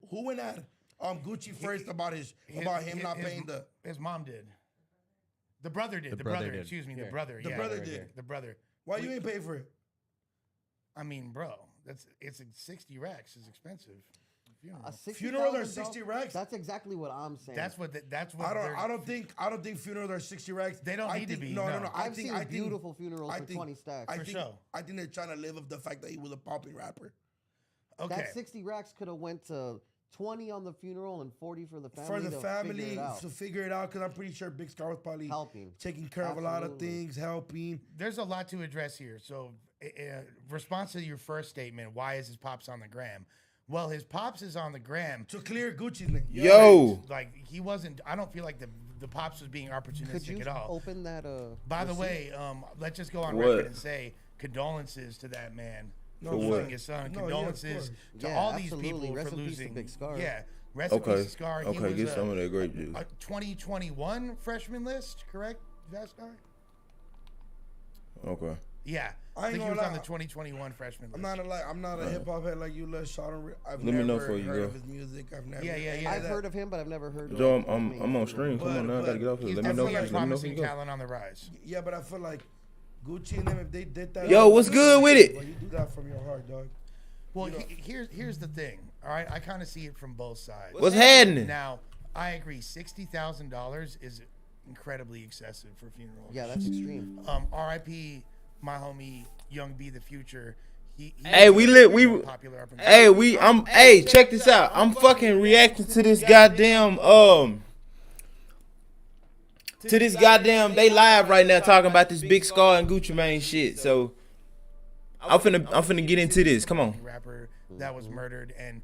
Who went at Gucci first about him not paying the? His mom did. The brother did. The brother. Excuse me. The brother. The brother did. The brother. Why you ain't pay for it? I mean, bro, it's 60 racks is expensive. Funerals are 60 racks. That's exactly what I'm saying. That's what. I don't think funerals are 60 racks. They don't need to be. No. I've seen beautiful funerals for 20 stacks. I think they're trying to live up the fact that he was a popping rapper. Okay. That 60 racks could have went to 20 on the funeral and 40 for the family. For the family to figure it out, because I'm pretty sure Big Scar was probably helping, taking care of a lot of things, helping. There's a lot to address here. So, response to your first statement, why is his pops on the gram? Well, his pops is on the gram to clear Gucci's name. Yo, like he wasn't. I don't feel like the pops was being opportunistic at all. Open that. By the way, let's just go on record and say condolences to that man. For losing his son. Condolences to all these people for losing. Big Scar. Yeah. Rest in peace to Scar. Okay, get some of that great juice. A 2021 freshman list, correct, Vascar? Okay. Yeah. I think he was on the 2021 freshman list. I'm not a hip hop head like you, Les Sean. I've Let me know never before you heard go. of his music. I've never. I've heard of him, but I've never heard of Joe, him. I'm on stream. Come on now, I gotta get off here. Let me know. He's promising talent on the rise. Yeah, but I feel like Gucci and them, if they did that. Yo, what's good with it? Well, you do that from your heart, dog. Well, here's the thing. All right, I kind of see it from both sides. What's happening? Now, I agree. $60,000 is incredibly excessive for funerals. Yeah, that's extreme. R.I.P. my homie Young B the Future. Hey, check this out. I'm fucking reacting to this goddamn they live right now talking about this Big Scar and Gucci Mane shit. So I'm finna get into this. Come on. Rapper that was murdered, and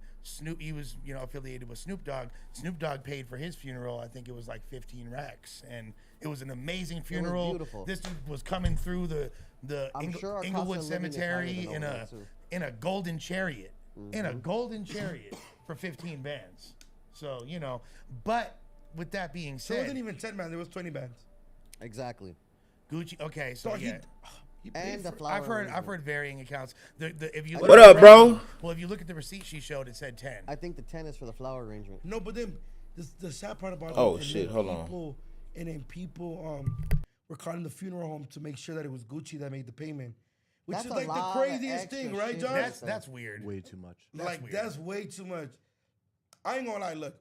he was affiliated with Snoop Dogg. Snoop Dogg paid for his funeral. I think it was like 15 racks, and it was an amazing funeral. It was beautiful. This dude was coming through the Inglewood Cemetery in a golden chariot, for 15 bands. So but with that being said, it wasn't even 10 bands. It was 20 bands. Exactly. Gucci. Okay, so yeah. And the flower. I've heard varying accounts. If you what up, bro? Well, if you look at the receipt she showed, it said 10. I think the 10 is for the flower arrangement. No, but then the sad part about hold on. And then people were calling the funeral home to make sure that it was Gucci that made the payment, which That's is like the craziest thing, right, Josh? That's weird. Way too much. That's way too much. I ain't gonna lie. Look,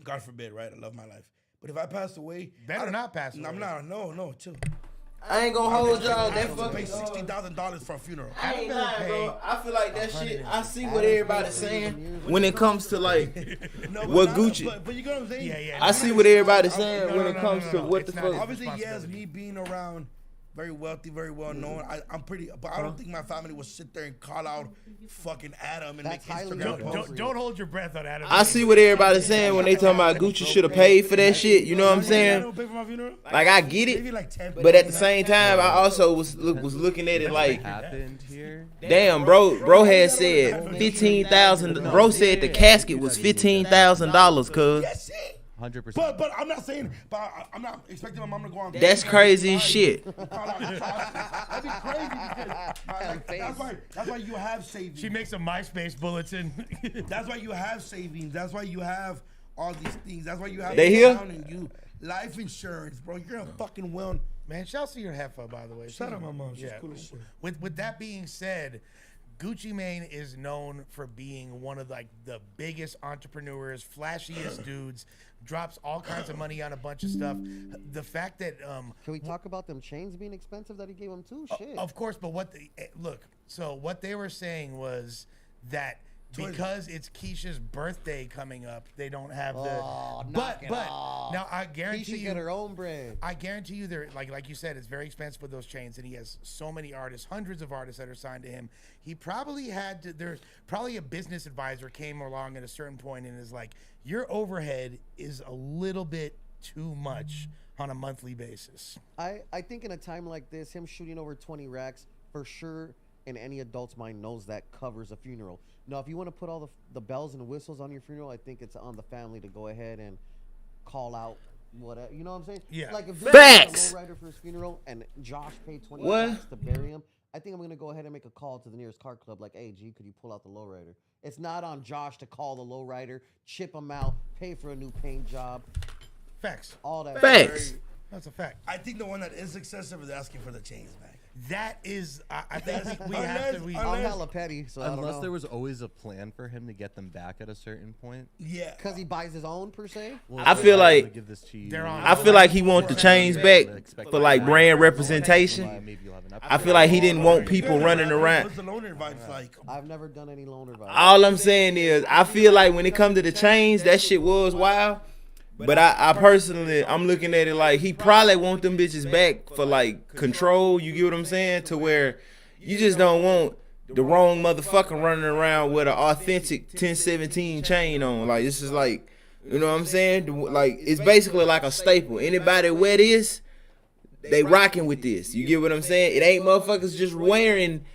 God forbid, right? I love my life, but if I pass away, better not pass away. I'm not. No, chill. I ain't gonna hold y'all. That fucking pay $60,000 for a funeral. I ain't lying, bro. I feel like that shit. I see what everybody's saying when it comes to like what Gucci. But you know what I'm saying? Yeah. I see what everybody's saying when it comes to what the fuck. Obviously, yes, me being around, very wealthy, very well known. I'm pretty, but I don't think my family will sit there and call out fucking Adam and make Instagram posts. Don't hold your breath on Adam. I see what everybody's saying when they talking about Gucci should have paid for that shit. You know what I'm saying? Like I get it, but at the same time, I also was looking at it like, happened here? damn, bro had said 15,000. Bro said the casket was $15,000, cuz. 100%. But I'm not saying. But I'm not expecting my mom to go on. That's crazy as shit. That'd be crazy because that's why you have savings. She makes a MySpace bulletin. That's why you have savings. That's why you have all these things. That's why you have They here? you life insurance, bro. You're a fucking well. Man, shout out to your heifer, by the way. Shout out my mom. She's cool as shit. With that being said, Gucci Mane is known for being one of like the biggest entrepreneurs, flashiest dudes. Drops all kinds of money on a bunch of stuff. The fact that can we talk about them chains being expensive that he gave him too? Shit. Of course, but what they were saying was that because it's Keisha's birthday coming up, they don't have but now I guarantee Keisha get her own bread. I guarantee you, they're like you said, it's very expensive with those chains, and he has so many artists, hundreds of artists that are signed to him. He probably there's probably a business advisor came along at a certain point and is like, your overhead is a little bit too much on a monthly basis. I think in a time like this, him shooting over 20 racks for sure, in any adult's mind knows that covers a funeral. Now, if you want to put all the bells and whistles on your funeral, I think it's on the family to go ahead and call out whatever. You know what I'm saying? Yeah. Like if Facts. a lowrider for his funeral and Josh paid 20 bucks to bury him, I think I'm gonna go ahead and make a call to the nearest car club. Like, hey, G, could you pull out the lowrider? It's not on Josh to call the lowrider, chip him out, pay for a new paint job. Facts. All that. Facts. That's a fact. I think the one that is excessive is asking for the chains back. That is, I think we Unless- have to. I'm hella petty, so I don't Unless know. there was always a plan for him to get them back at a certain point. Yeah. Because he buys his own, per se? Well, I feel like, like- give this to you. They're on- I feel like he want the chains back for like brand representation. Maybe you'll have an I feel like he didn't want people running around. What's the loaner vibes like? I've never done any loaner vibes. All I'm saying is, I feel like when it come to the chains, that shit was wild. But I personally, I'm looking at it like he probably want them bitches back for like control. You get what I'm saying? To where you just don't want the wrong motherfucker running around with an authentic 1017 chain on. Like this is like, you know what I'm saying? Like it's basically like a staple. Anybody wear this, they rocking with this. You get what I'm saying? It ain't motherfuckers just wearing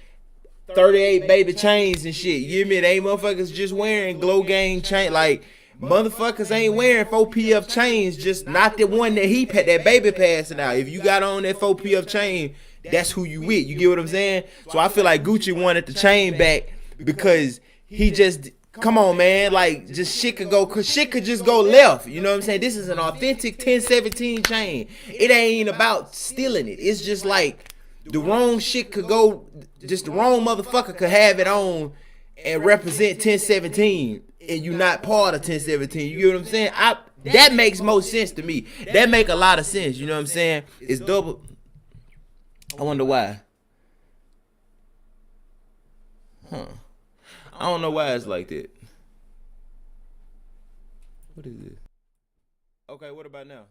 38 baby chains and shit. You get me? It ain't motherfuckers just wearing Glow Gang chain. Like motherfuckers ain't wearing 4PF chains, just not the one that that baby passing out. If you got on that 4PF chain, that's who you with. You get what I'm saying? So I feel like Gucci wanted the chain back because he just, come on, man, like just shit could just go left. You know what I'm saying? This is an authentic 1017 chain. It ain't about stealing it. It's just like the wrong shit could go, just the wrong motherfucker could have it on and represent 1017. And you not part of 1017. You get what I'm saying? That makes most sense to me. That make a lot of sense. You know what I'm saying? It's double. I wonder why. Huh. I don't know why it's like that. What is it? Okay, what about now?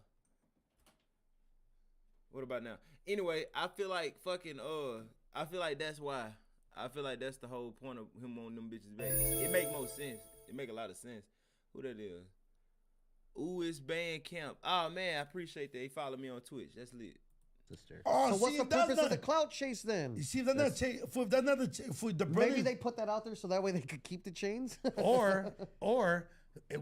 What about now? Anyway, I feel like fucking I feel like that's why. I feel like that's the whole point of him on them bitches back. It make more sense. It make a lot of sense. Who that is? Ooh, it's Bandcamp. Oh man, I appreciate that. He followed me on Twitch. That's lit. Sister. Oh, So what's see, the if that's purpose of not- the clout chase then? You see, if that's not if that's not for the brother. Maybe they put that out there so that way they could keep the chains? Or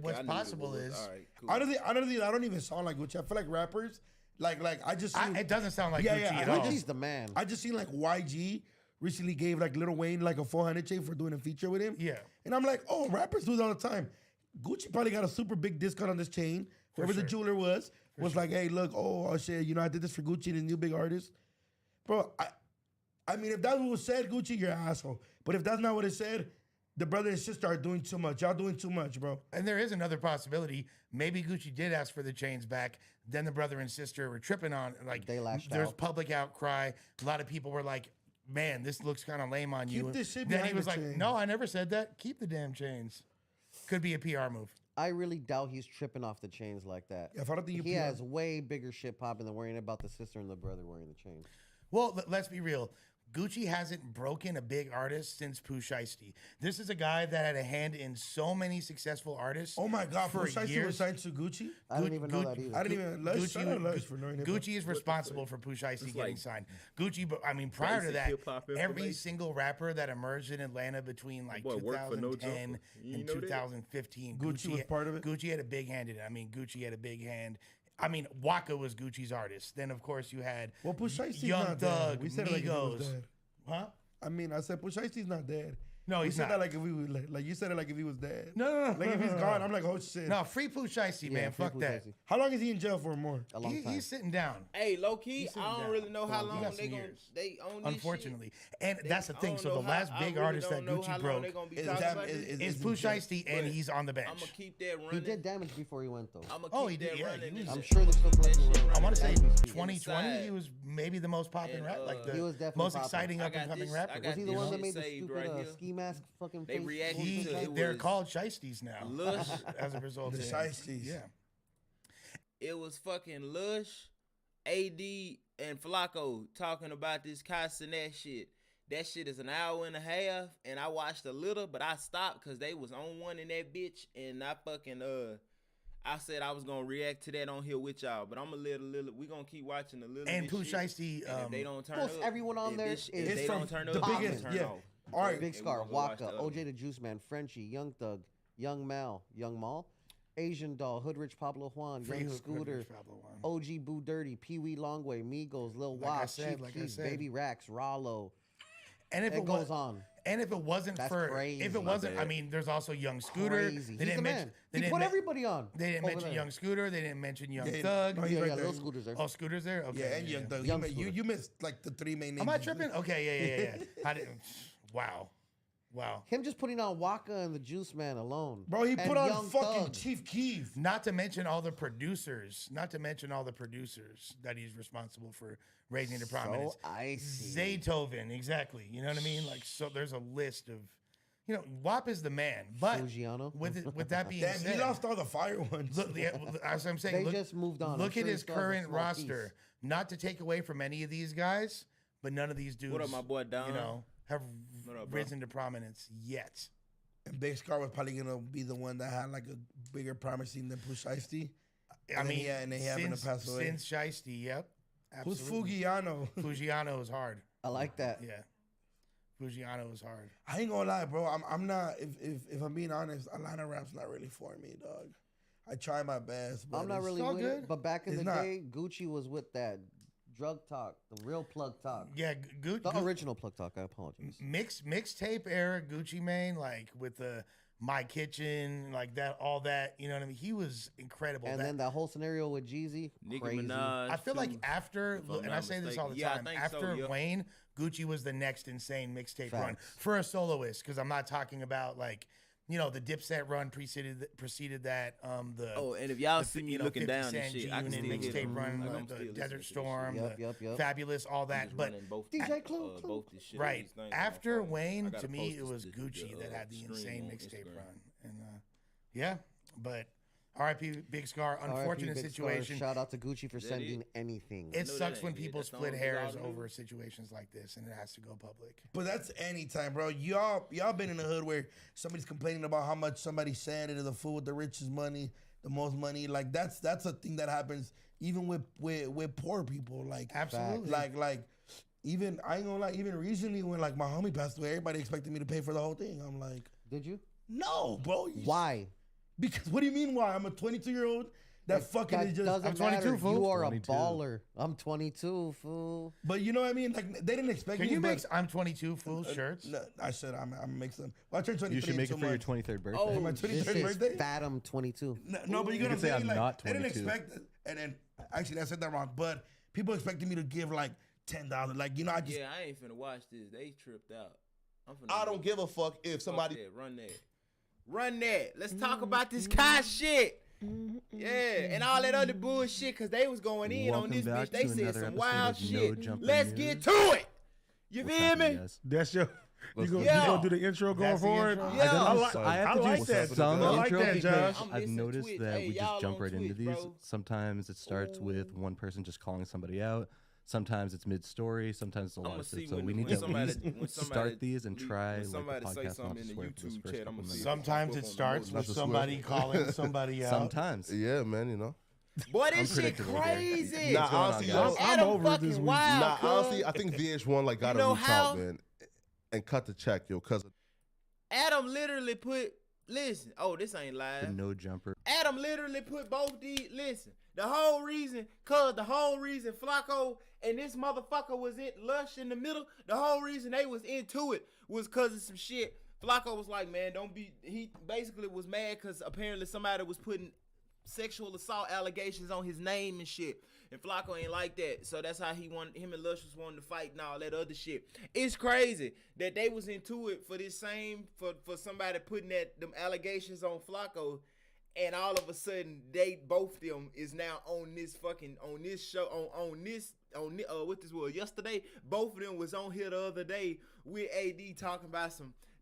what's I knew possible it was- is all right, cool. I don't even sound like Gucci. I feel like rappers, like I just seen, it doesn't sound like Yeah, Gucci yeah, at I all. just- He's the man. I just seen like YG recently gave like Lil Wayne like a 400 chain for doing a feature with him. Yeah. And I'm like, oh, rappers do it all the time. Gucci probably got a super big discount on this chain. Whoever the jeweler was like, hey, look, oh shit, you know, I did this for Gucci and the new big artist. Bro, I mean, if that's what was said, Gucci, you're an asshole. But if that's not what it said, the brother and sister are doing too much. Y'all doing too much, bro. And there is another possibility. Maybe Gucci did ask for the chains back. Then the brother and sister were tripping on, like, They lashed there's out. public outcry. A lot of people were like, man, this looks kind of lame on you. Keep this shit Then he behind was the like, chains. no, I never said that. Keep the damn chains. Could be a PR move. I really doubt he's tripping off the chains like that. If I don't think you He PR has way bigger shit popping than worrying about the sister and the brother wearing the chains. Well, let's be real. Gucci hasn't broken a big artist since Pooh Shiesty. This is a guy that had a hand in so many successful artists. Oh my God, for for Shiesty years. was signed to Gucci? I didn't even know that either. I didn't even, let's shout out Les for knowing it. Gucci is responsible for Pooh Shiesty getting like signed. Gucci, but I mean, prior to basic that, hip-hop every information. single rapper that emerged in Atlanta between like Boy, worked for No 2010 Joke. You and know that? 2015, Gucci was part of it? Gucci had a big hand in it. I mean, Gucci had a big hand. I mean, Waka was Gucci's artist. Then, of course, you had Well, Pooh Shiesty's Young not Thug, dead. We said it like if he was Migos. dead. Huh? I mean, I said Pooh Shiesty's not dead. No, We he's said not. that like if we was like you said it like if he was dead. No. Like if he's gone, I'm like, oh shit. No, free Pooh Shiesty, man. free Fuck Pooh that. Shiesty. How long is he in jail for more? A long time. He's sitting down. Hey, low key, sitting I don't down. really know how He long got they some gonna years. they own this Unfortunately. shit. And that's the I thing. don't So know the last I big really artist don't that know Gucci how long broke they gonna be Is talking that- about is- this. is- is in Pooh jail. Shiesty, and he's on the bench. I'm gonna keep that running. He did damage before he went though. I'm gonna Oh, keep he did, that yeah, running. he was- I'm sure they're still collecting royalties. I want to say As we speak. 2020, he was maybe the most popping And, rap, like he was the definitely most popping. exciting I up got and coming this- rapper. I got Was he the this one that shit made the saved stupid right here. ski mask fucking They face? reacted bullshit to thing? it They're was- called Shiesties now. Lush. As a result The of him. Shiesties. Yeah. It was fucking Lush, AD, and Flacco talking about this Castanet shit. That shit is an hour and a half, and I watched a little, but I stopped because they was on one in that bitch, and I fucking I said I was gonna react to that on here with y'all, but I'm a little. We gonna keep watching a little. And bit Pooh shit, Shiesty, and if they don't turn Most up, everyone on if there this- is if they from don't turn the up, I'm biggest- gonna turn yeah. off. All right. Big we Scar, gonna go watch Waka, the other OJ the Juice Man, Frenchie, Young Thug, Young Mal, Young Mal, Asian Doll, Hoodrich Pablo Juan, Free Young Hood Scooter, Rich Pablo Juan. OG Boo Dirty, Pee Wee Longway, Migos, Lil Like I Wop, said, Chief like I Keef, said. Baby Rax, Rollo, And if It goes on. And if it wasn't That's for, crazy. if it My wasn't, I bad. mean, there's also Young Scooter. Crazy. They He's didn't the mention. man. They He didn't put men- everybody on. They didn't over mention there. Young Scooter. They didn't mention Young Yeah, Thug. no, he's Yeah, right yeah, there. little Scooter's there. Oh, Scooter's there. Okay. Yeah, and Young Thug. Young You Scooter. missed like the 3 main names. Am I tripping? Okay, yeah. I didn't. Wow. Him just putting on Waka and the Juice Man alone. Bro, he And put on Young fucking Thug. Chief Keef. Not to mention all the producers. Not to mention all the producers that he's responsible for raising to prominence. So icy. Zaytoven, exactly. You know what I mean? Like, so there's a list of, WAP is the man. But Fujiano. with that being Damn, said, he lost all the fire ones. Look, as I'm saying, They just moved on. I'm Look sure at he his still has a current small roster. piece. Not to take away from any of these guys, but none of these dudes, What up, my boy Don? have What up, bro? risen to prominence yet. And Big Scar was probably gonna be the one that had like a bigger promising than Push Ice-T. I mean, and they happen to pass away. Since Shiesty, yep. Who's Absolutely. Fugiano? Fujiano is hard. I like that. Yeah. Fujiano is hard. I ain't gonna lie, bro. I'm not. If I'm being honest, Atlanta rap's not really for me, dog. I try my best, but I'm not it's- really all with good. it. But back in It's the not. day, Gucci was with that drug talk, the real plug talk. Yeah, good. The original plug talk. I apologize. Mixtape era Gucci Mane, like with the My Kitchen, like that, all that. You know what I mean? He was incredible. And then that whole scenario with Jeezy, Nicki crazy. Minaj. I feel like too. after, if I'm and not I say this all the mistaken. Yeah, I time, think so, after yeah. Wayne, Gucci was the next insane mixtape run Facts. for a soloist. Because I'm not talking about like, the Dipset run preceded that. And if y'all see me looking 50 down and Cent shit, I can G-Unit still hit mixtape 'em. run, Like, I'm the still listening to Desert this shit. Storm, Yep, yep. Fabulous, all that. Just But running both- DJ Clue, Clue. both this shit, right these things on after my phone. I Wayne, gotta to me, post it this was to Gucci that had the stream insane on mixtape Instagram. run, and yeah, but R.I.P. Big Scar, unfortunate RIP Big Scar. situation. Shout out to Gucci for that sending it? anything. It know that sucks ain't when it. people That's the split only hairs thing I do. over situations like this, and it has to go public. But that's anytime, bro. Y'all been in the hood where somebody's complaining about how much somebody said into the food with the richest money, the most money. Like that's a thing that happens even with poor people. Like Absolutely. like even I ain't gonna lie. Even recently when like my homie passed away, everybody expected me to pay for the whole thing. I'm like, Did you? no, bro. Why? Because what do you mean why? I'm a 22-year-old that fucking That is just. doesn't I'm 22, matter. fool. You are 22. a baller. I'm 22, fool. But you know what I mean? Like they didn't expect Can me. you but- make "I'm 22" full shirts? No, I said I'm gonna make some. Well, I turned 23 You should in make 2 it for your months. 23rd birthday. Oh, My This 23rd is birthday. Fathom 22. No, but you get what I'm say saying. I'm Like, not they didn't 22. expect, and then actually I said that wrong. But people expected me to give like $10. Like I just Yeah, I ain't finna watch this. They tripped out. I'm finna I don't give a fuck if Fuck somebody. that. Run that. Let's talk about this Kai shit. Yeah, and all that other bullshit, cause they was going in on Welcome this back bitch. They to said another some episode wild of No shit. Jumper Let's News. get to it. You What's feel happening, me? guys? That's your. Let's You go. gonna do the intro going That's the forward? intro? Yeah. I like- gotta, I have I to like do that. some I like intro that, because Josh. I'm I've missing noticed Twitch. that Hey, we y'all just jump on right into Twitch, these. bro. Sometimes it starts with one person just calling somebody out. Sometimes it's mid-story. Sometimes it's a lot I'ma of see shit. So when- we need when to at somebody- least when start somebody these and leave- try when like the somebody say podcast not something to in the swear for this YouTube first chat, couple I'ma see minutes. it. Sometimes it starts Not with to somebody calling somebody out. Sometimes. Yeah, man, you know. Boy, this shit Unpredictable here. crazy. Nah, What's going on, honestly, guys? I'm Adam over it this fucking week. wild, Nah, cuz. honestly, I think VH1 like gotta know reach how? out, man, and cut the check, yo, cause Adam literally put, listen, oh, this ain't The live. no jumper. Adam literally put both these, listen, the whole reason Flacco and this motherfucker was in Lush in the middle, the whole reason they was into it was cause of some shit. Flacco was like, man, he basically was mad cause apparently somebody was putting sexual assault allegations on his name and shit. And Flacco ain't like that. So that's how him and Lush was wanting to fight and all that other shit. It's crazy that they was into it for this same, for somebody putting them allegations on Flacco. And all of a sudden, both them is now on this show, what this was yesterday. Both of them was on here the other day with AD talking about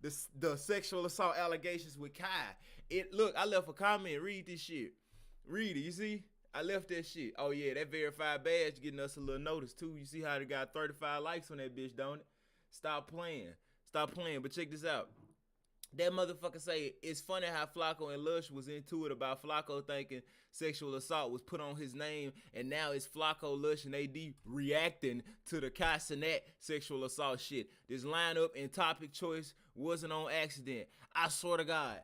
the sexual assault allegations with Kai. Look, I left a comment. Read this shit. Read it. You see? I left that shit. Oh yeah, that verified badge getting us a little notice too. You see how they got 35 likes on that bitch, don't it? Stop playing. But check this out. That motherfucker say it's funny how Flacco and Lush was into it about Flacco thinking sexual assault was put on his name, and now it's Flacco, Lush, and AD reacting to the Kai Cenat sexual assault shit. This lineup and topic choice wasn't on accident. I swear to God.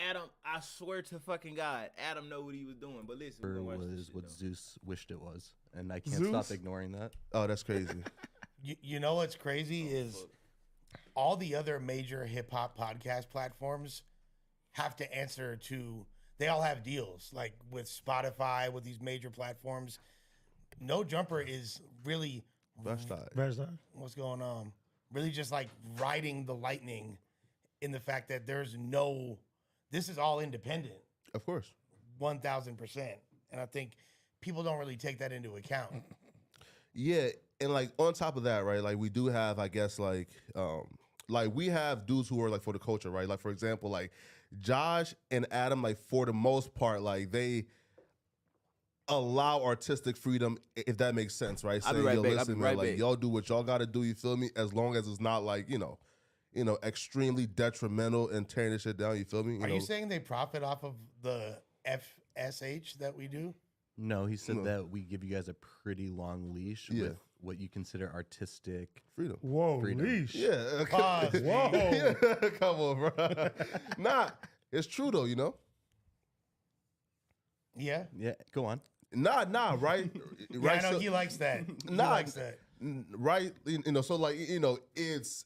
Adam, I swear to fucking God, Adam know what he was doing. But listen, we're gonna watch this Was shit, what though. Zeus wished it was, and I can't Zeus? stop ignoring that. oh, that's crazy. You know what's crazy is all the other major hip hop podcast platforms have to answer to. They all have deals like with Spotify, with these major platforms. No Jumper is really Versatile. what's going on. Really, just like riding the lightning in the fact that there's no. This is all independent. Of course. 1,000%, and I think people don't really take that into account. Yeah, and like on top of that, right? Like we do have, I guess, like we have dudes who are like for the culture, right? Like for example, like Josh and Adam, like for the most part, like they allow artistic freedom, if that makes sense, right? I'll be Saying, right yo, back. I'll listen, be man, right like back. y'all do what y'all gotta do, you feel me? As long as it's not like, extremely detrimental and tearing this shit down, you feel me? Are you saying they profit off of the FSH that we do? No, he said No. that we give you guys a pretty long leash Yeah. with what you consider artistic. freedom? Whoa, Freedom. leash. Yeah. Pause. Whoa. Yeah, come on, bro. Nah, it's true though, Yeah. Yeah, go on. Nah, right? Yeah, Right. I know so- he likes that. He Nah, likes that. right? So like, it's,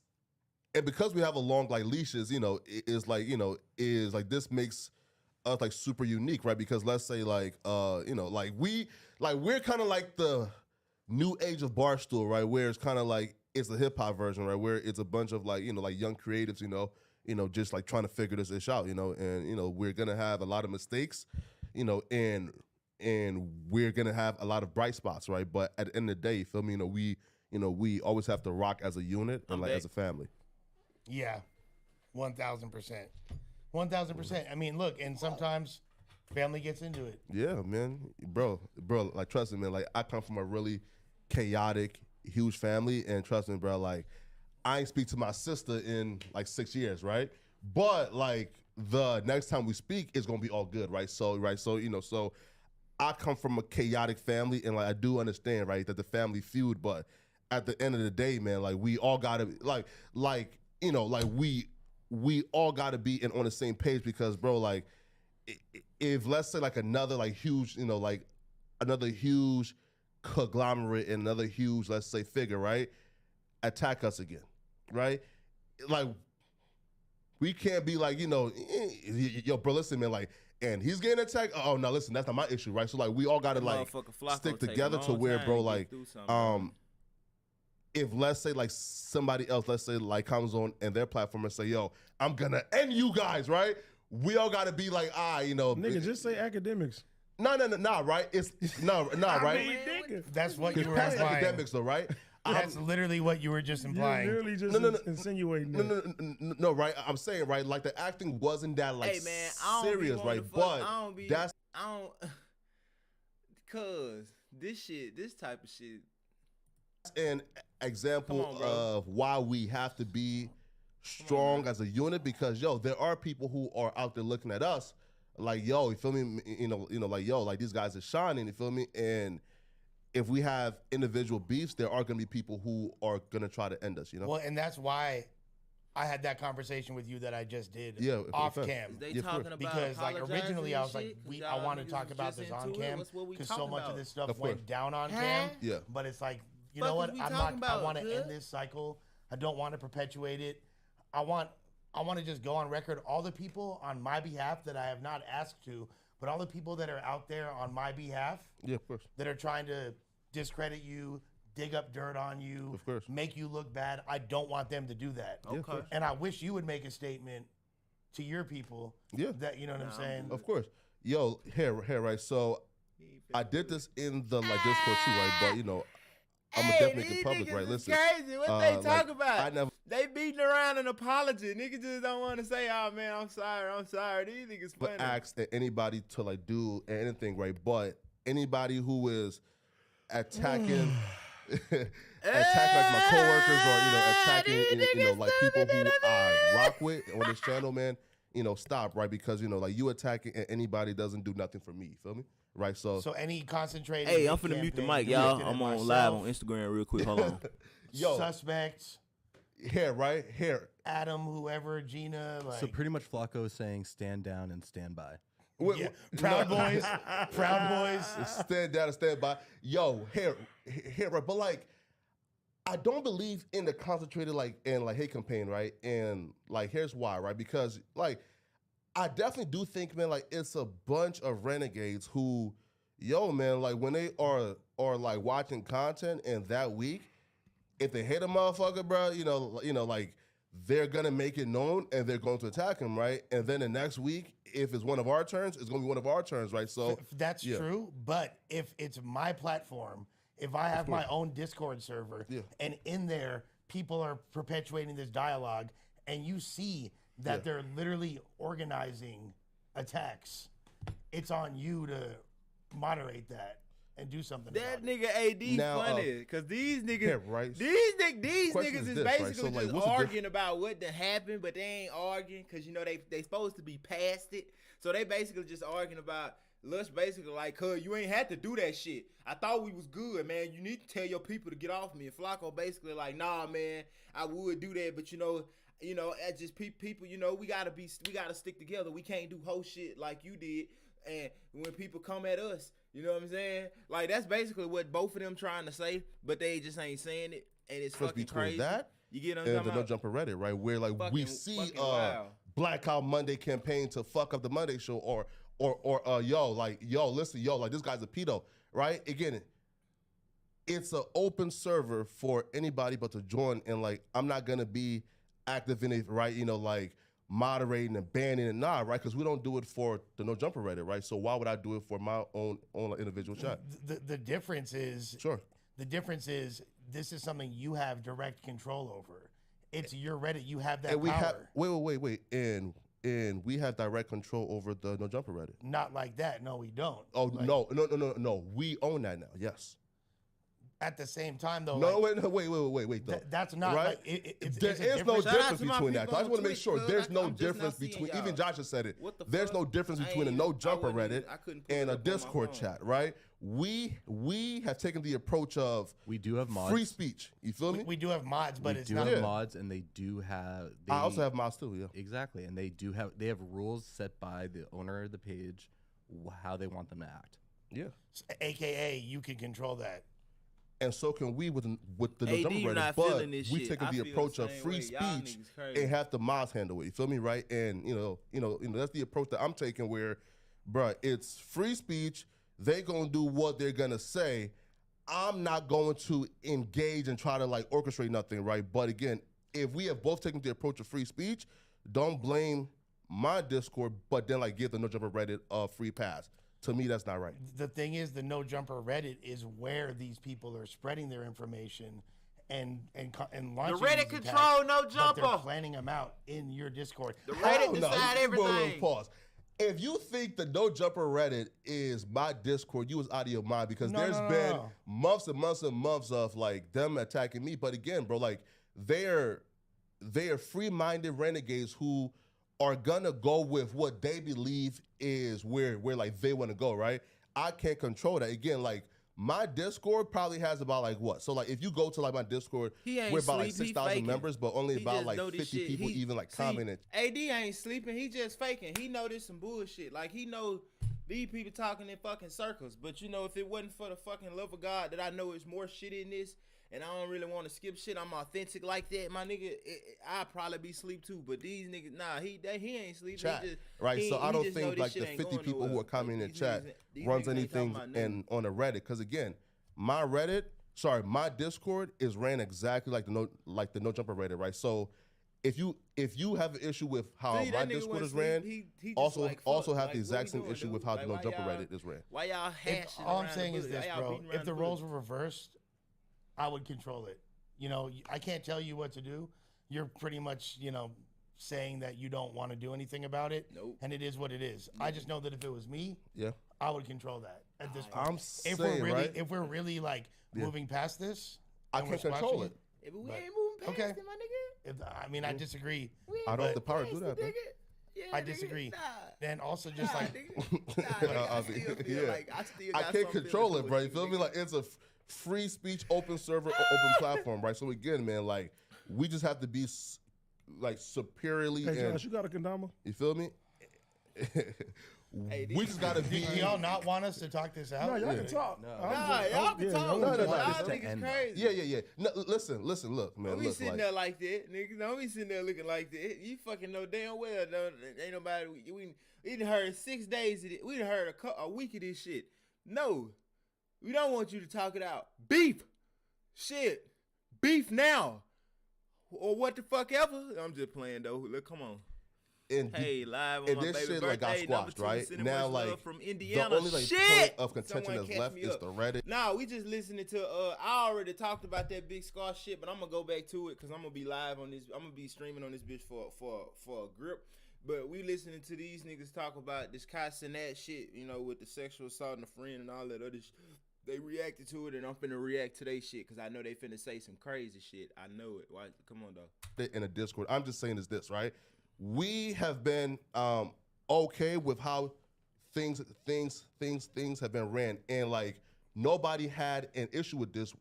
and because we have a long like leashes, it's like, is like this makes us like super unique, right? Because let's say like, like we're kind of like the new age of Barstool, right? Where it's kind of like it's a hip hop version, right? Where it's a bunch of like, like young creatives, just like trying to figure this ish out, and we're gonna have a lot of mistakes, and we're gonna have a lot of bright spots, right? But at the end of the day, you feel me? We always have to rock as a unit and like as a family. Yeah. 1,000%. 1,000%. I mean, look, and sometimes family gets into it. Yeah, man, bro, like trust me, man. Like I come from a really chaotic, huge family, and trust me, bro. Like I ain't speak to my sister in like 6 years, right? But like the next time we speak, it's gonna be all good, right? So so I come from a chaotic family, and like I do understand, right, that the family feud, but at the end of the day, man, like we all gotta we all gotta be on the same page because, bro, like if let's say like another like huge, like another huge conglomerate and another huge, let's say, figure, right, attack us again, right? Like we can't be like, yo, bro, listen, man, like, and he's getting attacked. Oh no, listen, that's not my issue, right? So like we all gotta like Motherfucker Flacco stick take a together to long where, time bro, to get like through something. if let's say like somebody else, let's say like comes on and their platform and say, yo, I'm gonna end you guys, right? We all gotta be like, Nigga, just say academics. no, right? It's no, right? Nigga. That's what you It's were past implying. academics, though, right? That's literally what you were just You're implying. literally just No, insinuating No, that. no, right? I'm saying, right? Like the acting wasn't that like Hey man, I don't serious, be right? But But that's cause this type of shit. an example Come on, bro. of why we have to be strong as a unit because there are people who are out there looking at us like, yo, you feel me? Like, yo, like these guys are shining, you feel me? And if we have individual beefs, there are gonna be people who are gonna try to end us, Well, and that's why I had that conversation with you that I just did Yeah, off for cam. They Yeah, of talking course. about Because like apologizing originally and I was like, shit? 'Cause I y'all want to niggas talk was about just this on into it. cam What's what we because so talking much of about? this stuff Of course. went down on cam. Yeah. But it's like, you Fuck know what? is we I'm talking not. I about, want to cuz? end this cycle. I don't want to perpetuate it. I want to just go on record. All the people on my behalf that I have not asked to, but all the people that are out there on my behalf Yeah, of course. that are trying to discredit you, dig up dirt on you, Of course. make you look bad. I don't want them to do that. Yeah, of Okay. course. And I wish you would make a statement to your people. Yeah. That you know what I'm saying. Of course. Yo, here, right? So I did this in the like Discord too, right? But I'm gonna definitely make it public, right? Listen. Crazy. What they like, talk about? I never They beating around an apology. Niggas just don't want to say, "Oh man, I'm sorry." These niggas funny. asked anybody to like do anything, right? But anybody who is attacking attacking like my coworkers or attacking like people who I rock with on this channel, man, stop, right? Because like you attacking anybody doesn't do nothing for me, you feel me? Right? So So any concentrated. Hey, I'm hate finna mute the campaign mic, y'all. directed at I'm on myself, live on Instagram real quick. Hold on. yo, Suspects, here, right? Here. Adam, whoever, Gina, like So pretty much Flacco is saying stand down and stand by. yeah, Proud Boys, Proud Boys. Stand down and stand by. Yo, here, right? But like, I don't believe in the concentrated hate campaign, right? And like here's why, right? Because like I definitely do think, man, like it's a bunch of renegades who, yo, man, like when they are like watching content and that week, if they hate a motherfucker, bro, like they're gonna make it known and they're going to attack him, right? And then the next week, if it's one of our turns, it's gonna be one of our turns, right? So That's true, but if it's my platform, if I have my own Discord server, and in there people are perpetuating this dialogue, and you see that they're literally organizing attacks, it's on you to moderate that and do something That about it. nigga AD Now, funny, cause these niggas, yeah, right. these Question niggas is is this, right? basically So, like, just what's the arguing about what done happened, but they ain't arguing, cause you know they supposed to be past it, so they basically just arguing about. Lush basically like, cuz you ain't had to do that shit. I thought we was good, man. You need to tell your people to get off me. And Flacco basically like, nah, man, I would do that, but you know, as just people, we gotta stick together. We can't do whole shit like you did. And when people come at us, you know what I'm saying? Like that's basically what both of them trying to say, but they just ain't saying it, and it's fucking between crazy. that You get what I'm and talking the No about? Jumper Reddit, right? Where like we see fucking wild. Black Out Monday campaign to fuck up the Monday show or listen, like this guy's a pedo, right? Again, it's an open server for anybody but to join, and like I'm not gonna be active in it, right? Like moderating and banning and right? Because we don't do it for the No Jumper Reddit, right? So why would I do it for my own individual chat? The difference is Sure. The difference is this is something you have direct control over. It's your Reddit. You have that And we power. have wait, and we have direct control over the No Jumper Reddit. Not like that. No, we don't. Oh Like, no. We own that now. Yes. At the same time, though. No, like, wait. Though that's not right. like it's There a is no difference. Shout out difference to my between that. people I just on want to make Twitch, sure cuz there's no I'm just not difference seeing between. y'all. Even Josh has said it. What the There's fuck? no difference I between a ain't No even- I Jumper wasn't Reddit even- I couldn't pull and it a up on my Discord phone. chat, right? We have taken the approach of We do have mods. free speech. You feel me? We do have mods, but we it's do not. have Yeah. mods, and they do have. I also have mods too. Yeah. Exactly, and they have rules set by the owner of the page, how they want them to act. Yeah. AKA, you can control that. And so can we with the No AD Jumper Reddit, not but feeling this we shit. taking I the feel the approach of same free way. Y'all speech niggas crazy. and have the mods handle it. You feel me, right? And that's the approach that I'm taking. Where, bruh, it's free speech. They gonna do what they're gonna say. I'm not going to engage and try to like orchestrate nothing, right? But again, if we have both taken the approach of free speech, don't blame my Discord, but then like give the No Jumper Reddit a free pass. To me, that's not right. The thing is, the No Jumper Reddit is where these people are spreading their information and launching. The Reddit these control attacks, No but Jumper. they're planning them out in your Discord. The Hell Reddit no. decide Whoa, everything. Pause. If you think the No Jumper Reddit is my Discord, you was out of your mind because No, there's no, no, been no. months and months and months of like them attacking me. But again, bro, like they're free-minded renegades who are gonna go with what they believe is where like they want to go, right? I can't control that. Again, like my Discord probably has about like what? So like if you go to like my Discord, He ain't we're about like sleep, he 6,000 faking. members, but only He about just like know this 50 shit. people He- even like see, commented. AD ain't sleeping. He just faking. He know this some bullshit. Like he know these people talking in fucking circles. But if it wasn't for the fucking love of God that I know is more shit in this, and I don't really want to skip shit. I'm authentic like that, my nigga. I'd probably be sleep too. But these niggas, nah, he ain't sleeping. Chat, He just, right? he- So I he don't just know think this like shit the ain't 50 going people who nowhere. are commenting in These chat niggas runs ain't anything talking about nothing. on a Reddit. Because again, my Discord is ran exactly like the No Jumper Reddit, right? So if you have an issue with how See, my that nigga Discord wasn't is ran, sleep. He just also like, fuck. also have Like, the what exact we same doing, issue dude? with how Like, the No why Jumper y'all- Reddit is ran. Why y'all hashing All I'm around saying the is bush? this, Why y'all bro. beating around If the bush? roles were reversed, I would control it. I can't tell you what to do. You're pretty much, saying that you don't want to do anything about it. Nope. And it is what it is. I just know that if it was me, Yeah, I would control that at this point. I'm if we're saying, really, right? if we're really like moving past this, I and we're can't control squashing it. Yeah, but we But- ain't moving past okay. it, my nigga. I disagree. We ain't I don't have the moving power to past do that, it, bro. nigga. Yeah, I nigga. disagree. Nah. And also just Nah, like nigga. Nah, nigga, I still feel yeah. like I still I got can't some control feelings it, bro. for You feel me? nigga. Like it's a free speech, open server, open platform, right? So again, man, like we just have to be like superiorly Hey, and Josh, you got a kendama? you feel me? Hey, we just gotta be. Do y'all not want us to talk this out? No, y'all can talk. No. Nah, y'all can talk. no, no, Y'all no. niggas crazy. Yeah. No, listen, look, man. Don't be Look, sitting like, there like that, nigga. Don't be sitting there looking like that. You fucking know damn well ain't nobody. We done heard 6 days of it. We done heard a week of this shit. No, we don't want you to talk it out. Beef, shit, beef now, or what the fuck ever. I'm just playing though. Look, come on. and Hey, live on and my this baby shit birthday. like got number squashed, 2, right? sending Now, much love like from Indiana. the only like shit. point of contention Someone that's catch left me is up. the Reddit. Nah, we just listening to. I already talked about that big scar shit, but I'm gonna go back to it because I'm gonna be live on this. I'm gonna be streaming on this bitch for a grip. But we listening to these niggas talk about this Kai Cenat shit, you know, with the sexual assault and the friend and all that other shit. They reacted to it, and I'm finna react to they shit because I know they finna say some crazy shit. I know it. Why? Come on, dog. In a Discord. I'm just saying is this, right? We have been okay with how things have been ran, and like nobody had an issue with this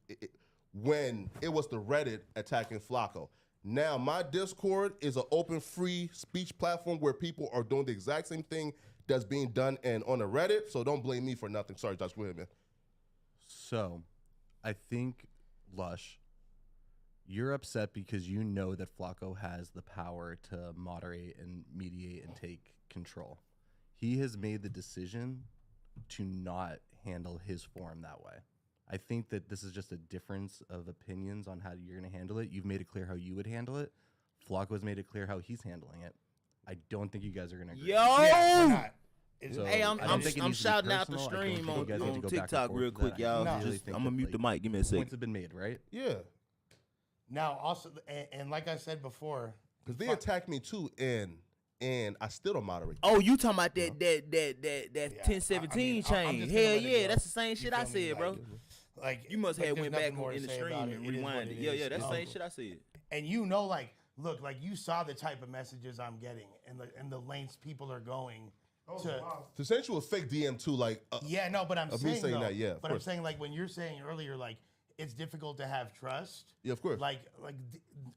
when it was the Reddit attacking Flacco. Now my Discord is an open free speech platform where people are doing the exact same thing that's being done and on the Reddit. So don't blame me for nothing. Sorry, Josh, go ahead, man. So, I think, Lush, you're upset because you know that Flacco has the power to moderate and mediate and take control. He has made the decision to not handle his forum that way. I think that this is just a difference of opinions on how you're going to handle it. You've made it clear how you would handle it. Flacco has made it clear how he's handling it. I don't think you guys are going to agree. Yo. Yeah, we're not. So, Hey, I don't think it I'm needs to be shouting out the personal. I don't stream think you guys need on to go back and TikTok forth real with quick, that. y'all. I really Just, think I'm gonna that, mute the like, mic. Give me a points second. have been made, right? Yeah, Now, also, and like I said before, because they attacked me too, and I still don't moderate. Oh, you talking about that Yeah, 1017 I mean, I'm change? just gonna Hell let it yeah, go. that's the same You shit I feel me? said, bro. like You must have there's went nothing back more in to the say stream about and it. It is what rewind it. it Yeah, is. yeah, that's the Um, same shit I said. And you know, like, look, like you saw the type of messages I'm getting and the lengths people are going to. To send you a fake DM too, like Yeah, no, but I'm Of me saying saying though, that, yeah, of but I'm course. saying like when you're saying earlier, like it's difficult to have trust. Yeah, of course.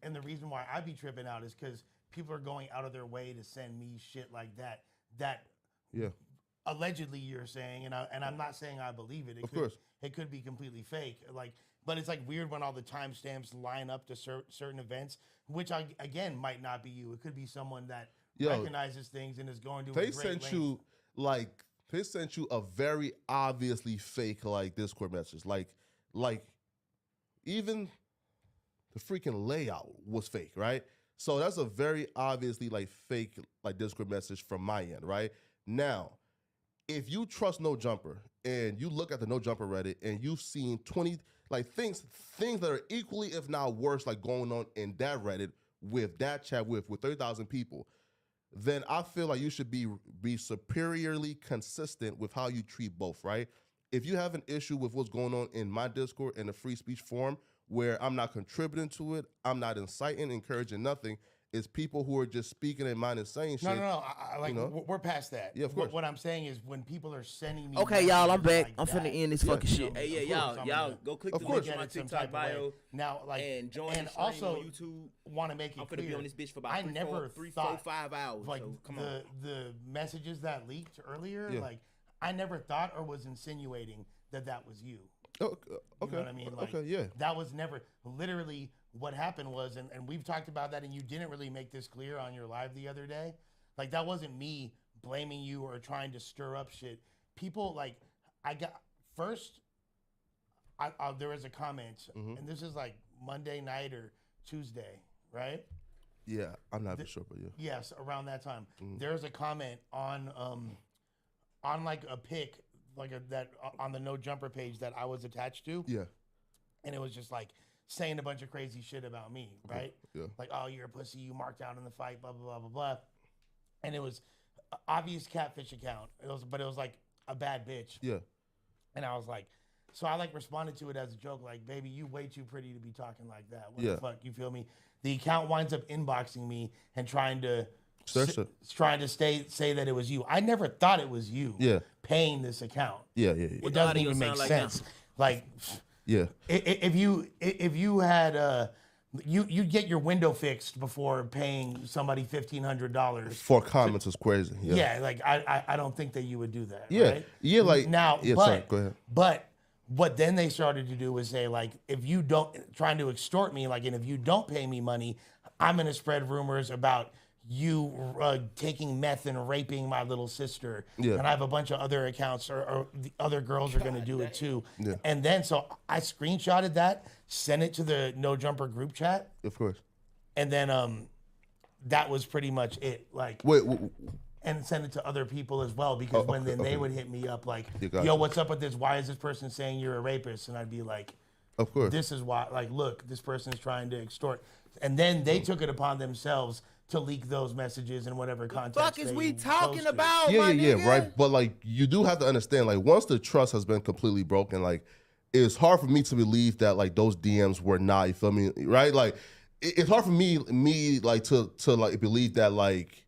And the reason why I be tripping out is because people are going out of their way to send me shit like that. That yeah, allegedly you're saying, and I'm not saying I believe it. Of course. it could be completely fake. Like, but it's like weird when all the timestamps line up to certain events, which again might not be you. It could be someone that Yo, recognizes things and is going to. they sent you a very obviously fake like Discord message, like even the freaking layout was fake, right? So that's a very obviously like fake like Discord message from my end, right? Now, if you trust No Jumper and you look at the No Jumper Reddit and you've seen 20 like things that are equally if not worse like going on in that Reddit with that chat with 30,000 people, then I feel like you should be superiorly consistent with how you treat both, right? If you have an issue with what's going on in my Discord in the free speech forum, where I'm not contributing to it, I'm not inciting, encouraging nothing, it's people who are just speaking their mind and saying shit. No. Like you know? we're past that. Yeah, of course. What I'm saying is when people are sending me. Okay, y'all, I'm messages back. like I'm finna that, end this Yeah, fucking you shit. know, Hey, of yeah, course I'm y'all gonna go click Of the course. link in my get it some TikTok type of way. bio Now, like, and join and the stream also on YouTube. want to make it I'm clear. finna be on this bitch for about I 3, never 4, thought 5 hours. like So come on. the messages that leaked earlier. Yeah. Like I never thought or was insinuating that was you. Oh, You okay. know what I mean? Like, okay, yeah. That was never literally what happened was, and we've talked about that, and you didn't really make this clear on your live the other day. Like that wasn't me blaming you or trying to stir up shit. People like I got first. There was a comment, and this is like Monday night or Tuesday, right? Yeah, I'm not for sure, but yeah. Yes, around that time. There's a comment on like a pic, like on the No Jumper page that I was attached to, Yeah. and it was just like saying a bunch of crazy shit about me, right? Yeah. Like, oh, you're a pussy, you marked out in the fight, blah blah blah blah blah, and it was a obvious catfish account. But it was like a bad bitch, Yeah. and I was like, so I like responded to it as a joke, like, baby, you way too pretty to be talking like that. What Yeah. the fuck, you feel me? The account winds up inboxing me and trying to say that it was you. I never thought it was you. Yeah. Paying this account. Yeah. It the doesn't audio even make sound like sense. Like Yeah. if you had you get your window fixed before paying somebody $1,500. For comments is crazy. Yeah, like I don't think that you would do that. Yeah. Right? Yeah, like now, yeah, but sorry, go ahead. but what then they started to do was say like, if you don't trying to extort me, like, and if you don't pay me money, I'm gonna spread rumors about you taking meth and raping my little sister. Yeah. And I have a bunch of other accounts, or the other girls are gonna do it too. Yeah. And then so I screenshotted that, sent it to the No Jumper group chat, Of course. and then that was pretty much it. Like, Wait, and send it to other people as well, because when okay, then they okay. would hit me up like, You got yo, it. what's up with this? Why is this person saying you're a rapist? And I'd be like, of course. this is why, like, look, this person is trying to extort. And then they took it upon themselves to leak those messages in whatever context. Fuck is they we talking posted. about, Yeah, my yeah, nigga? right. But like, you do have to understand, like, once the trust has been completely broken, like, it's hard for me to believe that like those DMs were not. You feel me? Right? Like, it's hard for me like to like believe that like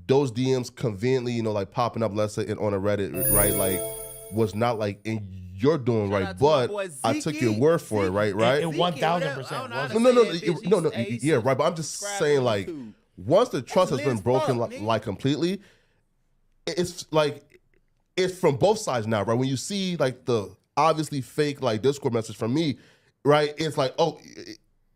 those DMs conveniently, you know, like popping up, let's say, on a Reddit, right? Like, was not like in your doing Shout right. out to my But boy I took your Zeke. word for it, right? Right? It 1000% wasn't. No, yeah, right. But I'm just saying, like, once the trust has been broken, like completely, it's like it's from both sides now, right? When you see like the obviously fake like Discord message from me, right? It's like, oh,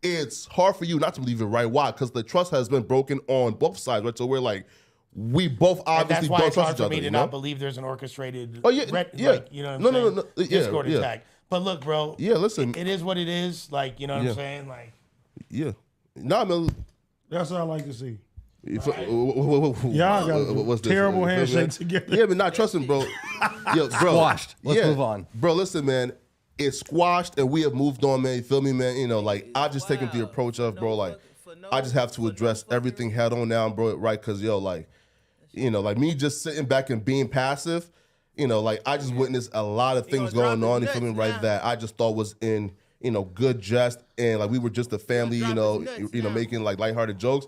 it's hard for you not to believe it, right? Why? Because the trust has been broken on both sides, right? So we're like, we both And obviously that's why don't it's trust hard each for other. me to You know? not believe there's an orchestrated, Oh, yeah, yeah. like, you know what I'm saying? No, yeah, Discord yeah. attack. But look, bro. Yeah, listen. It is what it is. Like, you know what Yeah. I'm saying? Like, Yeah. Nah, man. That's what I like to see. Y'all got a terrible handshake together. Yeah, but not trusting, bro. Yo, bro. Squashed. Let's move on. Bro, listen, man. It's squashed and we have moved on, man. You feel me, man? You know, like, I've just taken the approach of, bro, like, I just have to address everything head on now, bro, right? Because, yo, like, you know, like me just sitting back and being passive, you know, like, I just witnessed a lot of things going on, you feel me, right? That I just thought was in, you know, good jest. And, like, we were just a family, you know, making, like, lighthearted jokes.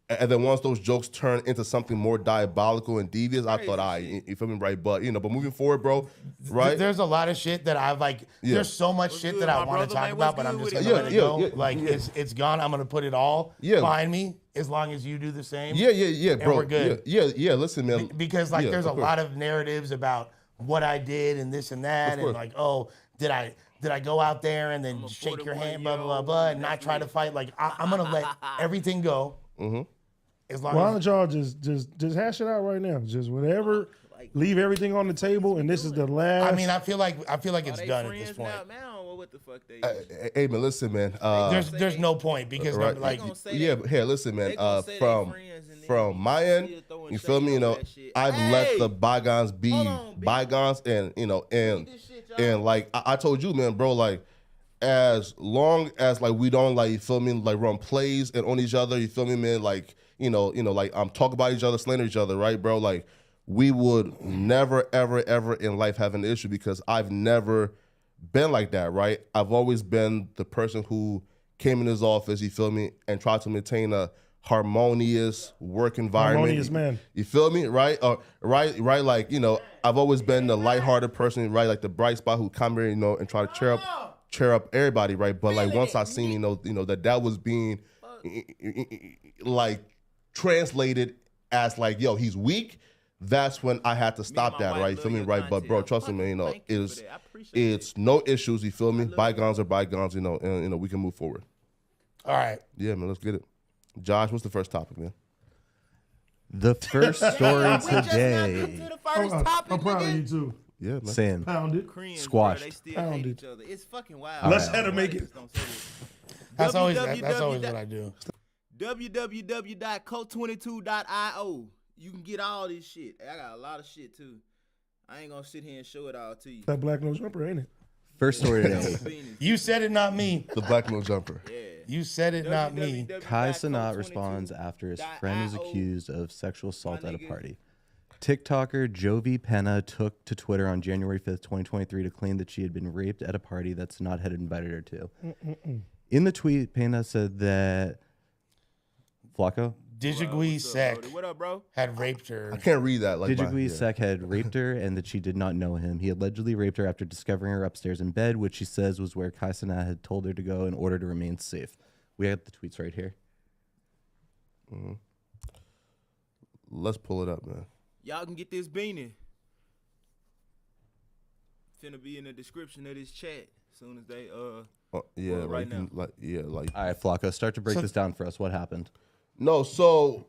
And then once those jokes turn into something more diabolical and devious, I thought, you feel me, right? But, you know, but moving forward, bro, right? there's a lot of shit that I've like. Yeah. There's so much shit that I want to talk about, but I'm just gonna let it go. Like, it's gone. I'm gonna put it all behind me as long as you do the same. Yeah, bro. And we're good. Yeah, listen, man. Because like, Yeah, there's a of course. lot of narratives about what I did and this and that, and course. like, oh, did I go out there and then shake your hand, blah blah blah, blah, and not try to fight? Like, I'm gonna let everything go. Mm-hmm. As long Why as don't y'all just hash it out right now? Just whatever. Leave everything on the table, and this is the last. I mean, I feel like it's done at this point. What the fuck they Hey, man, listen, man. There's no point because right. like Yeah, but here, listen, man. They gonna say they From friends and then from my end, still throwing you feel shade me? You on know, that shit. I've Hey! let the bygones be Hold on, B. bygones, and you know, and this shit, y'all. like I told you, man, bro, like as long as like we don't like, you feel me, like run plays and on each other, you feel me, man, like you know, like talk about each other, slander each other, right, bro? Like we would never, ever in life have an issue because I've never been like that, right? I've always been the person who came in his office, you feel me, and tried to maintain a harmonious work environment. Harmonious man. You feel me, right? Right. Like, you know, I've always been the lighthearted person, right? Like the bright spot who come here, you know, and try to cheer up everybody, right? But like once I seen, you know that was being like translated as like, yo, he's weak. That's when I had to stop that, right? You feel me, right? But bro, trust me, man, you know, it's no issues. You feel me? Bygones are bygones, you know, and you know we can move forward. all right. Yeah, man, let's get it. Josh, what's the first topic, man? The first story today. I'm proud of you too. Yeah, man. Sam. Pound it. Squashed. They still Pound hate it. each other. It's fucking wild. Let's have to make it. That's always what I do. www.co22.io. You can get all this shit. I got a lot of shit too. I ain't gonna sit here and show it all to you. That black nose jumper, ain't it? First story today. You said it, not me. The black no jumper. You said it, not me. Kai Sanat responds after his friend is accused of sexual assault at a party. TikToker Jovi Penna took to Twitter on January 5th, 2023 to claim that she had been raped at a party that Sanat had invited her to. In the tweet, Penna said that Flacco? Digigui Sek What up, bro? had raped her. I can't read that. Like Digigui Sek had raped her and that she did not know him. He allegedly raped her after discovering her upstairs in bed, which she says was where Kai Sanat had told her to go in order to remain safe. We have the tweets right here. Let's pull it up, man. Y'all can get this beanie. Finna be in the description of this chat as soon as they Yeah, Well, right now. like. All right, Flacco, start to break So- this down for us. What happened? No, so.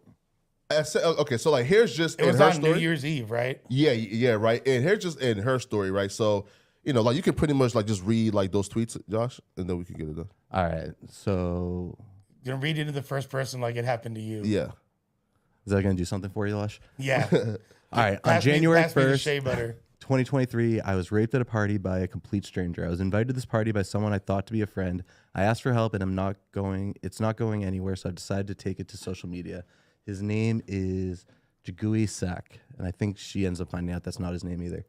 Okay, so like here's just It was in her on story. New Year's Eve, right? Yeah, right. And here's just in her story, right? So, like you can pretty much like just read like those tweets, Josh, and then we can get it done. All right, so You're gonna read it in the first person like it happened to you. Yeah. is that going to do something for you, Lush? Yeah. All right, on Pass me- January pass me the 1st, shea butter. 2023, I was raped at a party by a complete stranger. I was invited to this party by someone I thought to be a friend. I asked for help and it's not going anywhere, so I decided to take it to social media. His name is Jagui Sak, and I think she ends up finding out that's not his name either.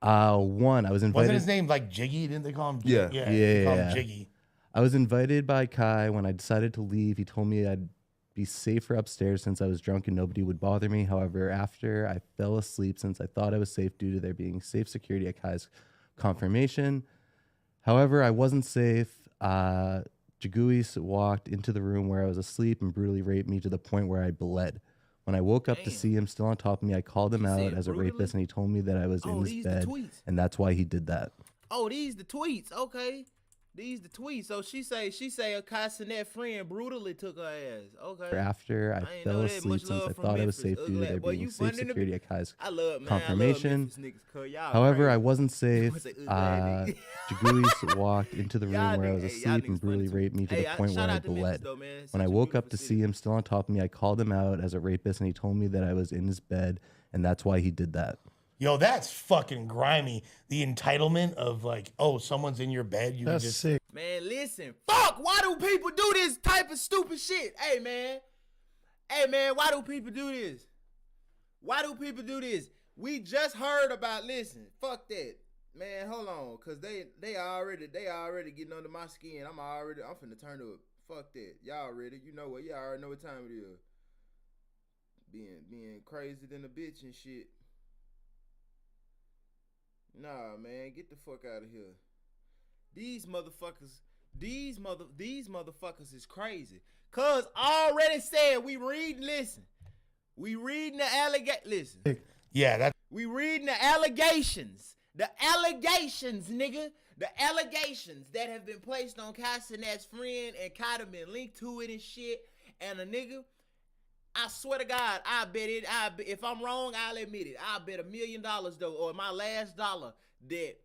I was invited. Wasn't his name like Jiggy? Didn't they call him? Yeah. they call him Yeah. Jiggy. I was invited by Kai. When I decided to leave, he told me I'd be safer upstairs since I was drunk and nobody would bother me. However, after I fell asleep since I thought I was safe due to there being safe security at Kai's confirmation. However, I wasn't safe. Jagui walked into the room where I was asleep and brutally raped me to the point where I bled. When I woke up to see him still on top of me, I called him out said as a brutally? rapist and he told me that I was in Oh, his these the bed tweets. and that's why he did that. Oh, these the tweets. Okay. These the tweets. So she say a Cassinet friend brutally took her ass. Okay. After I ain't fell know that. asleep Much since love I from thought I was Memphis. safe due to Ugly there ass. Boy, being you safe funding the- security at Kai's I love man. confirmation. I love Memphis niggas, cuz y'all However, crazy. I wasn't safe. Say ugly ass nigga. Jagui walked into the room Y'all where I was niggas- hey, y'all asleep and niggas brutally funny too. raped me to Hey, the point shout where I out to Memphis bled. though, man. When Such I a woke up beautiful to city. see him still on top of me, I called him out as a rapist and he told me that I was in his bed and that's why he did that. Yo, that's fucking grimy. The entitlement of like, oh, someone's in your bed. You That's just sick. Man, listen. Fuck, why do people do this type of stupid shit? Hey, man. Hey, man, why do people do this? Why do people do this? We just heard about, listen, fuck that. Man, hold on, cause they already getting under my skin. I'm finna turn up. Fuck that. Y'all ready? You know what? Y'all already know what time it is. Being crazy than a bitch and shit. Nah, man, get the fuck out of here. These motherfuckers is crazy. Cuz already said we reading the listen. yeah, that We reading the allegations. The allegations, nigga. The allegations that have been placed on Cassinet's friend and Kai done been linked to it and shit. And a nigga, I swear to God, if I'm wrong, I'll admit it. I'll bet $1 million though, or my last dollar, that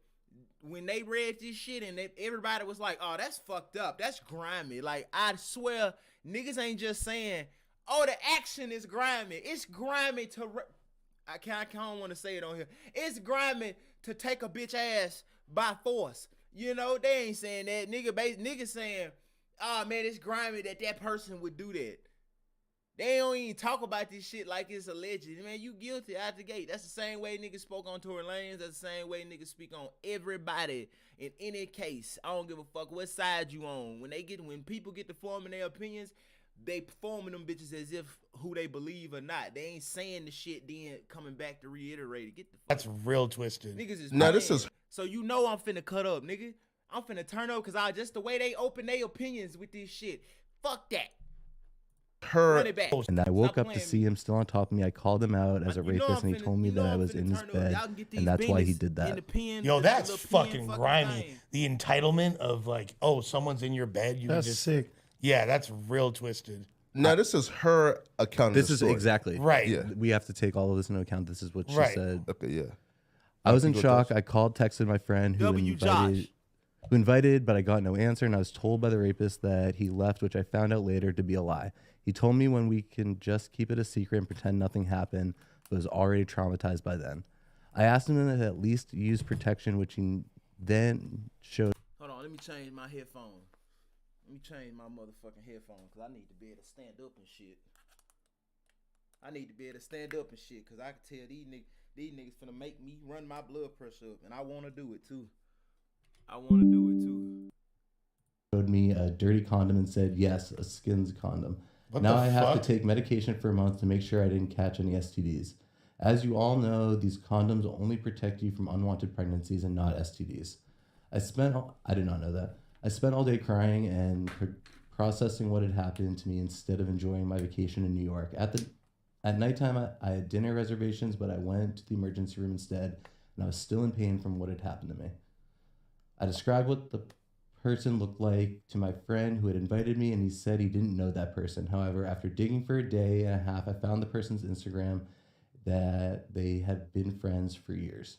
when they read this shit and everybody was like, oh, that's fucked up. That's grimy. Like, I swear, niggas ain't just saying, oh, the action is grimy. It's grimy to, I don't want to say it on here. It's grimy to take a bitch ass by force. You know, they ain't saying that. Niggas saying, oh, man, it's grimy that person would do that. They don't even talk about this shit like it's alleged. Man, you guilty out the gate. That's the same way niggas spoke on Tory Lanez. That's the same way niggas speak on everybody in any case. I don't give a fuck what side you on. When people get to forming their opinions, they performing them bitches as if who they believe or not. They ain't saying the shit then coming back to reiterate it. Get the fuck. that's real twisted. Niggas is Now, this playing. is- So you know I'm finna cut up, nigga. I'm finna turn up because just the way they open their opinions with this shit. Fuck that. Her Run it back. And I woke Stop up to playing see me. him still on top of me. I called him out as a You know rapist I'm and he finna- told me you know that I I'm was finna in his turn up. bed Y'all can get these and that's why he business did in that. the pen, Yo, the that's little fucking pen grimy. thing. The entitlement of like, oh, someone's in your bed. You That's just sick. yeah, that's real twisted. now this is her account. Of This the is story. exactly Right. Yeah. We have to take all of this into account. This is what she Right. said. Okay, yeah. I was in Go, shock. Josh. I called, texted my friend who W. Josh. invited, but I got no answer, and I was told by the rapist that he left, which I found out later to be a lie. He told me when we can just keep it a secret and pretend nothing happened, but was already traumatized by then. I asked him to at least use protection, which he then showed. Hold on, let me change my headphone. Let me change my motherfucking headphone because I need to be able to stand up and shit. Because I can tell these niggas finna make me run my blood pressure up, and I want to do it too. Showed me a dirty condom and said, yes, a skins condom. What Now the I have fuck? to take medication for a month to make sure I didn't catch any STDs. As you all know, these condoms only protect you from unwanted pregnancies and not STDs. I did not know that. I spent all day crying and processing what had happened to me instead of enjoying my vacation in New York. At nighttime, I had dinner reservations, but I went to the emergency room instead, and I was still in pain from what had happened to me. I described what the person looked like to my friend who had invited me, and he said he didn't know that person. However, after digging for a day and a half, I found the person's Instagram that they had been friends for years.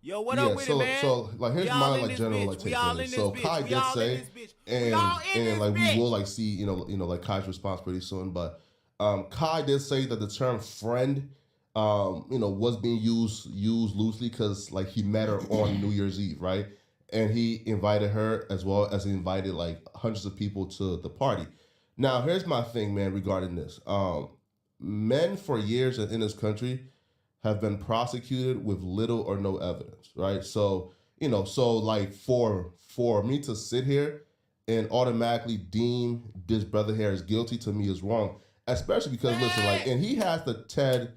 Yo, what up with it, man? So like here's my like general like take on it. So Kai did say, and like we will like see you know like Kai's response pretty soon, but Kai did say that the term friend was being used loosely because like he met her on New Year's Eve, right? And he invited her as well as he invited like hundreds of people to the party. Now here's my thing, man, regarding this. Men for years in this country have been prosecuted with little or no evidence, right? So, so like for me to sit here and automatically deem this brother here as guilty to me is wrong, especially because listen, like, and he has the Ted,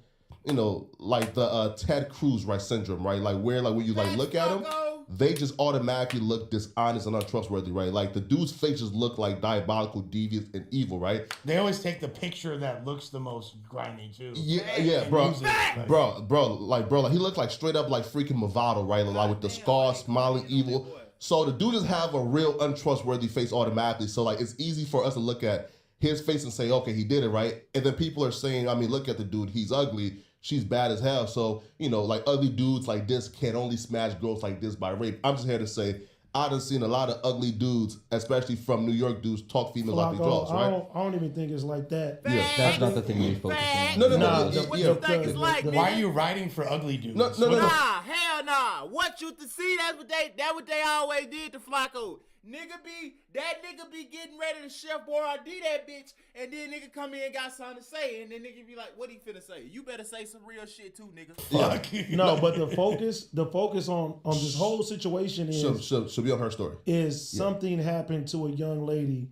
like the Ted Cruz, right, syndrome, right? Like where like when you like look at him, they just automatically look dishonest and untrustworthy, right? Like the dude's face just look like diabolical, devious, and evil, right? They always take the picture that looks the most grimy too. Yeah, bro, like he looked like straight up like freaking Movado, right? Like with the scar, smiling, evil. So the dude just have a real untrustworthy face automatically. So like it's easy for us to look at his face and say, okay, he did it, right? And then people are saying, I mean, look at the dude, he's ugly. She's bad as hell. So, like ugly dudes like this can only smash girls like this by rape. I'm just here to say, I done seen a lot of ugly dudes, especially from New York dudes, talk females like they draws, right? I don't even think it's like that. Yeah, that's not the thing we focus on. No. What you think it's like, man? Why are you writing for ugly dudes? No. Nah, hell nah. What you to see? That's what they always did to Flacco. That nigga be getting ready to Chef Boyardee that bitch, and then nigga come in and got something to say, and then nigga be like, what he finna say? You better say some real shit too, nigga. Fuck. No, but the focus on this whole situation is should be on her story. Is something happened to a young lady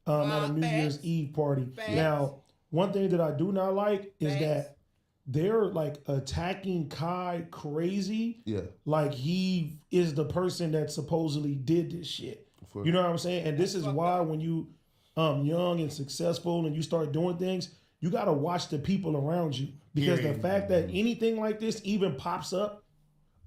at a New Year's Eve party. Now, one thing that I do not like is that they're like attacking Kai crazy. Yeah. Like he is the person that supposedly did this shit. You know what I'm saying? And this is why when you young and successful and you start doing things, you got to watch the people around you. Because the fact that anything like this even pops up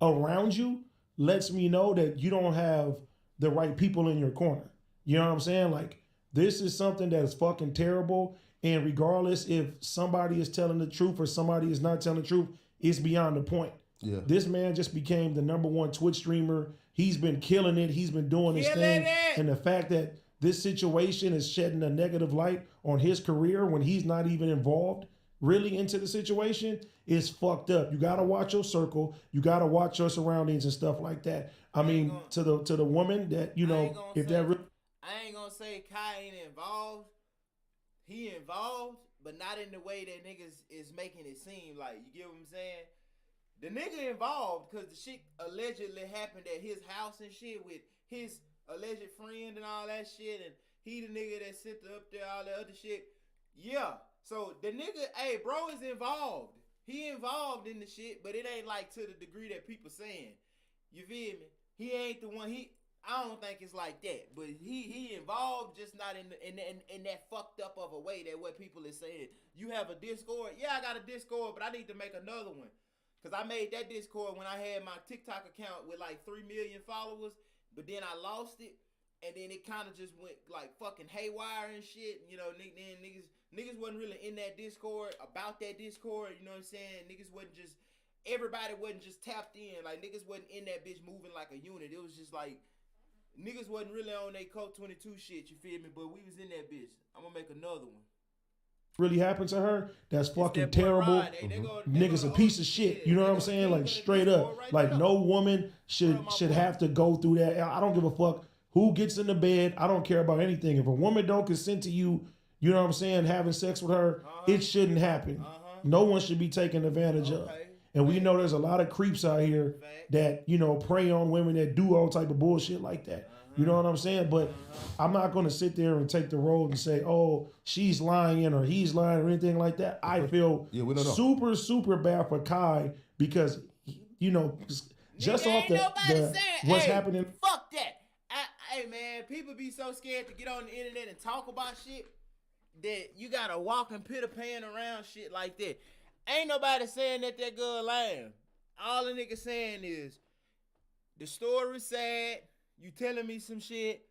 around you lets me know that you don't have the right people in your corner. You know what I'm saying? Like, this is something that is fucking terrible. And regardless if somebody is telling the truth or somebody is not telling the truth, it's beyond the point. Yeah. This man just became the #1 Twitch streamer. He's been killing it. He's been doing his thing. And the fact that this situation is shedding a negative light on his career when he's not even involved really into the situation is fucked up. You got to watch your circle. You got to watch your surroundings and stuff like that. I mean, to the woman that, if that really... I ain't gonna say Kai ain't involved. He involved, but not in the way that niggas is making it seem like. You get what I'm saying? The nigga involved because the shit allegedly happened at his house and shit with his alleged friend and all that shit, and he the nigga that sent her up there, all that other shit. Yeah. So the nigga, hey, bro is involved. He involved in the shit, but it ain't like to the degree that people saying. You feel me? He ain't the one. I don't think it's like that, but he involved, just not in that fucked up of a way that what people is saying. You have a Discord? Yeah, I got a Discord, but I need to make another one. Because I made that Discord when I had my TikTok account with like 3 million followers, but then I lost it, and then it kind of just went like fucking haywire and shit. Then niggas wasn't really in that Discord, about that Discord, you know what I'm saying? Everybody wasn't just tapped in. Like, niggas wasn't in that bitch moving like a unit. It was just like, niggas wasn't really on their Code 22 shit, you feel me? But we was in that bitch. I'm gonna make another one. Really happened to her, that's fucking terrible. Niggas a piece of shit. You know what I'm saying? Like, straight up. Like, no woman should have to go through that. I don't give a fuck who gets in the bed. I don't care about anything. If a woman don't consent to you, you know what I'm saying, having sex with her, it shouldn't happen. No one should be taken advantage of. And we know there's a lot of creeps out here that, prey on women that do all type of bullshit like that. You know what I'm saying? But I'm not going to sit there and take the road and say, oh, she's lying or he's lying or anything like that. I feel super, super bad for Kai because, just off what's happening. Fuck that. Hey man, people be so scared to get on the internet and talk about shit that you gotta walk and pit a pan around shit like that. Ain't nobody saying that girl lying. All the nigga saying is the story's sad. You telling me some shit.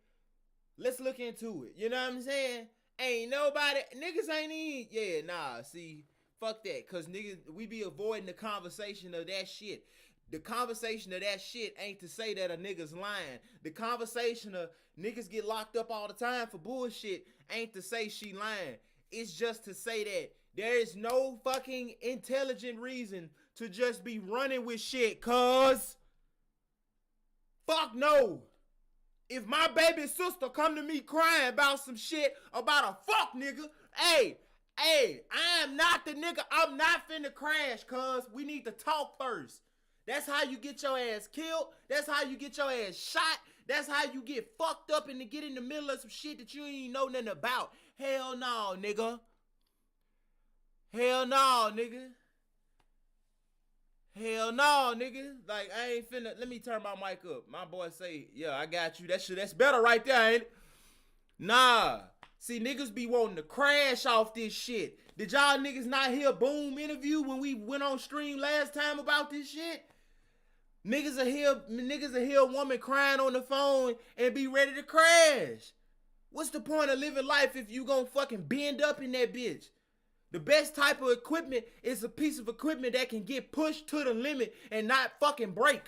Let's look into it. You know what I'm saying? Ain't nobody, niggas ain't even, yeah, nah, see, fuck that. Cause niggas, we be avoiding the conversation of that shit. The conversation of that shit ain't to say that a nigga's lying. The conversation of niggas get locked up all the time for bullshit ain't to say she lying. It's just to say that there is no fucking intelligent reason to just be running with shit, cuz. Fuck no. If my baby sister come to me crying about some shit about a fuck nigga, hey, I am not the nigga. I'm not finna crash, cuz. We need to talk first. That's how you get your ass killed. That's how you get your ass shot. That's how you get fucked up and to get in the middle of some shit that you ain't know nothing about. Hell no, nigga. Hell no, nigga. Hell no, nigga. Like, I ain't finna. Let me turn my mic up. My boy say, yeah, I got you. That shit, that's better right there, ain't it? Nah. See, niggas be wanting to crash off this shit. Did y'all niggas not hear Boom interview when we went on stream last time about this shit? Niggas will hear a woman crying on the phone and be ready to crash. What's the point of living life if you gon' fucking bend up in that bitch? The best type of equipment is a piece of equipment that can get pushed to the limit and not fucking break.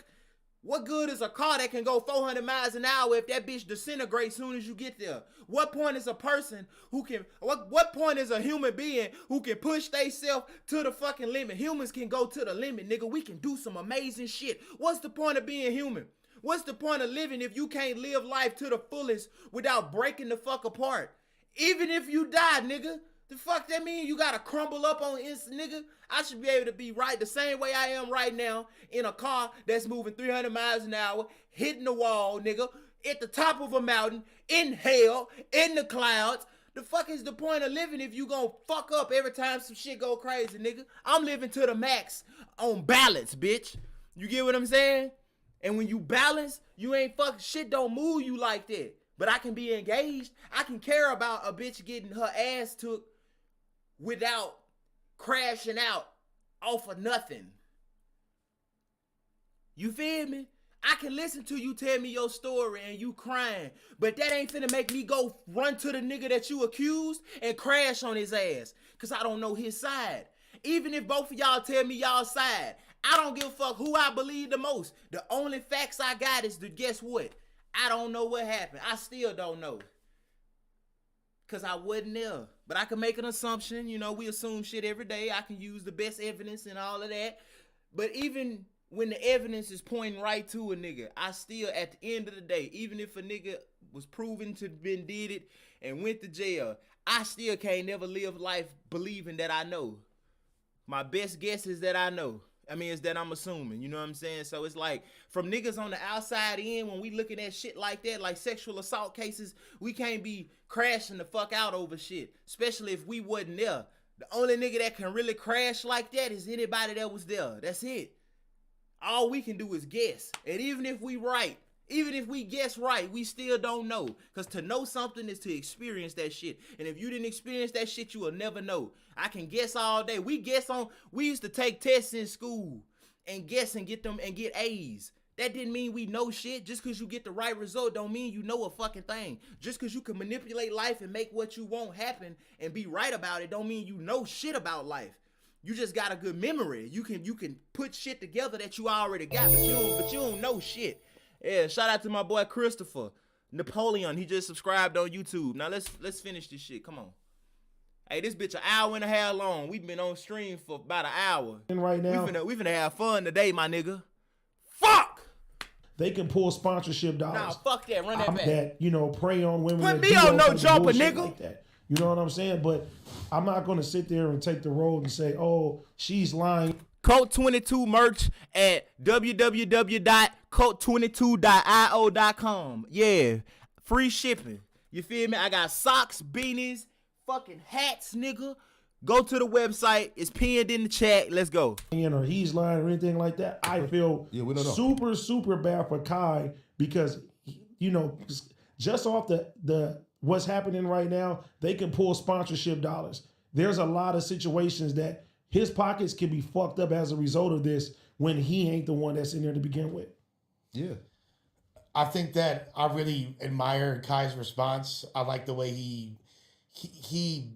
What good is a car that can go 400 miles an hour if that bitch disintegrates soon as you get there? What point is a person who can, what point is a human being who can push theyself to the fucking limit? Humans can go to the limit, nigga. We can do some amazing shit. What's the point of being human? What's the point of living if you can't live life to the fullest without breaking the fuck apart? Even if you die, nigga. The fuck that mean? You gotta crumble up on instant, nigga? I should be able to be right the same way I am right now in a car that's moving 300 miles an hour, hitting the wall, nigga, at the top of a mountain, in hell, in the clouds. The fuck is the point of living if you gon' fuck up every time some shit go crazy, nigga? I'm living to the max on balance, bitch. You get what I'm saying? And when you balance, you ain't fucking shit don't move you like that. But I can be engaged. I can care about a bitch getting her ass took without crashing out off of nothing. You feel me? I can listen to you tell me your story and you crying, but that ain't finna make me go run to the nigga that you accused and crash on his ass, cause I don't know his side. Even if both of y'all tell me y'all side, I don't give a fuck who I believe the most. The only facts I got is to guess what? I don't know what happened. I still don't know. Cause I wasn't there. But I can make an assumption. You know, we assume shit every day. I can use the best evidence and all of that. But even when the evidence is pointing right to a nigga, I still, at the end of the day, even if a nigga was proven to have been did it and went to jail, I still can't never live life believing that I know. My best guess is that I know. I mean, it's that I'm assuming, you know what I'm saying? So it's like, from niggas on the outside in, when we looking at shit like that, like sexual assault cases, we can't be crashing the fuck out over shit, especially if we wasn't there. The only nigga that can really crash like that is anybody that was there. That's it. All we can do is guess. And even if we right, even if we guess right, we still don't know. Because to know something is to experience that shit. And if you didn't experience that shit, you will never know. I can guess all day. We used to take tests in school and guess and get them and get A's. That didn't mean we know shit. Just because you get the right result don't mean you know a fucking thing. Just because you can manipulate life and make what you want happen and be right about it don't mean you know shit about life. You just got a good memory. You can put shit together that you already got, but you don't know shit. Yeah, shout out to my boy Christopher Napoleon. He just subscribed on YouTube. Now let's finish this shit. Come on. Hey, this bitch an hour and a half long. We've been on stream for about an hour. And right now, we finna have fun today, my nigga. Fuck! They can pull sponsorship dollars. Nah, fuck that. Run that back. That, prey on women. Put that me do on all no kinds of jumper, bullshit nigga. like that. You know what I'm saying? But I'm not going to sit there and take the road and say, oh, she's lying. Cult22 merch at www.cult22.io.com. Yeah, free shipping. You feel me? I got socks, beanies, fucking hats, nigga. Go to the website. It's pinned in the chat. Let's go. Or he's lying or anything like that. I feel we don't know. super, super bad for Kai because, just off the what's happening right now, they can pull sponsorship dollars. There's a lot of situations that his pockets can be fucked up as a result of this when he ain't the one that's in there to begin with. Yeah. I think that I really admire Kai's response. I like the way he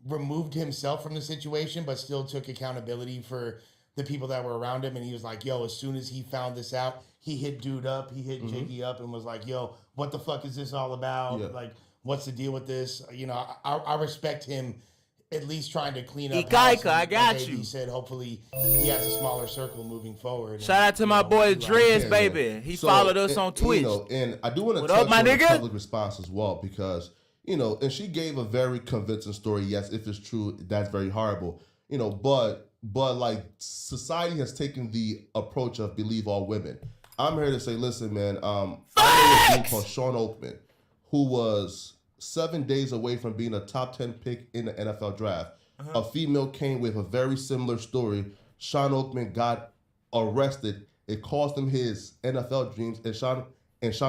removed himself from the situation, but still took accountability for the people that were around him. And he was like, yo, as soon as he found this out, he hit Dude up, he hit Jiggy up and was like, yo, what the fuck is this all about? Yeah. Like, what's the deal with this? You know, I respect him at least trying to clean up Ikaika, house. I got like you. He said, hopefully he has a smaller circle moving forward. Shout out to my boy Dreads, baby. He followed us on Twitch. You know, and I do want to What touch up, my on the nigga? public response as well because, you know, and she gave a very convincing story. Yes, if it's true, that's very horrible. You know, but like society has taken the approach of believe all women. I'm here to say, listen, man, I know a dude called Sean Oakman, who was 7 days away from being a top 10 pick in the NFL draft. A female came with a very similar story. Sean Oakman got arrested. It cost him his NFL dreams, and Sean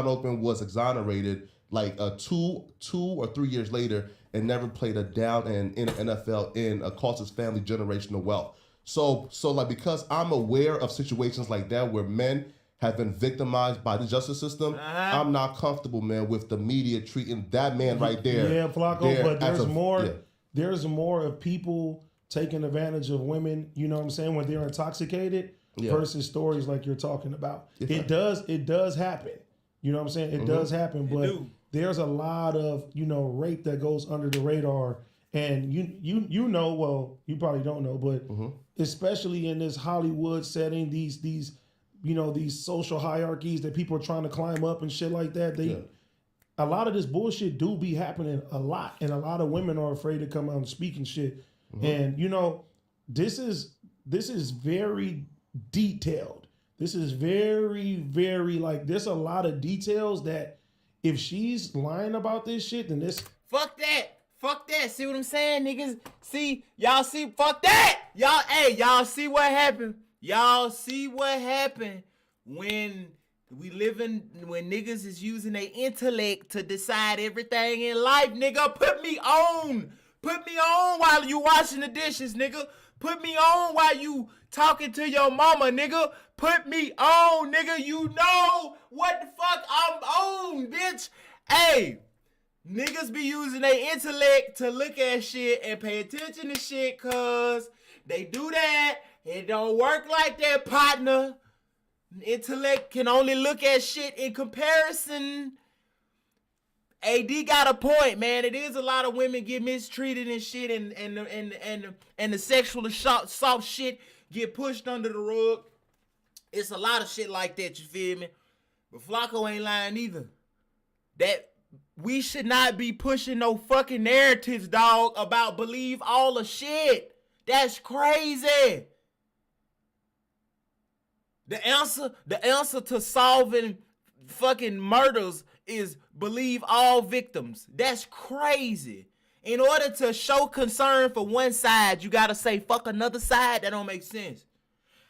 Oakman was exonerated like 2 or 3 years later and never played a down in the NFL and cost his family generational wealth. So like because I'm aware of situations like that where men have been victimized by the justice system, I'm not comfortable, man, with the media treating that man right there. Yeah, Flacco, there but as there's a- more. yeah. There's more of people taking advantage of women. You know what I'm saying, when they're intoxicated versus stories like you're talking about. It does happen. You know what I'm saying? It does happen, but there's a lot of rape that goes under the radar. And you know, well, you probably don't know, but especially in this Hollywood setting, these social hierarchies that people are trying to climb up and shit like that, a lot of this bullshit do be happening a lot, and a lot of women are afraid to come out and speak and shit. And this is very detailed. This is very, very like there's a lot of details that if she's lying about this shit, then this Fuck that. Fuck that. See what I'm saying, niggas? See, y'all see, fuck that. Y'all see what happened? Y'all see what happened when when niggas is using their intellect to decide everything in life, nigga. Put me on while you washing the dishes, nigga. Put me on while you talking to your mama, nigga. Put me on, nigga. You know what the fuck I'm on, bitch. Hey, niggas be using their intellect to look at shit and pay attention to shit, cause they do that. It don't work like that, partner. Intellect can only look at shit in comparison. AD got a point, man. It is a lot of women get mistreated and shit, and the sexual assault shit get pushed under the rug. It's a lot of shit like that, you feel me? But Flacco ain't lying either. That we should not be pushing no fucking narratives, dog, about believe all the shit. That's crazy. The answer to solving fucking murders is believe all victims. That's crazy. In order to show concern for one side, you gotta say fuck another side. That don't make sense.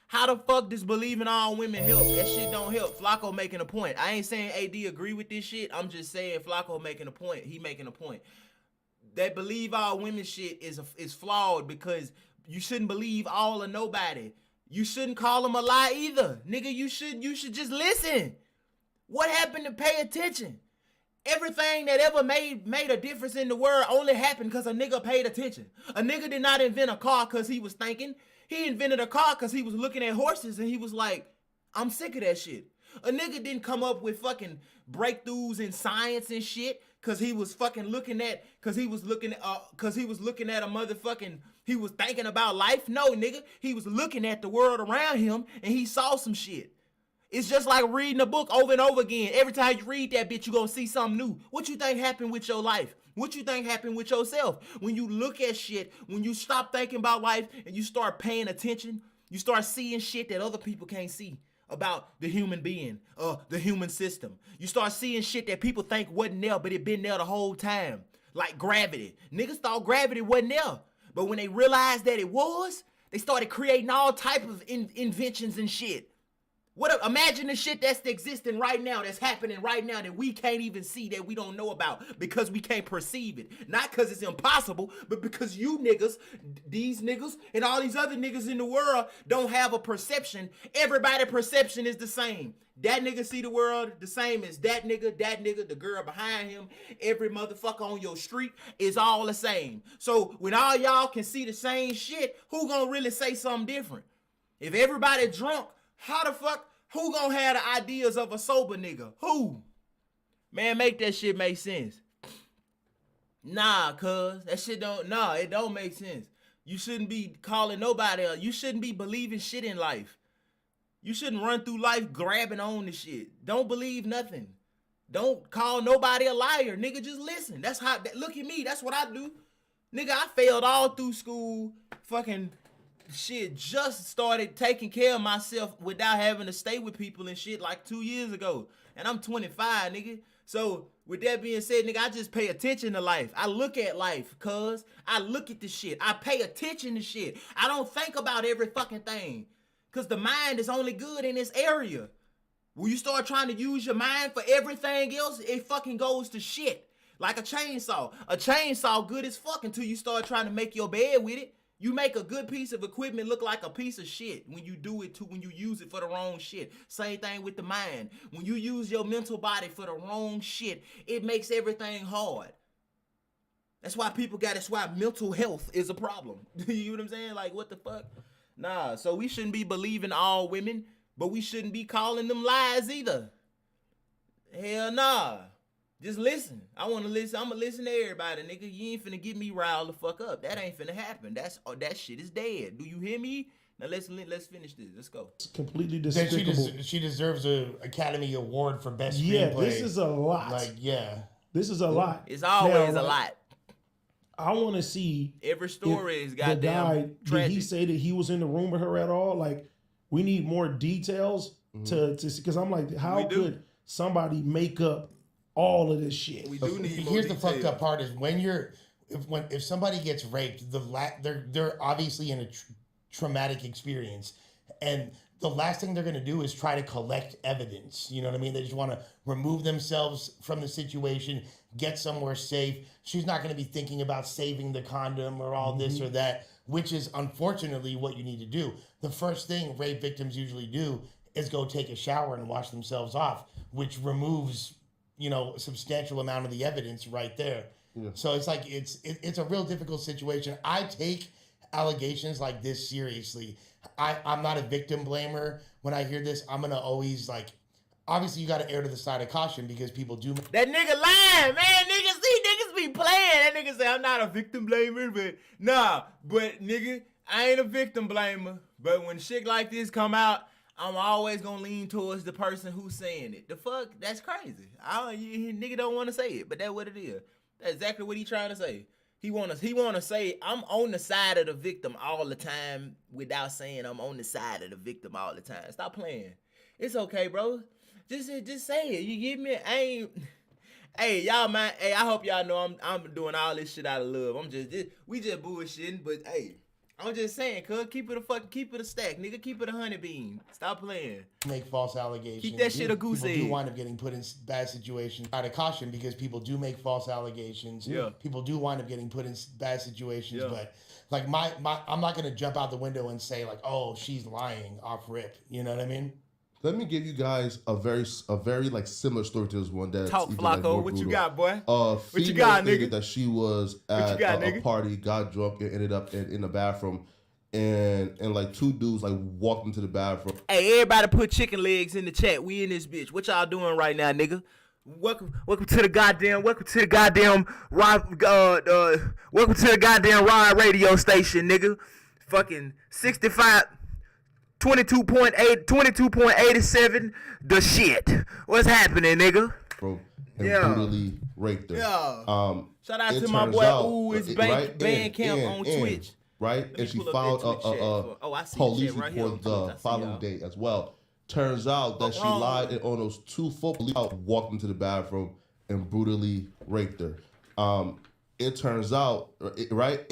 How the fuck does believing all women help? That shit don't help. Flacco making a point. I ain't saying AD agree with this shit. I'm just saying Flacco making a point. He making a point. That believe all women shit is flawed because you shouldn't believe all or nobody. You shouldn't call them a lie either. Nigga, you should just listen. What happened to pay attention? Everything that ever made a difference in the world only happened because a nigga paid attention. A nigga did not invent a car because he was thinking. He invented a car because he was looking at horses and he was like, I'm sick of that shit. A nigga didn't come up with fucking breakthroughs in science and shit because he was fucking looking at, because he was looking at a motherfucking, he was thinking about life. No, nigga, he was looking at the world around him and he saw some shit. It's just like reading a book over and over again. Every time you read that bitch, you're going to see something new. What you think happened with your life? What you think happened with yourself? When you look at shit, when you stop thinking about life and you start paying attention, you start seeing shit that other people can't see about the human being, the human system. You start seeing shit that people think wasn't there, but it been there the whole time. Like gravity. Niggas thought gravity wasn't there. But when they realized that it was, they started creating all type of inventions and shit. Imagine the shit that's existing right now, that's happening right now that we can't even see, that we don't know about because we can't perceive it. Not because it's impossible, but because you niggas, these niggas, and all these other niggas in the world don't have a perception. Everybody's perception is the same. That nigga see the world the same as that nigga, the girl behind him, every motherfucker on your street is all the same. So when all y'all can see the same shit, who gonna really say something different? If everybody drunk, how the fuck, who gonna have the ideas of a sober nigga? Who? Man, make that shit make sense. Nah, cuz, that shit it don't make sense. You shouldn't be calling nobody else. You shouldn't be believing shit in life. You shouldn't run through life grabbing on the shit. Don't believe nothing. Don't call nobody a liar. Nigga, just listen. That's how, look at me, that's what I do. Nigga, I failed all through school, fucking shit, just started taking care of myself without having to stay with people and shit like 2 years ago. And I'm 25, nigga. So with that being said, nigga, I just pay attention to life. I look at life, cuz. I look at the shit. I pay attention to shit. I don't think about every fucking thing. Cause the mind is only good in this area. When you start trying to use your mind for everything else, it fucking goes to shit. Like a chainsaw. A chainsaw good as fuck until you start trying to make your bed with it. You make a good piece of equipment look like a piece of shit when you use it for the wrong shit. Same thing with the mind. When you use your mental body for the wrong shit, it makes everything hard. That's why mental health is a problem. You know what I'm saying? Like, what the fuck? Nah, so we shouldn't be believing all women, but we shouldn't be calling them lies either. Hell nah. Just listen. I want to listen. I'm going to listen to everybody, nigga. You ain't finna get me riled the fuck up. That ain't finna happen. That shit is dead. Do you hear me? Now let's finish this. Let's go. It's completely despicable. She deserves an Academy Award for Best Yeah, Screenplay. this is a lot. Like, yeah. This is a lot. It's always Now, a lot. I want to see every story is the goddamn guy, tragic. did he say that he was in the room with her at all? Like, we need more details to because I'm like, how could somebody make up all of this shit? We do need Here's the fucked up part is if somebody gets raped, they're obviously in a traumatic experience, and the last thing they're gonna do is try to collect evidence. You know what I mean? They just want to remove themselves from the situation, get somewhere safe. She's not gonna be thinking about saving the condom or all this or that, which is unfortunately what you need to do. The first thing rape victims usually do is go take a shower and wash themselves off, which removes, a substantial amount of the evidence right there. Yeah. So it's like it's a real difficult situation. I take allegations like this seriously. I'm not a victim blamer. When I hear this, I'm gonna always obviously you gotta err to the side of caution because people do. That nigga lying, man. Niggas be playing. That nigga say I'm not a victim blamer, but nigga, I ain't a victim blamer. But when shit like this come out, I'm always gonna lean towards the person who's saying it. The fuck? That's crazy. Nigga don't want to say it, but that's what it is. That's exactly what he trying to say. He wanna say I'm on the side of the victim all the time without saying I'm on the side of the victim all the time. Stop playing. It's okay, bro. Just say it. You get me? Hey, y'all, man. Hey, I hope y'all know I'm doing all this shit out of love. We just bullshitting, but hey. I'm just saying, cuz, keep it a stack, nigga. Keep it a honey bean. Stop playing. Make false allegations. Keep that shit a goose egg. People do wind up getting put in bad situations. Out of caution, because people do make false allegations. Yeah. People do wind up getting put in bad situations. Yeah. But I'm not gonna jump out the window and say oh, she's lying off rip. You know what I mean? Let me give you guys a very similar story to this one. That's talk, Flacco. What you got, boy? What you got, nigga? That she was at a party, got drunk, and ended up in the bathroom, and two dudes walked into the bathroom. Hey, everybody, put chicken legs in the chat. We in this bitch. What y'all doing right now, nigga? Welcome to the goddamn Rod radio station, nigga. Fucking 65. 22.87, the shit. What's happening, nigga? Bro, and brutally raped her. Yeah. Shout out to my boy. It's Bandcamp on Twitch. Right? And she filed a police report the following day as well. Turns out that she lied on those two full police walked into the bathroom and brutally raped her. It turns out, right?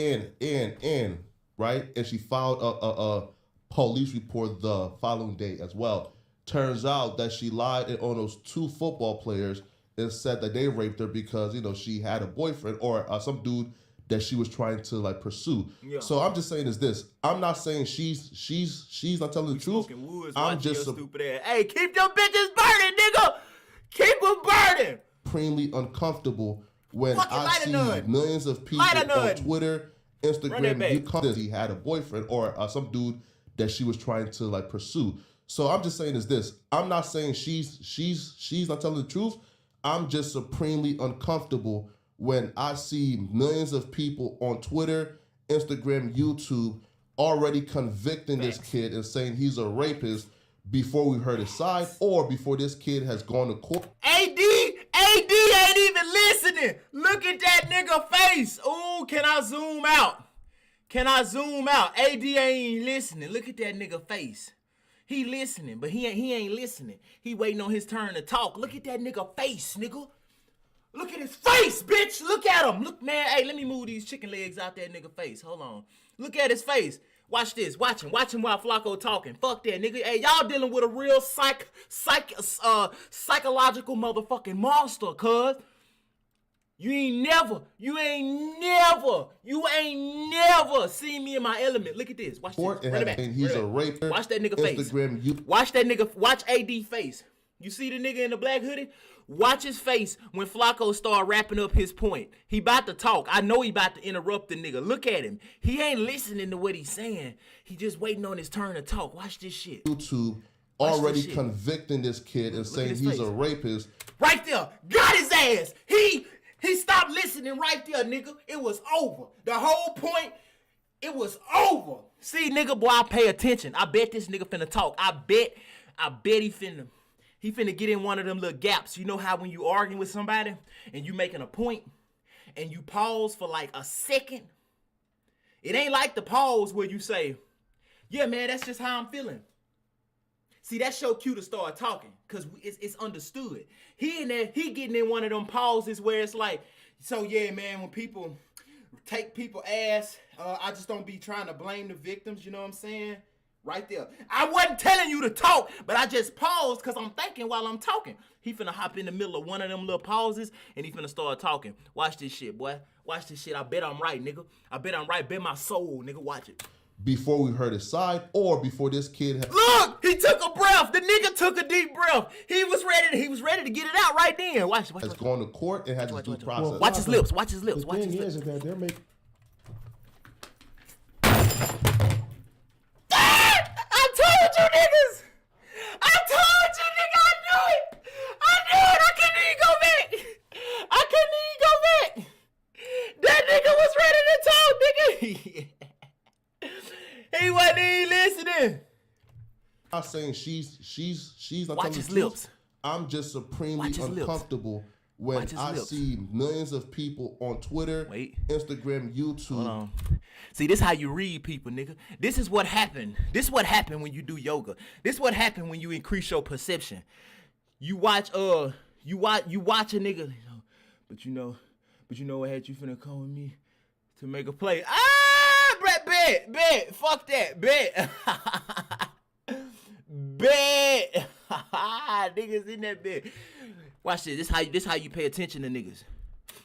Right? And she filed a police report the following day as well. turns out that she lied on those 2 football players and said that they raped her because she had a boyfriend or some dude that she was trying to like pursue. Yeah. So I'm just saying is this. I'm not saying she's not telling the truth. I'm just stupid ass. Hey, keep your bitches burning, nigga. Keep them burning. supremely uncomfortable when Fucking I light a see nut. millions of people Light a on nut. Twitter, Run Instagram, that back. you come he had a boyfriend or some dude that she was trying to like pursue. So I'm just saying is this. I'm not saying she's not telling the truth. I'm just supremely uncomfortable when I see millions of people on Twitter, Instagram, YouTube already convicting this kid and saying he's a rapist before we heard his side or before this kid has gone to court. AD ain't even listening. Look at that nigga face. Ooh, can I zoom out? AD ain't listening. Look at that nigga face. He listening, but he ain't listening. He waiting on his turn to talk. Look at that nigga face, nigga. Look at his face, bitch. Look at him. Look, man. Hey, let me move these chicken legs out that nigga face. Hold on. Look at his face. Watch this. Watch him while Flacco talking. Fuck that, nigga. Hey, y'all dealing with a real psychological motherfucking monster, cuz. You ain't never seen me in my element. Look at this. Watch this. Court and Run it back. he's a rapist. Watch that nigga face. Instagram, you Watch that nigga. Watch AD face. You see the nigga in the black hoodie? Watch his face when Flacco start wrapping up his point. He about to talk. I know he about to interrupt the nigga. Look at him. He ain't listening to what he's saying. He just waiting on his turn to talk. Watch this shit. YouTube Watch already this shit. convicting this kid and Look at saying his he's face. a rapist. Right there. Got his ass. He stopped listening right there, nigga. It was over. The whole point, it was over. See, nigga, boy, I pay attention. I bet this nigga finna talk. I bet he finna get in one of them little gaps. You know how when you arguing with somebody and you making a point and you pause for like a second? It ain't like the pause where you say, yeah, man, that's just how I'm feeling. See, that show Q to start talking because it's understood. He in there, he getting in one of them pauses where it's like, so yeah, man, when people take people ass, I just don't be trying to blame the victims, you know what I'm saying? Right there. I wasn't telling you to talk, but I just paused because I'm thinking while I'm talking. He finna hop in the middle of one of them little pauses and he finna start talking. Watch this shit, boy. Watch this shit. I bet I'm right, nigga. I bet I'm right. Bet my soul, nigga. Watch it. Before we heard his side or before this kid had Look, he took a breath. The nigga took a deep breath. He was ready to get it out right then. Watch. has gone to court and had his due process. Watch his lips. Watch his lips. The Watch his thing lips. is that they're making. I told you niggas. I told you, nigga. I knew it. I couldn't even go back. That nigga was ready to talk, nigga. He wasn't even listening. I'm not saying she's not Watch telling his the truth. lips. I'm just supremely Watch his lips. uncomfortable when Watch his I lips. see millions of people on Twitter, Wait. Instagram, YouTube. Hold on. See, this how you read people, nigga. This is what happened. This is what happened when you do yoga. This is what happened when you increase your perception. You watch a nigga, but you know what had you finna come with me to make a play. Bet. Fuck that. Bet. Niggas in that bed. Watch this. This how you pay attention to niggas.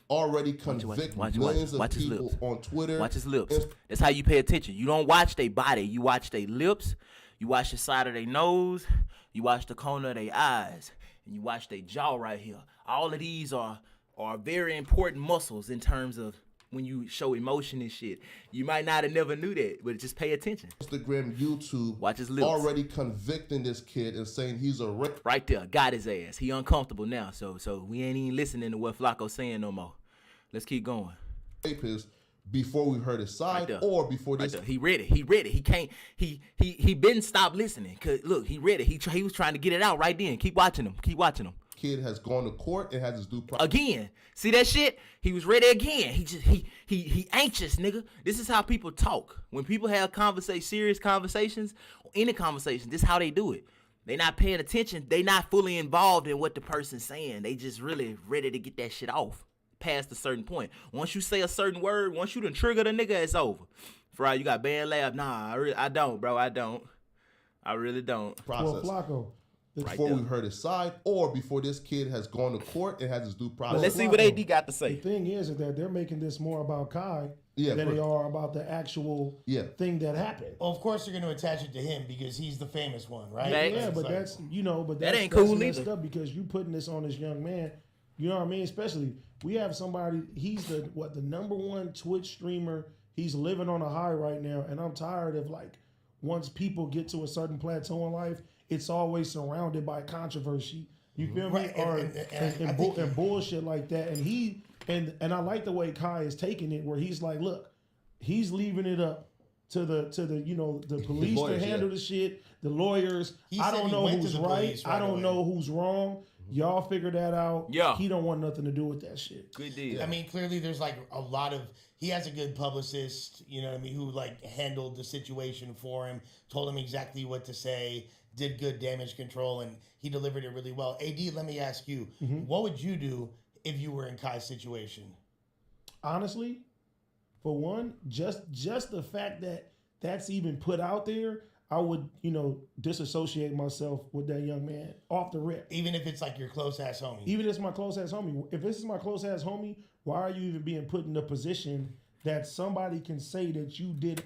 Already convict millions of his people lips. on Twitter. Watch his lips. That's how you pay attention. You don't watch their body. You watch their lips. You watch the side of their nose. You watch the corner of their eyes. And you watch their jaw right here. All of these are very important muscles in terms of when you show emotion and shit. You might not have never knew that, but just pay attention. Instagram, YouTube. Watch his lips. Already convicting this kid and saying he's a rapist. Right there, got his ass. He uncomfortable now, so we ain't even listening to what Flacco's saying no more. Let's keep going. Before we heard his side Right or before Right this there. He ready. He can't. He been stopped listening. Cause look, he ready. He was trying to get it out right then. Keep watching him. kid has gone to court and has his due process. Again, see that shit? He was ready again. He anxious, nigga. This is how people talk. When people have serious conversations, or any conversation, this is how they do it. They not paying attention. They not fully involved in what the person's saying. They just really ready to get that shit off past a certain point. Once you say a certain word, once you done trigger the nigga, it's over. Fry, you got band laugh? Nah, I don't, bro. I don't. I really don't. Well, Flacco, before we heard his side, or before this kid has gone to court and has his due process. Let's see what AD got to The say. thing is that they're making this more about Kai Yeah, than for- they are about the actual thing that happened. Well, of course they're going to attach it to him because he's the famous one, right? That- Yeah, It's but like- that's but That that's, ain't that's cool messed either. up because you putting this on this young man. You know what I mean? Especially we have somebody. He's the number one Twitch streamer. He's living on a high right now, and I'm tired of like once people get to a certain plateau in life, it's always surrounded by controversy. You feel me? Right, Or and I and think bullshit like that. And he and I like the way Kai is taking it, where he's like, look, he's leaving it up to the the police lawyers, to handle yeah. the shit, the lawyers. He I said don't he know went to who's the right. police I right don't away. know who's wrong. Y'all figure that out. Yeah. He don't want nothing to do with that shit. Good deal. I mean, clearly there's like a lot of, he has a good publicist, you know what I mean, who like handled the situation for him, told him exactly what to say, did good damage control, and he delivered it really well. AD, let me ask you, what would you do if you were in Kai's situation? Honestly, for one, just the fact that that's even put out there, I would, disassociate myself with that young man off the rip. Even if it's like your close ass homie. Even if it's my close ass homie. If this is my close ass homie, why are you even being put in a position that somebody can say that you did?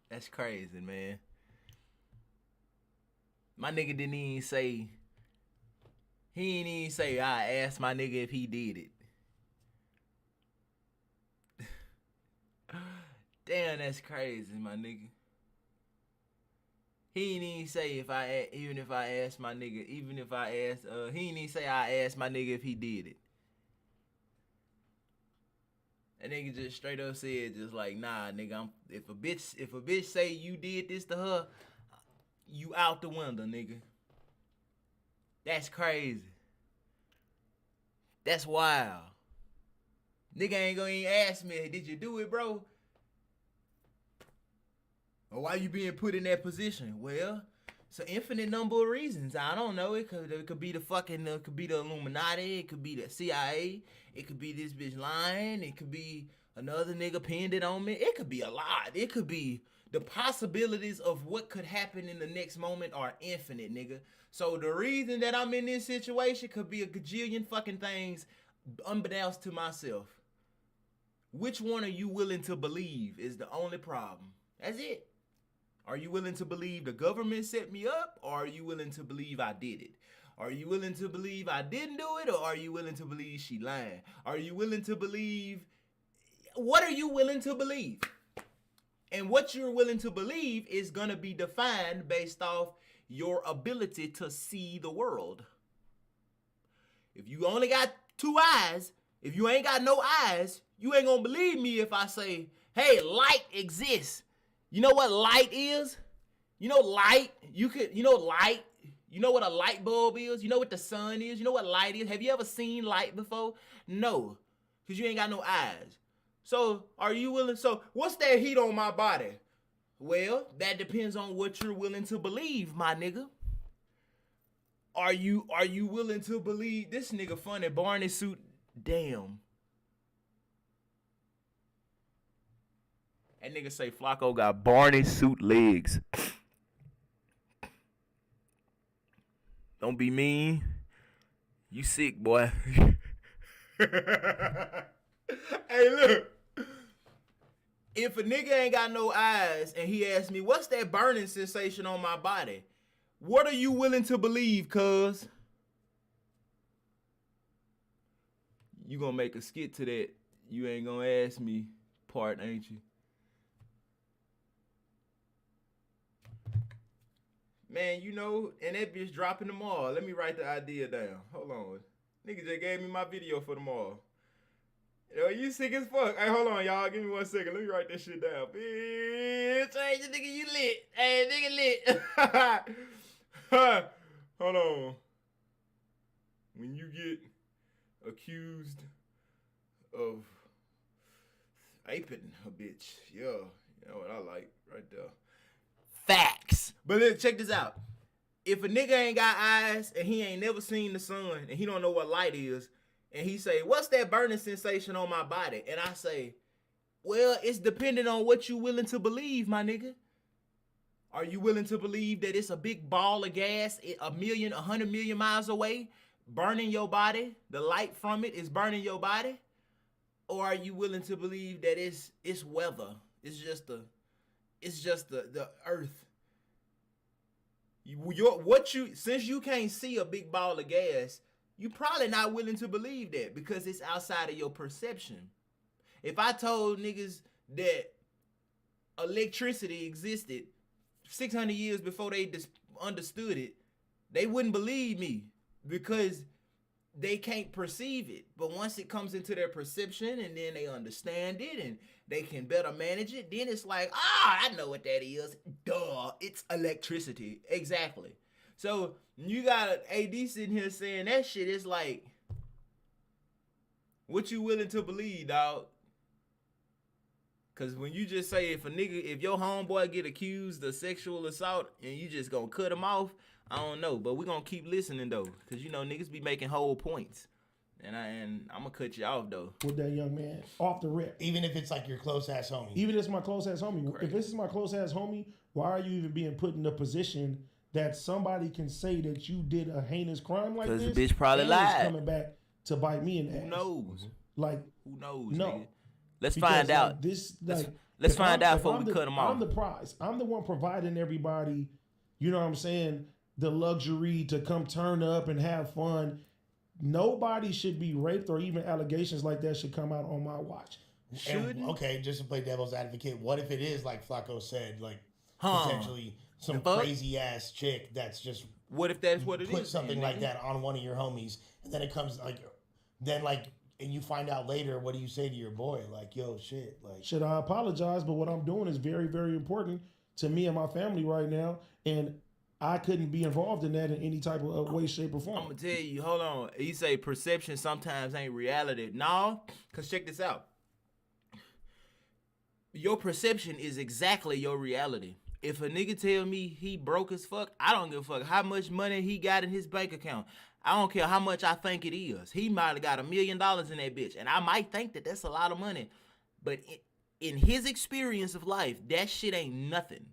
That's crazy, man. My nigga didn't even say. He didn't even say, I asked my nigga if he did it. Damn, that's crazy, my nigga. He didn't even say he didn't even say I asked my nigga if he did it. That nigga just straight up said, just like, nah, nigga, if a bitch say you did this to her, you out the window, nigga. That's crazy. That's wild. Nigga ain't gonna even ask me, did you do it, bro? Or why you being put in that position? Well, it's an infinite number of reasons. I don't know. It could be the Illuminati. It could be the CIA. It could be this bitch lying. It could be another nigga pinned it on me. It could be a lot. It could be the possibilities of what could happen in the next moment are infinite, nigga. So the reason that I'm in this situation could be a gajillion fucking things unbeknownst to myself. Which one are you willing to believe is the only problem? That's it. Are you willing to believe the government set me up, or are you willing to believe I did it? Are you willing to believe I didn't do it, or are you willing to believe she lying? Are you willing to believe? What are you willing to believe? And what you're willing to believe is gonna be defined based off your ability to see the world. If you only got 2 eyes, if you ain't got no eyes, you ain't gonna believe me if I say, hey, light exists. You know what light is? You know light? Light? You know what a light bulb is? You know what the sun is? You know what light is? Have you ever seen light before? No, because you ain't got no eyes. So are you willing? So what's that heat on my body? Well, that depends on what you're willing to believe, my nigga. Are you willing to believe this nigga funny Barney suit? Damn. That nigga say Flacco got Barney suit legs. Don't be mean. You sick, boy. Hey, look. If a nigga ain't got no eyes and he asks me, what's that burning sensation on my body? What are you willing to believe, cuz? You gonna make a skit to that. You ain't gonna ask me part, ain't you? Man, and that bitch dropping tomorrow. Let me write the idea down. Hold on. Nigga just gave me my video for tomorrow. Yo, you sick as fuck. Hey, hold on, y'all. Give me 1 second. Let me write that shit down. Bitch, hey, nigga, you lit. Hey, nigga lit. Hold on. When you get accused of aping a bitch, yeah, you know what I like right there. Facts. But look, check this out. If a nigga ain't got eyes and he ain't never seen the sun and he don't know what light is, and he say, what's that burning sensation on my body? And I say, well, it's dependent on what you willing to believe, my nigga. Are you willing to believe that it's a big ball of gas, 100 million miles away, burning your body? The light from it is burning your body? Or are you willing to believe that it's weather? It's just the earth. Since you can't see a big ball of gas, you probably not willing to believe that because it's outside of your perception. If I told niggas that electricity existed 600 years before they understood it, they wouldn't believe me because they can't perceive it. But once it comes into their perception and then they understand it and they can better manage it, then it's like, I know what that is. Duh, it's electricity. Exactly. So you got AD sitting here saying that shit is like, what you willing to believe, dog? Cause when you just say if your homeboy get accused of sexual assault and you just gonna cut him off, I don't know, but we gonna keep listening though, cause you know niggas be making whole points, and I'm gonna cut you off though. With that young man off the rip, Even if it's like your close ass homie. even if it's my close ass homie. Correct. If this is my close ass homie, why are you even being put in a position that somebody can say that you did a heinous crime like 'Cause this? the bitch probably and it's lied. coming back to bite me in the ass. Who knows? Like Who knows? No. Nigga? Let's because, find like, out. This Let's- like let's if find I'm- out if before I'm we the- cut 'em off. I'm the prize. I'm the one providing everybody. You know what I'm saying? The luxury to come turn up and have fun. Nobody should be raped or even allegations like that should come out on my watch. And, okay, just to play devil's advocate, what if it is like Flacco said, like Huh. potentially some The fuck? crazy ass chick that's just What if that's what it is? put something then, like nigga? that on one of your homies, and then it comes and you find out later, what do you say to your boy? Like, yo, shit, like, Should I apologize? But what I'm doing is very, very important to me and my family right now. And I couldn't be involved in that in any type of way, shape, or I'm form. gonna tell you, hold on. You say perception sometimes ain't reality. No, cause check this out. Your perception is exactly your reality. If a nigga tell me he broke as fuck, I don't give a fuck how much money he got in his bank account. I don't care how much I think it is. He might have got $1 million in that bitch, and I might think that that's a lot of money, but in his experience of life, that shit ain't nothing.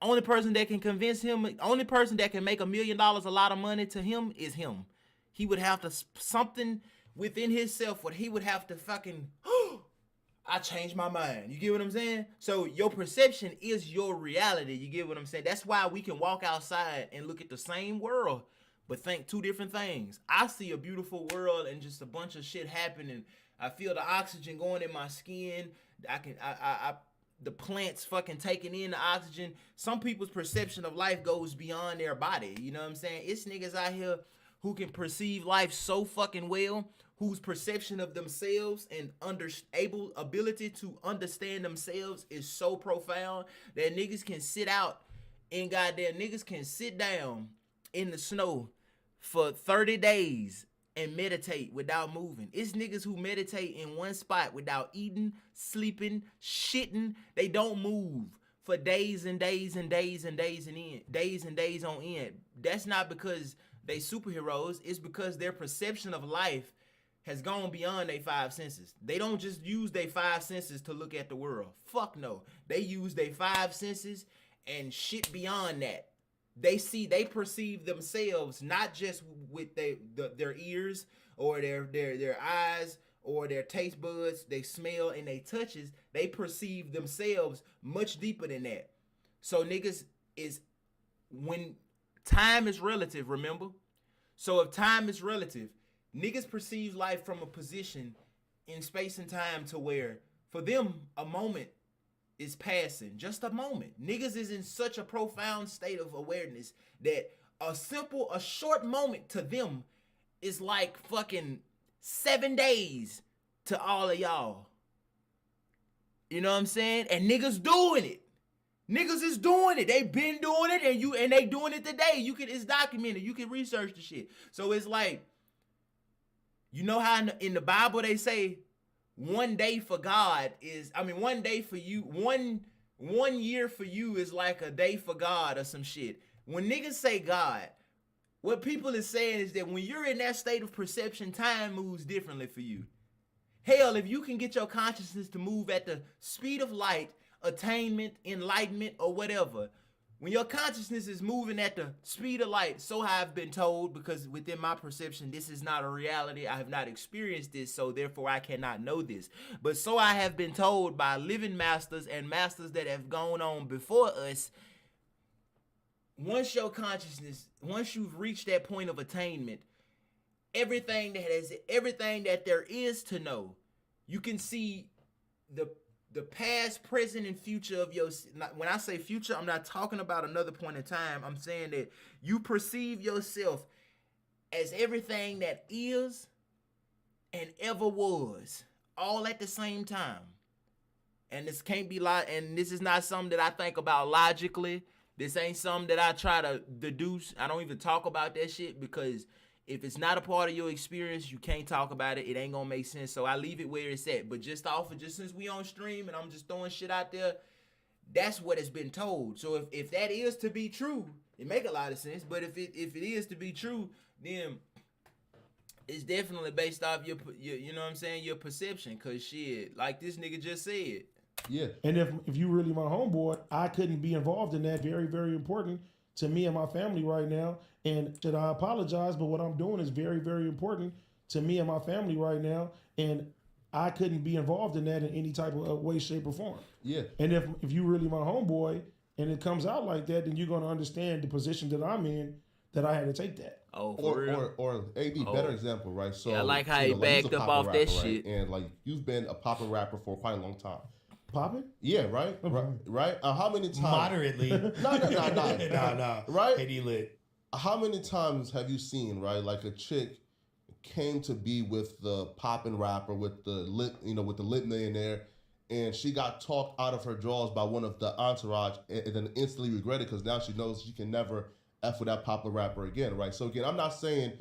Only person that can convince him, only person that can make $1 million a lot of money to him is him. He would have to, something within himself, what he would have to fucking, I changed my mind. You get what I'm saying? So your perception is your reality. You get what I'm saying? That's why we can walk outside and look at the same world, but think two different things. I see a beautiful world and just a bunch of shit happening. I feel the oxygen going in my skin. The plants fucking taking in the oxygen. Some people's perception of life goes beyond their body. You know what I'm saying? It's niggas out here who can perceive life so fucking well, whose perception of themselves and ability to understand themselves is so profound that niggas can sit down in the snow for 30 days and meditate without moving. It's niggas who meditate in one spot without eating, sleeping, shitting. They don't move for days and days and days and days and days on end. That's not because they superheroes. It's because their perception of life has gone beyond their 5 senses. They don't just use their 5 senses to look at the world. Fuck no. They use their 5 senses and shit beyond that. They perceive themselves not just with their ears or their eyes or their taste buds, they smell and they touches. They perceive themselves much deeper than that. So niggas is, when time is relative, remember? So if time is relative, niggas perceive life from a position in space and time to where for them a moment is passing, just a moment. Niggas is in such a profound state of awareness that a short moment to them is like fucking 7 days to all of y'all. You know what I'm saying? And niggas doing it. Niggas is doing it. They been doing it and they doing it today. It's documented. You can research the shit. So it's like, you know how in the Bible they say, one day for God is, one day for you, one year for you is like a day for God or some shit. When niggas say God, what people is saying is that when you're in that state of perception, time moves differently for you. Hell, if you can get your consciousness to move at the speed of light attainment, enlightenment, or whatever. When your consciousness is moving at the speed of light, so I've been told, because within my perception, this is not a reality. I have not experienced this, so therefore I cannot know this. But so I have been told by living masters and masters that have gone on before us. Once your consciousness, once you've reached that point of attainment, everything that there is to know, you can see the past, present, and future of your. When I say future, I'm not talking about another point in time. I'm saying that you perceive yourself as everything that is and ever was, all at the same time. And this can't be and this is not something that I think about logically. This ain't something that I try to deduce. I don't even talk about that shit, because if it's not a part of your experience, you can't talk about it. It ain't gonna make sense. So I leave it where it's at. But just since we on stream and I'm just throwing shit out there, that's what has been told. So if that is to be true, it make a lot of sense. But if it is to be true, then it's definitely based off your you know what I'm saying, your perception. Cause shit, like this nigga just said. Yeah. And if you really my homeboy, I couldn't be involved in that. Very, very important to me and my family right now. And should I apologize? But what I'm doing is very, very important to me and my family right now. And I couldn't be involved in that in any type of way, shape, or form. Yeah. And if you really my homeboy and it comes out like that, then you're going to understand the position that I'm in, that I had to take that. Oh, for real? Or AD, better example, right? So yeah, I like how he he's backed a up pop off rapper, that right? shit. And like you've been a pop rapper for quite a long time. Popping? Yeah, right? Right? How many times? Moderately. No. Right? AD lit. How many times have you seen, right, like a chick came to be with the poppin' rapper, with the lit millionaire, and she got talked out of her drawers by one of the entourage and then instantly regretted because now she knows she can never F with that popular rapper again, right? So again, I'm not saying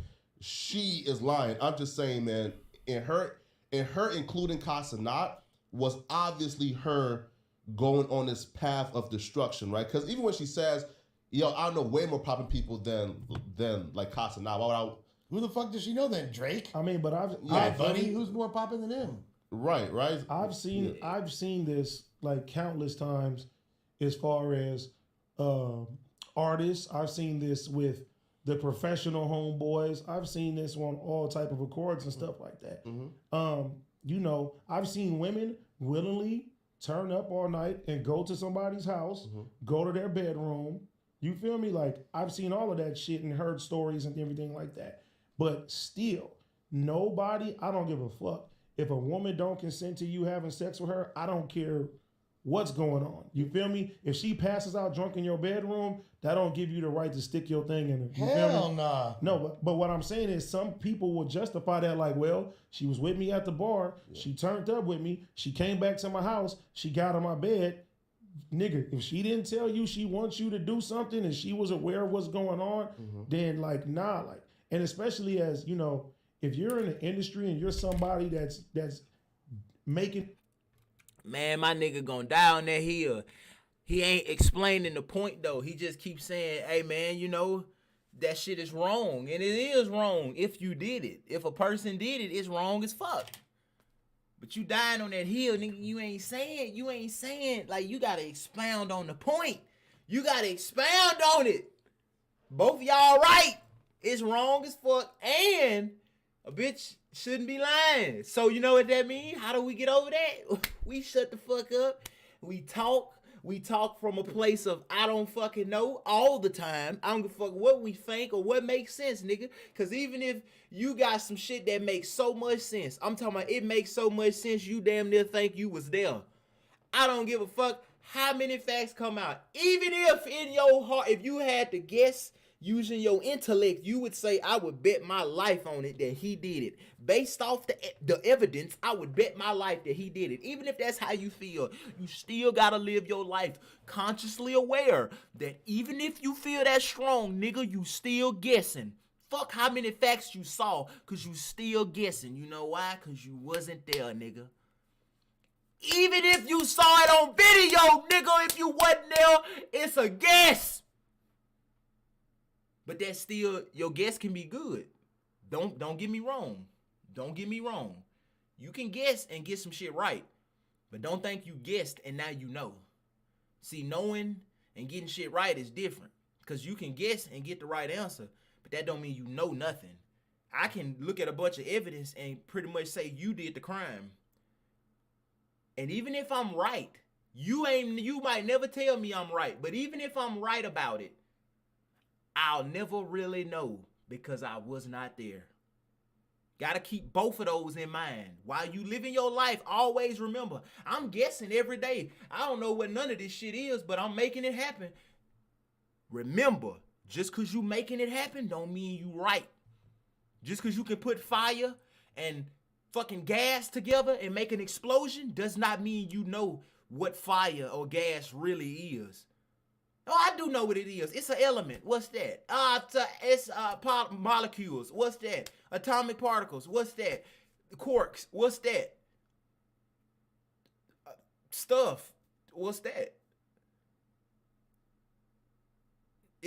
she is lying. I'm just saying, man, in her including Casanat was obviously her going on this path of destruction, right? Because even when she says, yo, I know way more popping people than like Casanat. Why would I? Who the fuck does she know then? Drake? I mean, but Buddy, who's more popping than him? Right. I've seen this like countless times as far as artists. I've seen this with the professional homeboys. I've seen this on all type of accords and stuff like that. Mm-hmm. I've seen women willingly turn up all night and go to somebody's house, go to their bedroom. You feel me? Like, I've seen all of that shit and heard stories and everything like that. But still, I don't give a fuck. If a woman don't consent to you having sex with her, I don't care what's going on. You feel me? If she passes out drunk in your bedroom, that don't give you the right to stick your thing in her. You Hell nah. No, but what I'm saying is some people will justify that like, well, she was with me at the bar. Yeah. She turned up with me. She came back to my house. She got on my bed. Nigga, if she didn't tell you she wants you to do something and she was aware of what's going on, then like, nah. Like, and especially as, if you're in the industry and you're somebody that's making... Man, my nigga gonna die on that hill. He ain't explaining the point though. He just keeps saying, hey man, that shit is wrong. And it is wrong if you did it. If a person did it, it's wrong as fuck. But you dying on that hill, nigga, you ain't saying, like, you gotta expound on the point. You gotta expound on it. Both of y'all right. It's wrong as fuck. And a bitch shouldn't be lying. So you know what that means? How do we get over that? We shut the fuck up. We talk from a place of I don't fucking know all the time. I don't give a fuck what we think or what makes sense, nigga. Because even if you got some shit that makes so much sense, I'm talking about it makes so much sense you damn near think you was there. I don't give a fuck how many facts come out. Even if in your heart, if you had to guess using your intellect, you would say, I would bet my life on it that he did it. Based off the evidence, I would bet my life that he did it. Even if that's how you feel, you still gotta live your life consciously aware that even if you feel that strong, nigga, you still guessing. Fuck how many facts you saw, cause you still guessing. You know why? Cause you wasn't there, nigga. Even if you saw it on video, nigga, if you wasn't there, it's a guess. But that's still, your guess can be good. Don't get me wrong. Don't get me wrong. You can guess and get some shit right. But don't think you guessed and now you know. See, knowing and getting shit right is different. Because you can guess and get the right answer, but that don't mean you know nothing. I can look at a bunch of evidence and pretty much say you did the crime. And even if I'm right, you might never tell me I'm right, but even if I'm right about it, I'll never really know because I was not there. Gotta keep both of those in mind. While you living your life, always remember, I'm guessing every day. I don't know what none of this shit is, but I'm making it happen. Remember, just because you making it happen don't mean you right. Just because you can put fire and fucking gas together and make an explosion does not mean you know what fire or gas really is. Oh, I do know what it is. It's an element. What's that? It's molecules. What's that? Atomic particles. What's that? Quarks. What's that? Stuff. What's that?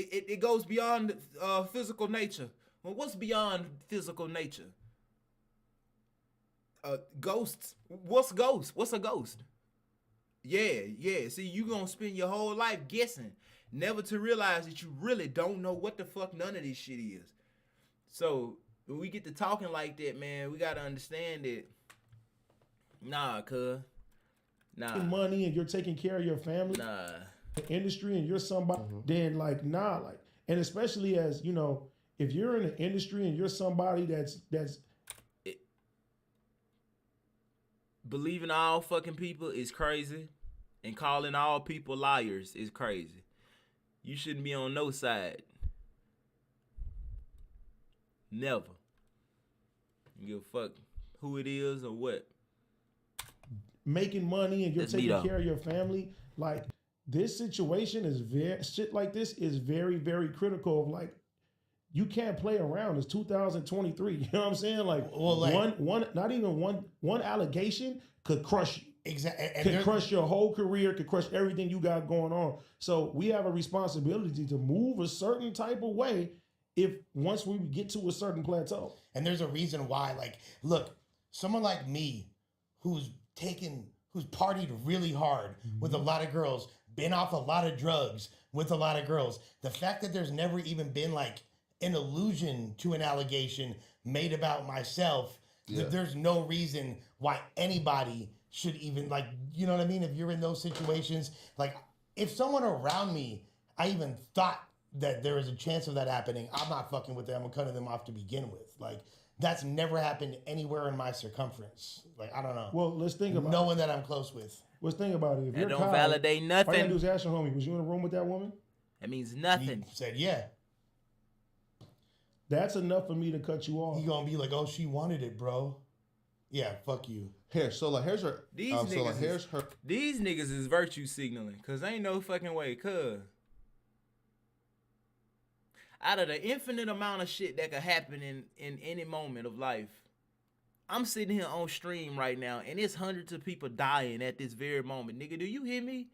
It goes beyond physical nature. Well, what's beyond physical nature? Ghosts. What's ghost? What's a ghost? Yeah. See, you gonna spend your whole life guessing, never to realize that you really don't know what the fuck none of this shit is. So when we get to talking like that, man, we gotta understand that. Nah. Money and you're taking care of your family. Nah. The industry and you're somebody. Then and especially as you know, if you're in the industry and you're somebody that's believing all fucking people is crazy, and calling all people liars is crazy. You shouldn't be on no side. Never. You give a fuck who it is or what. Making money and you're That's me, taking though. care of your family, like this situation is shit like this is very, very critical of like you can't play around. It's 2023. You know what I'm saying? Like, not even one allegation could crush you. Exactly. Could crush your whole career, could crush everything you got going on. So we have a responsibility to move a certain type of way once we get to a certain plateau. And there's a reason why, like, look, someone like me who's partied really hard with a lot of girls, been off a lot of drugs with a lot of girls, the fact that there's never even been like an allusion to an allegation made about myself, there's no reason why anybody should even, like, you know what I mean? If you're in those situations, like if someone around me, I even thought that there is a chance of that happening, I'm not fucking with them. I'm cutting them off to begin with. Like, that's never happened anywhere in my circumference. Like, I don't know. Well, let's think about no one that I'm close with. Let's think about it. If That you're don't Kyle, validate all you gotta nothing. do is ask your homie, was you in a room with that woman? That means nothing. He said, yeah. That's enough for me to cut you off. He gonna be like, oh, she wanted it, bro. Yeah, fuck you. Here's her. These these niggas is virtue signaling, cause ain't no fucking way, cuz. Out of the infinite amount of shit that could happen in any moment of life, I'm sitting here on stream right now, and it's hundreds of people dying at this very moment. Nigga, do you hear me?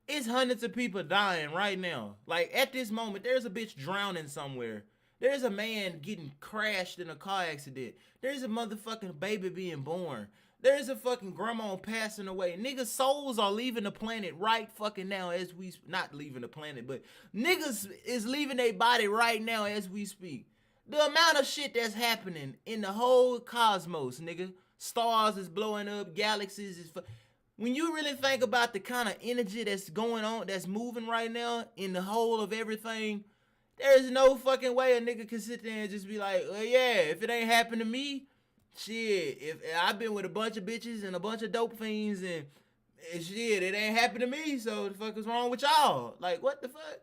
It's hundreds of people dying right now. Like, at this moment, there's a bitch drowning somewhere. There's a man getting crashed in a car accident. There's a motherfucking baby being born. There's a fucking grandma passing away. Niggas' souls are leaving the planet right fucking now as we... Not leaving the planet, but niggas is leaving their body right now as we speak. The amount of shit that's happening in the whole cosmos, nigga. Stars is blowing up, galaxies is... When you really think about the kind of energy that's going on, that's moving right now in the whole of everything, there's no fucking way a nigga can sit there and just be like, oh yeah, if it ain't happened to me, shit, if I've been with a bunch of bitches and a bunch of dope fiends and shit, it ain't happened to me, so the fuck is wrong with y'all? Like, what the fuck?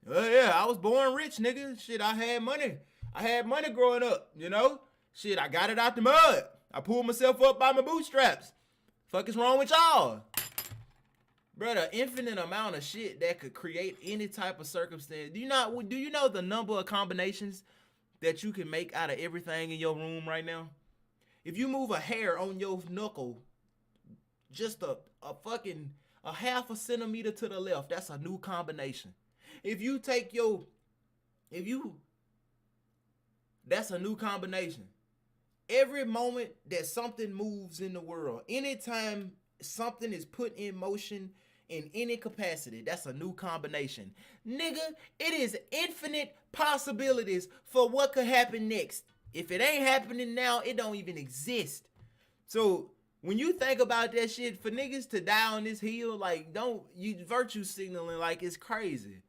Oh yeah, I was born rich, nigga. Shit, I had money. I had money growing up, you know? Shit, I got it out the mud. I pulled myself up by my bootstraps. Fuck is wrong with y'all? Bro, the infinite amount of shit that could create any type of circumstance. Do you know the number of combinations that you can make out of everything in your room right now? If you move a hair on your knuckle, just a half a centimeter to the left, that's a new combination. That's a new combination. Every moment that something moves in the world, anytime something is put in motion in any capacity. That's a new combination. Nigga, it is infinite possibilities for what could happen next. If it ain't happening now, it don't even exist. So when you think about that shit, for niggas to die on this hill, like, don't you virtue signaling like it's crazy.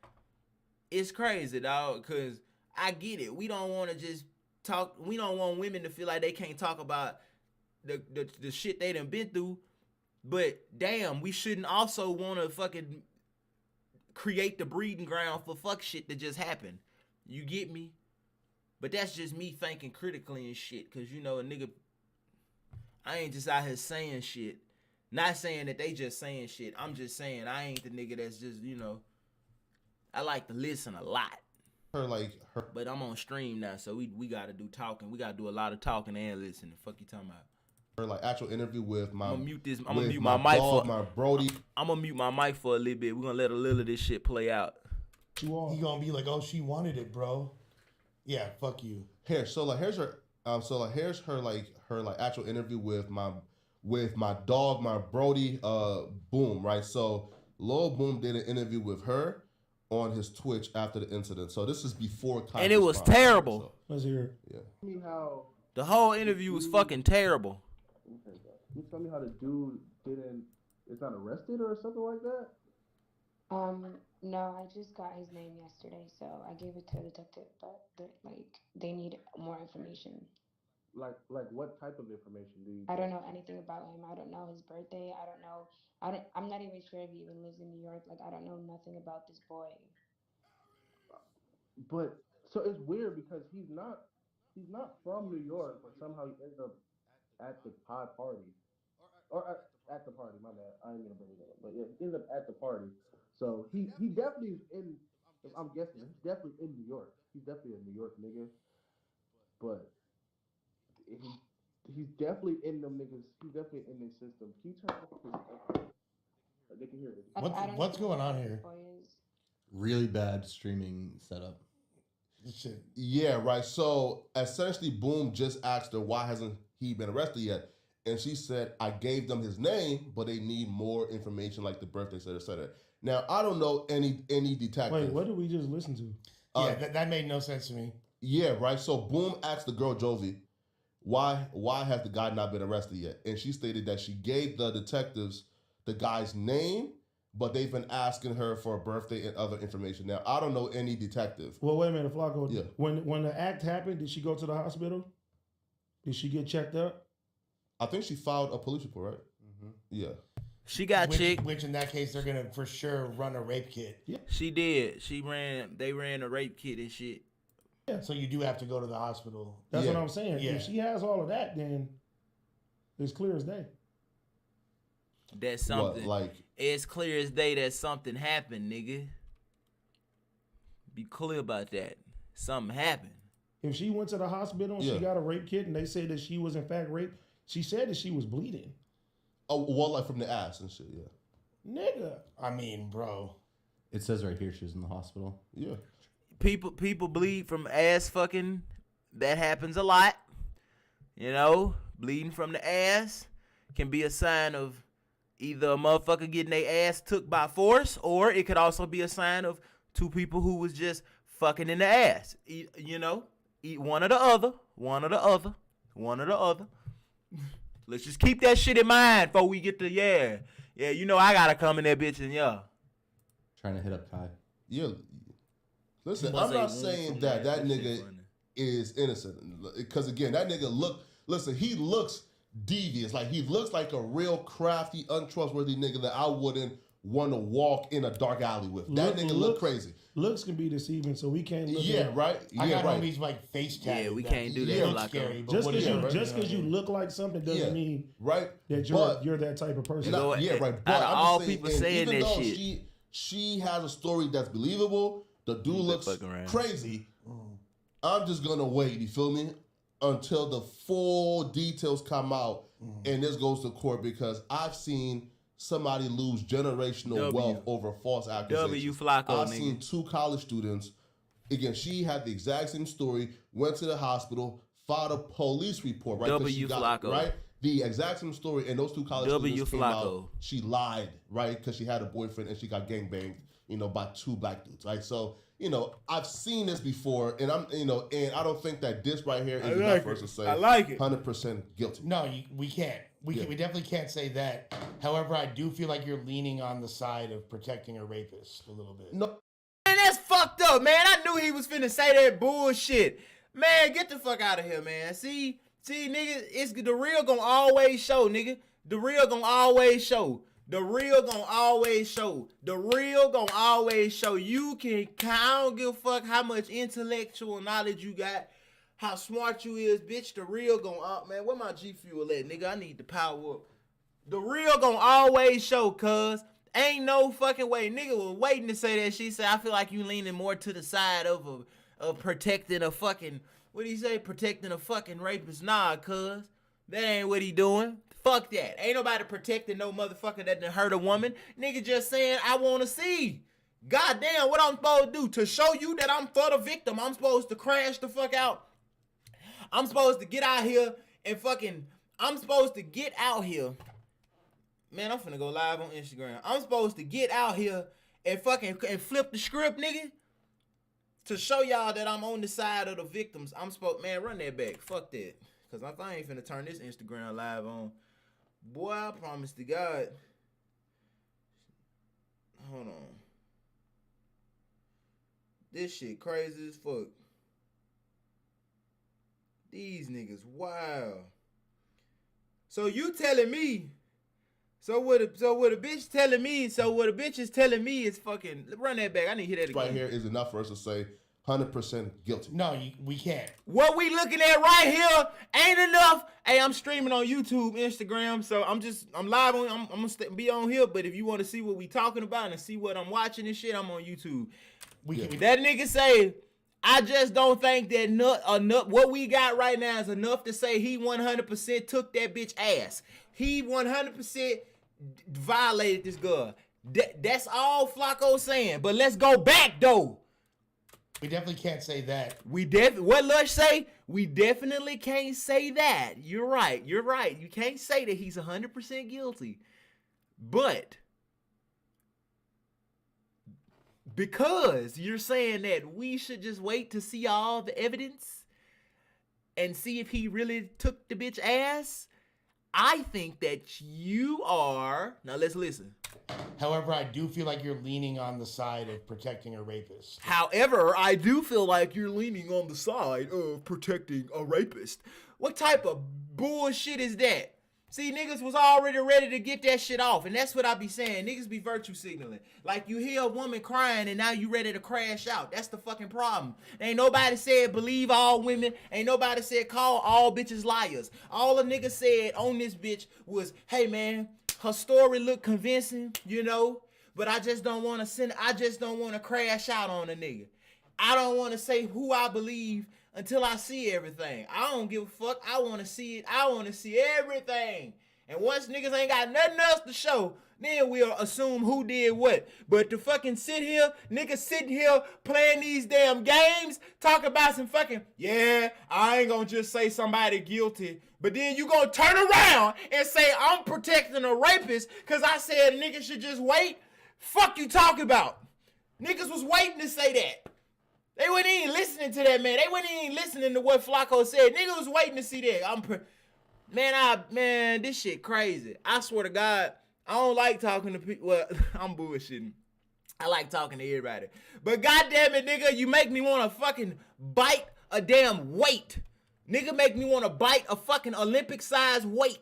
It's crazy, dog, because I get it. We don't want to just talk. We don't want women to feel like they can't talk about the shit they done been through. But damn, we shouldn't also want to fucking create the breeding ground for fuck shit that just happened. You get me? But that's just me thinking critically and shit. Because, you know, a nigga, I ain't just out here saying shit. Not saying that they just saying shit. I'm just saying I ain't the nigga that's just, you know, I like to listen a lot. But I'm on stream now, so we got to do talking. We got to do a lot of talking and listening. Fuck you talking about? Her like actual interview with my. I'm gonna mute this. I'm gonna mute my mic dog, for my Brody. I'm gonna mute my mic for a little bit. We're gonna let a little of this shit play out. He gonna be like, "Oh, she wanted it, bro." Yeah, fuck you. Here's her actual interview with my dog, my Brody, Boom, right? So Lil Boom did an interview with her on his Twitch after the incident. So this is before And it was terrible. So, Let's hear it. yeah. Tell me how. The whole interview was fucking terrible. Can you tell me how the dude is not arrested or something like that? No, I just got his name yesterday, so I gave it to a detective, but they need more information. Like what type of information do you? I don't know anything about him. I don't know his birthday. I don't know. I'm not even sure if he even lives in New York. Like, I don't know nothing about this boy. But so it's weird because he's not from New York, but somehow he ends up at the party. Or at the party, my bad. I ain't gonna bring it up. But yeah, he ends up at the party. So he definitely is in, I'm guessing, he's definitely in New York. He's definitely a New York nigga. But he's definitely in them niggas. He's definitely in their system. Can you turn off his they can hear it. What's going on here? Really bad streaming setup. Shit. Yeah, right. So essentially, Boom just asked her why hasn't he been arrested yet, and she said, "I gave them his name, but they need more information, like the birthday, et cetera." Now, I don't know any detective. Wait, what did we just listen to? Yeah, that made no sense to me. Yeah, right. So Boom asked the girl Jovi, why has the guy not been arrested yet? And she stated that she gave the detectives the guy's name, but they've been asking her for a birthday and other information. Now, I don't know any detective. Well, wait a minute, Flacco. Yeah. When the act happened, did she go to the hospital? Did she get checked up? I think she filed a police report, right? Mm-hmm. Yeah. She got chick. Which in that case, they're gonna for sure run a rape kit. Yeah. She did. They ran a rape kit and shit. Yeah. So you do have to go to the hospital. That's Yeah. what I'm saying. Yeah. If she has all of that, then it's clear as day. That's something. What, like, It's clear as day that something happened, nigga. Be clear about that. Something happened. If she went to the hospital and Yeah. she got a rape kit and they said that she was in fact raped, she said that she was bleeding. oh, well, like from the ass and shit, yeah. Nigga. I mean, bro. It says right here she was in the hospital. Yeah. People bleed from ass fucking. That happens a lot. You know, bleeding from the ass can be a sign of either a motherfucker getting their ass took by force, or it could also be a sign of two people who was just fucking in the ass. You know, eat one or the other. Let's just keep that shit in mind before we get to yeah. You know I gotta come in that bitch and yeah. Trying to hit up Kai. Yeah. Listen, Must I'm not say saying one that from that that shit nigga funny. is innocent. Because again, that nigga he looks devious. Like he looks like a real crafty, untrustworthy nigga that I wouldn't want to walk in a dark alley with. That nigga look crazy. Looks can be deceiving, so we can't look Yeah, at right? I got right. homies like face tatted. Yeah, we that- can't do that, It looks Flacco. scary, but just what because is you it? just because you look like something doesn't Yeah. mean Right? that But- you're that type of person. Not- Go yeah, ahead. right. But Out of I'm all just people and saying even that though shit. she has a story that's believable, the dude looks fucking around. crazy. I'm just gonna wait, you feel me? Until the full details come out and this goes to court, because I've seen somebody lose generational W. wealth over false accusations. W Flacco, I've nigga. seen 2 college students. Again, she had the exact same story, went to the hospital, filed a police report, right? 'Cause W she got, Flacco. right? The exact same story, and those two college W. students came Flacco. out. She lied, right? Because she had a boyfriend and she got gangbanged, by 2 black dudes, right? So, I've seen this before, and and I don't think that this right here is enough for us to say. I like it. 100% guilty. No, we can't. We definitely can't say that. However, I do feel like you're leaning on the side of protecting a rapist a little bit. No. Man, that's fucked up, man. I knew he was finna say that bullshit. Man, get the fuck out of here, man. See, nigga, it's the real gonna always show, nigga. The real gonna always show. The real gonna always show. The real gonna always show. I don't give a fuck how much intellectual knowledge you got, how smart you is, bitch. The real gonna, man, where my G Fuel at, nigga? I need the power up. The real gonna always show, cuz. Ain't no fucking way. Nigga was waiting to say that. She said, I feel like you leaning more to the side of protecting a fucking, what do you say? Protecting a fucking rapist. Nah, cuz. That ain't what he doing. Fuck that. Ain't nobody protecting no motherfucker that done hurt a woman. Nigga just saying, I want to see. Goddamn, what I'm supposed to do? To show you that I'm for the victim, I'm supposed to crash the fuck out. I'm supposed to get out here and I'm supposed to get out here. Man, I'm finna go live on Instagram. I'm supposed to get out here and flip the script, nigga. To show y'all that I'm on the side of the victims. Man, run that back. Fuck that. Cause if I ain't finna turn this Instagram live on, boy, I promise to God. Hold on. This shit crazy as fuck. These niggas, wow. So you telling me? So what a bitch is telling me is fucking, run that back. I need to hear that again. Right here is enough for us to say 100% guilty. No, we can't. What we looking at right here ain't enough. Hey, I'm streaming on YouTube, Instagram, so I'm live on. I'm gonna be on here. But if you want to see what we talking about and see what I'm watching and shit, I'm on YouTube. That nigga say, I just don't think that enough. What we got right now is enough to say he 100% took that bitch ass. He 100% violated this girl. That's all Flacco's saying. But let's go back though. We definitely can't say that. What Lush say? We definitely can't say that. You're right. You can't say that he's 100% guilty. But because you're saying that we should just wait to see all the evidence and see if he really took the bitch ass, I think that you are. Now let's listen. However, I do feel like you're leaning on the side of protecting a rapist. However, I do feel like you're leaning on the side of protecting a rapist. What type of bullshit is that? See, niggas was already ready to get that shit off, and that's what I be saying. Niggas be virtue signaling. Like, you hear a woman crying, and now you ready to crash out. That's the fucking problem. Ain't nobody said believe all women. Ain't nobody said call all bitches liars. All a nigga said on this bitch was, hey, man, her story look convincing, but I just don't want to crash out on a nigga. I don't want to say who I believe until I see everything. I don't give a fuck. I want to see it. I want to see everything. And once niggas ain't got nothing else to show, then we'll assume who did what. But to fucking niggas sitting here playing these damn games, talk about some fucking, yeah, I ain't gonna just say somebody guilty. But then you gonna turn around and say I'm protecting a rapist because I said a nigga should just wait? Fuck you talking about? Niggas was waiting to say that. They weren't even listening to that, man. They weren't even listening to what Flacco said. Nigga was waiting to see that. Man, this shit crazy. I swear to God, I don't like talking to people. Well, I'm bullshitting. I like talking to everybody. But goddamn it, nigga, you make me want to fucking bite a damn weight. Nigga make me want to bite a fucking Olympic-sized weight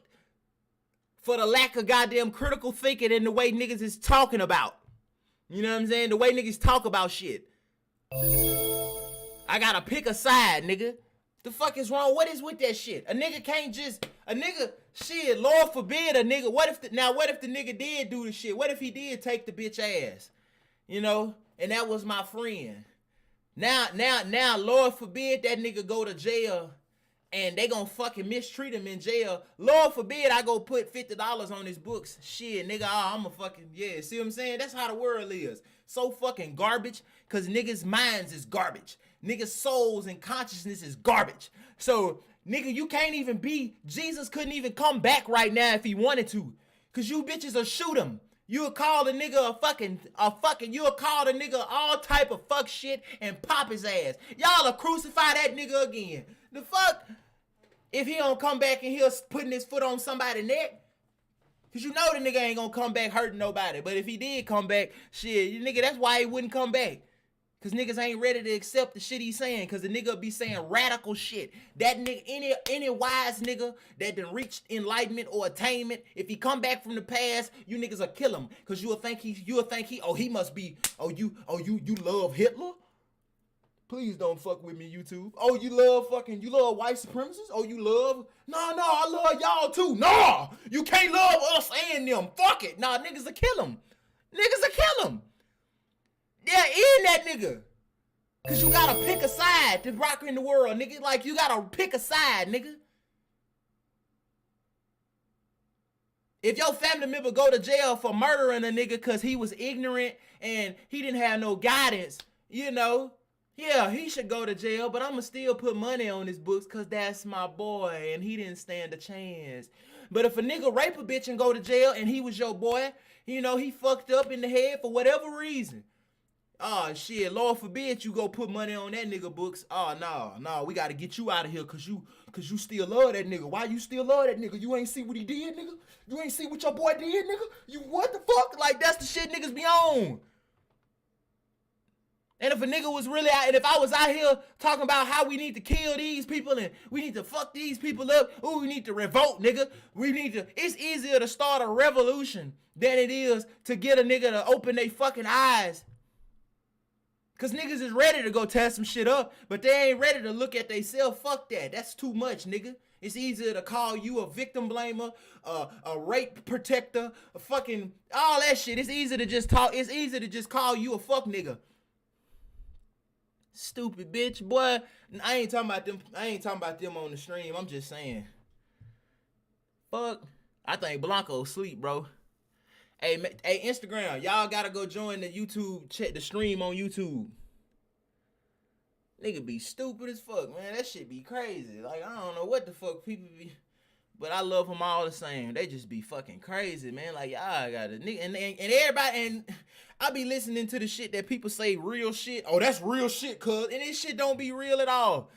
for the lack of goddamn critical thinking and the way niggas is talking about. You know what I'm saying? The way niggas talk about shit. I gotta pick a side, nigga. The fuck is wrong? What is with that shit? A nigga can't just, shit, Lord forbid a nigga. What if the nigga did do the shit? What if he did take the bitch ass? And that was my friend. Now, Lord forbid that nigga go to jail and they gonna fucking mistreat him in jail. Lord forbid I go put $50 on his books. Shit, nigga, I'm a fucking, yeah, see what I'm saying? That's how the world is. So fucking garbage, cause niggas' minds is garbage. Niggas' souls and consciousness is garbage. So Nigga, you can't even be. Jesus couldn't even come back right now if he wanted to. Cause you bitches will shoot him. You'll call the nigga you'll call the nigga all type of fuck shit and pop his ass. Y'all will crucify that nigga again. The fuck? If he don't come back and he's putting his foot on somebody's neck. Cause you know the nigga ain't gonna come back hurting nobody. But if he did come back, shit, nigga, that's why he wouldn't come back. Cause niggas ain't ready to accept the shit he's saying. Cause the nigga be saying radical shit. That nigga, any wise nigga that done reached enlightenment or attainment, if he come back from the past, you niggas will kill him. Cause you'll think he must be, you love Hitler? Please don't fuck with me, YouTube. Oh, you love white supremacists? Oh, you love, no, I love y'all too. No, you can't love us and them. Fuck it. Nah, niggas will kill him. Yeah, in that nigga. Cause you gotta pick a side to rock in the world, nigga. Like, you gotta pick a side, nigga. If your family member go to jail for murdering a nigga cause he was ignorant and he didn't have no guidance, you know, yeah, he should go to jail, but I'ma still put money on his books cause that's my boy and he didn't stand a chance. But if a nigga rape a bitch and go to jail and he was your boy, you know, he fucked up in the head for whatever reason. Oh shit, Lord forbid you go put money on that nigga books. Oh no, we gotta get you out of here cause you still love that nigga. Why you still love that nigga? You ain't see what he did, nigga? You ain't see what your boy did, nigga? You what the fuck? Like, that's the shit niggas be on. And if a nigga was really out, and if I was out here talking about how we need to kill these people and we need to fuck these people up, ooh, we need to revolt, nigga. It's easier to start a revolution than it is to get a nigga to open their fucking eyes. Cause niggas is ready to go tear some shit up, but they ain't ready to look at theyself. Fuck that. That's too much, nigga. It's easier to call you a victim blamer, a rape protector, a fucking all that shit. It's easy to just talk. It's easy to just call you a fuck nigga. Stupid bitch, boy. I ain't talking about them on the stream. I'm just saying. Fuck. I think Blanco sleep, bro. Hey, Instagram, y'all gotta go join the YouTube, check the stream on YouTube. Nigga be stupid as fuck, man. That shit be crazy. Like, I don't know what the fuck people be, but I love them all the same. They just be fucking crazy, man. Like, y'all got a nigga, and everybody, and I be listening to the shit that people say real shit. Oh, that's real shit, cuz, and this shit don't be real at all.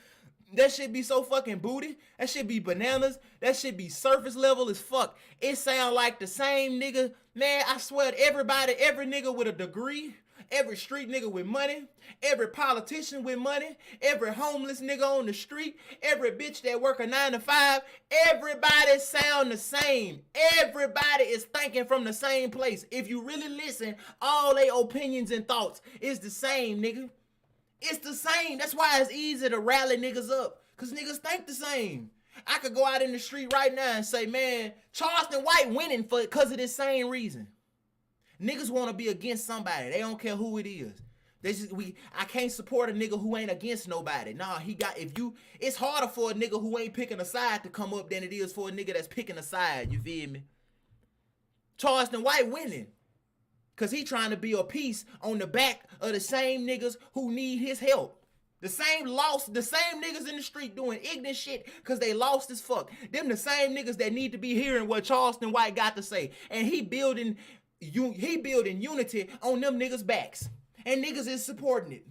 That shit be so fucking booty. That shit be bananas. That shit be surface level as fuck. It sound like the same nigga. Man, I swear to everybody, every nigga with a degree, every street nigga with money, every politician with money, every homeless nigga on the street, every bitch that work a 9 to 5, everybody sound the same. Everybody is thinking from the same place. If you really listen, all their opinions and thoughts is the same, nigga. It's the same. That's why it's easy to rally niggas up. Cause niggas think the same. I could go out in the street right now and say, man, Charleston White winning because of this same reason. Niggas want to be against somebody. They don't care who it is. I can't support a nigga who ain't against nobody. Nah, it's harder for a nigga who ain't picking a side to come up than it is for a nigga that's picking a side. You feel me? Charleston White winning. Cause he trying to be a piece on the back of the same niggas who need his help. The same niggas in the street doing ignorant shit cause they lost as fuck. Them the same niggas that need to be hearing what Charleston White got to say. And he building unity on them niggas' backs. And niggas is supporting it.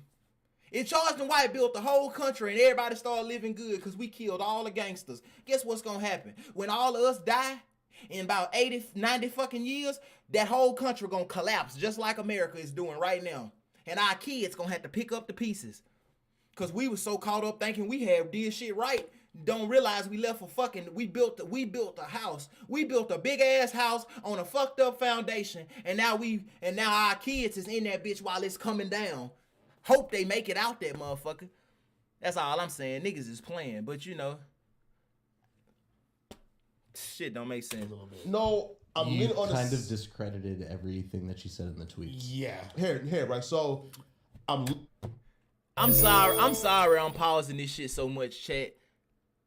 If Charleston White built the whole country and everybody started living good cause we killed all the gangsters, guess what's gonna happen? When all of us die, in about 80, 90 fucking years, that whole country gonna collapse just like America is doing right now. And our kids gonna have to pick up the pieces. Cause we was so caught up thinking we did shit right. Don't realize we built a house. We built a big ass house on a fucked up foundation. And now our kids is in that bitch while it's coming down. Hope they make it out that motherfucker. That's all I'm saying. Niggas is playing, but you know. Shit don't make sense. No, I'm you on kind of discredited everything that she said in the tweets. Yeah. Here, right? So, I'm sorry I'm pausing this shit so much, chat.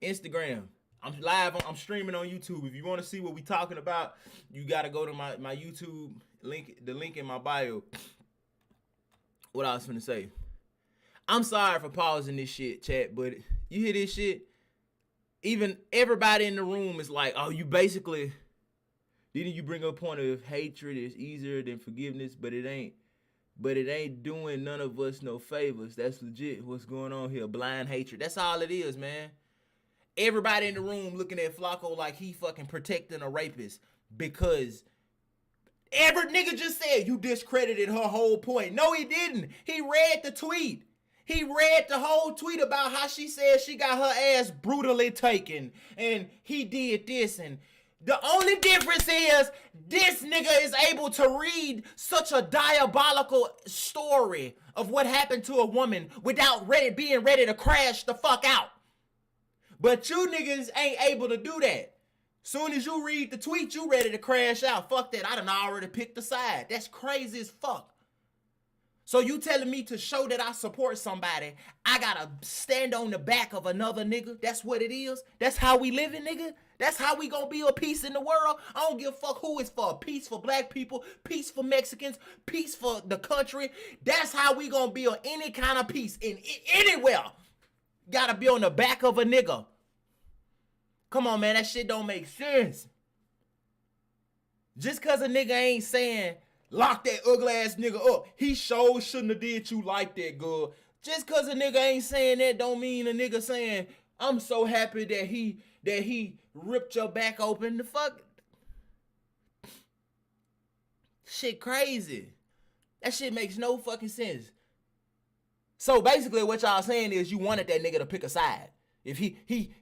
Instagram. I'm live. I'm streaming on YouTube. If you want to see what we talking about, you got to go to my YouTube link, the link in my bio. What I was finna say. I'm sorry for pausing this shit, chat, but you hear this shit? even everybody in the room is like, oh, you basically, didn't you bring up a point of hatred is easier than forgiveness, but it ain't. But it ain't doing none of us no favors. That's legit what's going on here. Blind hatred. That's all it is, man. Everybody in the room looking at Flacco like he fucking protecting a rapist because every nigga just said you discredited her whole point. No, he didn't. He read the tweet. He read the whole tweet about how she said she got her ass brutally taken and he did this, and the only difference is this nigga is able to read such a diabolical story of what happened to a woman without being ready to crash the fuck out. But you niggas ain't able to do that. Soon as you read the tweet, you ready to crash out. Fuck that, I done already picked the side. That's crazy as fuck. So you telling me to show that I support somebody, I gotta stand on the back of another nigga? That's what it is? That's how we living, nigga? That's how we gonna build peace in the world? I don't give a fuck who it's for. Peace for black people, peace for Mexicans, peace for the country. That's how we gonna build any kind of peace anywhere. Gotta be on the back of a nigga. Come on, man, that shit don't make sense. Just cause a nigga ain't saying, lock that ugly ass nigga up, he sure shouldn't have did you like that, girl. Just cause a nigga ain't saying that don't mean a nigga saying, I'm so happy that he ripped your back open. The fuck? Shit crazy. That shit makes no fucking sense. So basically what y'all saying is you wanted that nigga to pick a side. If he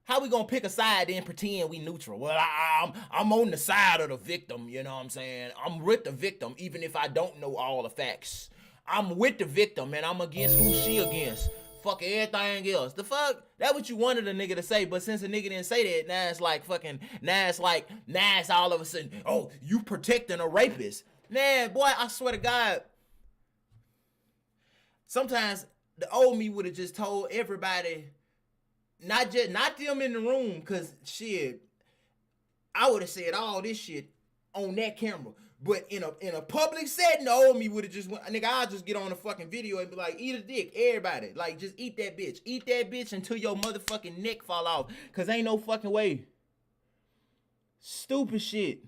how we gonna pick a side and pretend we neutral? Well, I'm on the side of the victim, you know what I'm saying? I'm with the victim, even if I don't know all the facts. I'm with the victim, and I'm against who she against. Fuck everything else. The fuck? That what you wanted a nigga to say, but since a nigga didn't say that, now it's all of a sudden, oh, you protecting a rapist. Man, boy, I swear to God, sometimes the old me would have just told everybody, not them in the room, cause shit, I would have said all this shit on that camera. But in a public setting, the old me would have just went, nigga, I'll just get on the fucking video and be like, eat a dick, everybody. Like, just eat that bitch. Eat that bitch until your motherfucking neck fall off. Cause ain't no fucking way. Stupid shit.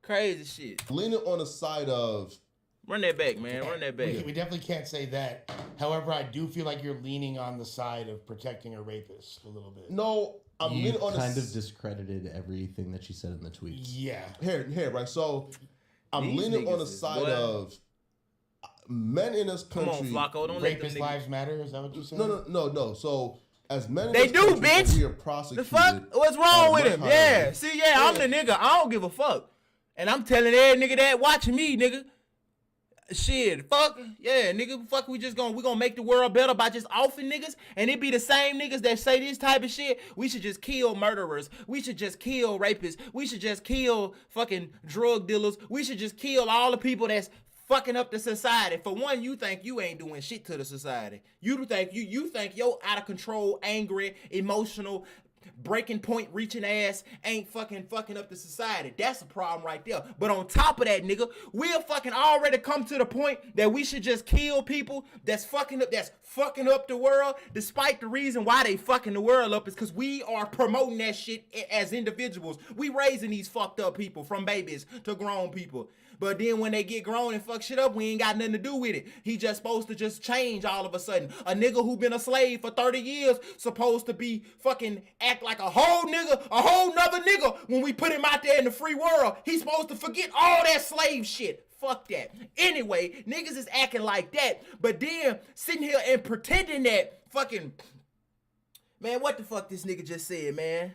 Crazy shit. Leaning on the side of... Run that back, man. Run that back. We definitely can't say that. However, I do feel like you're leaning on the side of protecting a rapist a little bit. No, I'm You leaning on the... kind of discredited everything that she said in the tweets. Yeah. Here, right? So, I'm These leaning on niggas the is side what? of men in this Come country... on, Flacco. Don't let them Rapist niggas... lives matter? Is that what you said? No. So, as men in They this do, country, bitch. we are The prosecuted... fuck? What's at wrong a with much him? higher Yeah. rate. See, yeah, I'm the nigga. I don't give a fuck. And I'm telling every nigga that watching me, nigga. Shit, fuck. Yeah, nigga, fuck, we gonna make the world better by just offing niggas. And it be the same niggas that say this type of shit. We should just kill murderers. We should just kill rapists. We should just kill fucking drug dealers. We should just kill all the people that's fucking up the society. For one, you think you ain't doing shit to the society. You think your out of control, angry, emotional, breaking point reaching ass ain't fucking up the society. That's a problem right there. But on top of that, nigga, we'll fucking already come to the point that we should just kill people that's fucking up the world, despite the reason why they fucking the world up is because we are promoting that shit as individuals. We raising these fucked up people from babies to grown people. But then when they get grown and fuck shit up, we ain't got nothing to do with it. He just supposed to just change all of a sudden. A nigga who been a slave for 30 years supposed to be fucking act like a whole nother nigga when we put him out there in the free world. He's supposed to forget all that slave shit. Fuck that. Anyway, niggas is acting like that, but then sitting here and pretending that fucking... Man, what the fuck this nigga just said, man?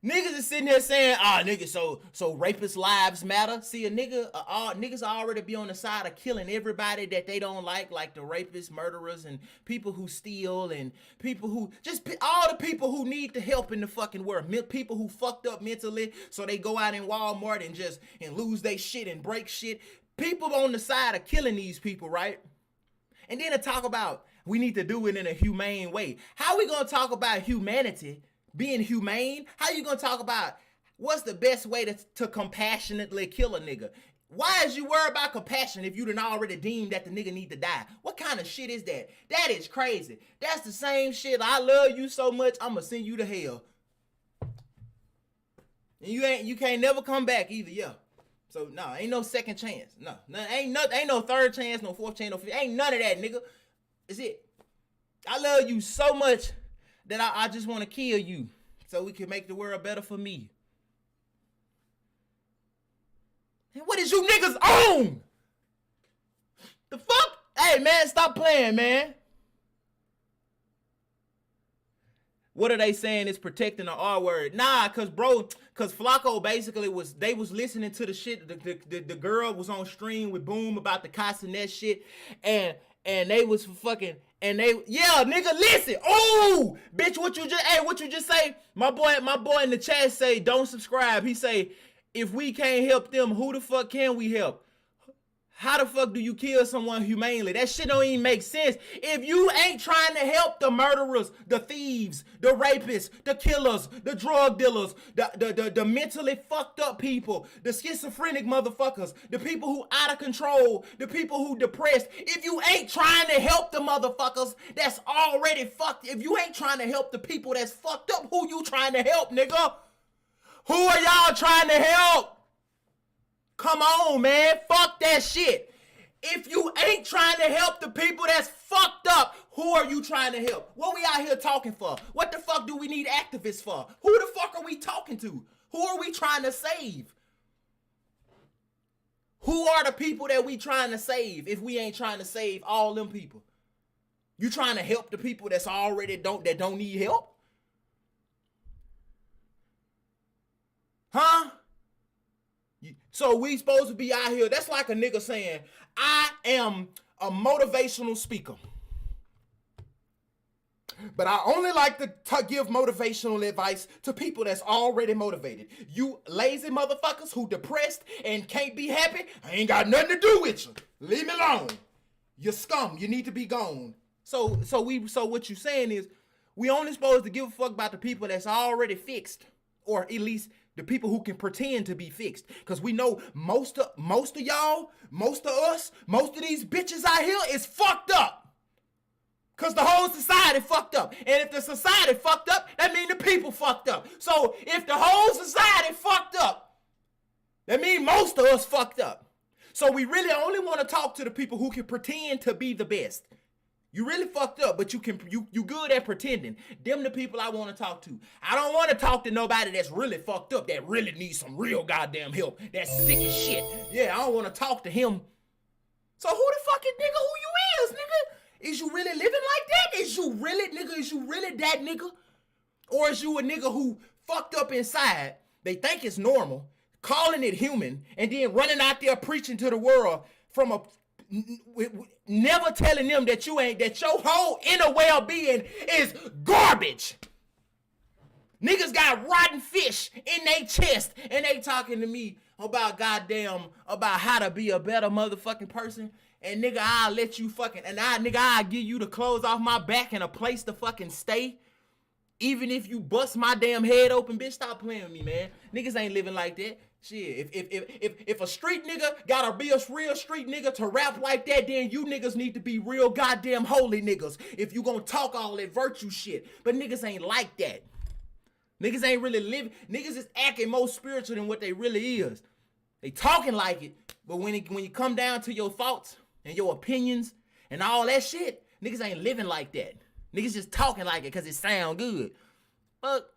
Niggas is sitting here saying, nigga, so rapist lives matter. See, niggas already be on the side of killing everybody that they don't like the rapists, murderers, and people who steal, and people who, all the people who need the help in the fucking world. People who fucked up mentally, so they go out in Walmart and lose their shit and break shit. People on the side of killing these people, right? And then to talk about, we need to do it in a humane way. How we gonna talk about humanity? Being humane? How you gonna talk about what's the best way to compassionately kill a nigga? Why is you worried about compassion if you done already deemed that the nigga need to die? What kind of shit is that? That is crazy. That's the same shit. I love you so much, I'ma send you to hell. And you can't never come back either, yeah. So no, ain't no second chance. No, ain't no third chance, no fourth chance, no fifth. Ain't none of that, nigga. It's it. I love you so much that I just want to kill you so we can make the world better for me. And what is you niggas on? The fuck? Hey man, stop playing, man. What are they saying is protecting the R word? Nah, cause Flacco basically was listening to the shit. The girl was on stream with Boom about the Castanet shit, and they was fucking, and they, yeah, nigga, listen. Oh, bitch, what you just say? My boy in the chat say, don't subscribe. He say, if we can't help them, who the fuck can we help? How the fuck do you kill someone humanely? That shit don't even make sense. If you ain't trying to help the murderers, the thieves, the rapists, the killers, the drug dealers, the mentally fucked up people, the schizophrenic motherfuckers, the people who out of control, the people who depressed, if you ain't trying to help the motherfuckers that's already fucked, if you ain't trying to help the people that's fucked up, who you trying to help, nigga? Who are y'all trying to help? Come on, man. Fuck that shit. If you ain't trying to help the people that's fucked up, who are you trying to help? What we out here talking for? What the fuck do we need activists for? Who the fuck are we talking to? Who are we trying to save? Who are the people that we trying to save if we ain't trying to save all them people? You trying to help the people that's already don't need help? Huh? So we supposed to be out here. That's like a nigga saying, I am a motivational speaker, but I only like to give motivational advice to people that's already motivated. You lazy motherfuckers who depressed and can't be happy, I ain't got nothing to do with you. Leave me alone. You're scum. You need to be gone. So what you saying is, we only supposed to give a fuck about the people that's already fixed, or at least the people who can pretend to be fixed. Because we know most of y'all, most of us, most of these bitches out here is fucked up. Because the whole society fucked up. And if the society fucked up, that means the people fucked up. So if the whole society fucked up, that means most of us fucked up. So we really only want to talk to the people who can pretend to be the best. You really fucked up, but you good at pretending. Them the people I want to talk to. I don't want to talk to nobody that's really fucked up, that really needs some real goddamn help, that's sick as shit. Yeah, I don't want to talk to him. So who the fuck is nigga who you is, nigga? Is you really living like that? Is you really that nigga? Or is you a nigga who fucked up inside, they think it's normal, calling it human, and then running out there preaching to the world from a never telling them that that your whole inner well-being is garbage. Niggas got rotten fish in their chest and they talking to me about about how to be a better motherfucking person. And nigga, I'll let you fucking, I'll give you the clothes off my back and a place to fucking stay. Even if you bust my damn head open, bitch, stop playing with me, man. Niggas ain't living like that. Shit, if a street nigga gotta be a real street nigga to rap like that, then you niggas need to be real goddamn holy niggas if you gonna talk all that virtue shit. But niggas ain't like that. Niggas ain't really living. Niggas is acting more spiritual than what they really is. They talking like it, but when you come down to your thoughts and your opinions and all that shit, niggas ain't living like that. Niggas just talking like it because it sound good. But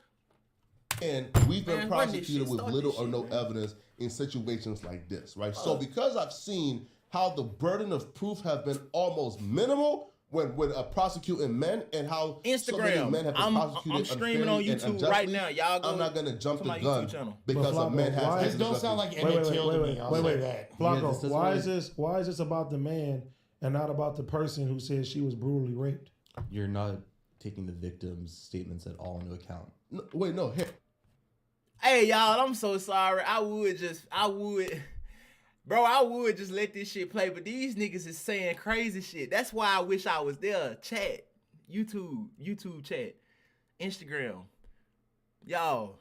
and we've been prosecuted with little or no evidence in situations like this, right? So because I've seen how the burden of proof have been almost minimal when prosecuting men, and how Instagram, so many men have been prosecuted I'm streaming on YouTube right now. Y'all go. I'm not gonna jump the gun because Flacco, a man has. This don't sound like Emmett Till to me. I'll say that. Flacco, why is this about the man and not about the person who says she was brutally raped? You're not taking the victim's statements at all into account. No, here. Hey y'all, I'm so sorry. I would just let this shit play, but these niggas is saying crazy shit. That's why I wish I was there. Chat, YouTube chat, Instagram. Y'all,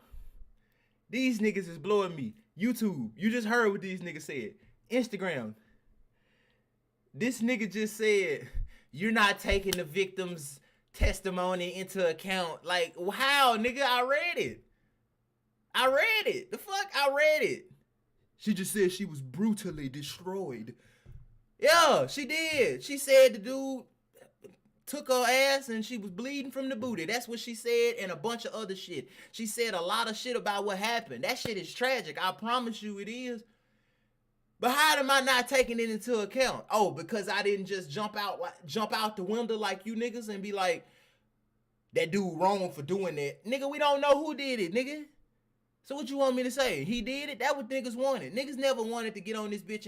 these niggas is blowing me. YouTube, you just heard what these niggas said. Instagram. This nigga just said, you're not taking the victim's testimony into account. Like, how, nigga? I read it. The fuck? I read it. She just said she was brutally destroyed. Yeah, she did. She said the dude took her ass and she was bleeding from the booty. That's what she said, and a bunch of other shit. She said a lot of shit about what happened. That shit is tragic. I promise you it is. But how am I not taking it into account? Oh, because I didn't just jump out the window like you niggas and be like, that dude wrong for doing that. Nigga, we don't know who did it, nigga. So what you want me to say? He did it? That what niggas wanted. Niggas never wanted to get on this bitch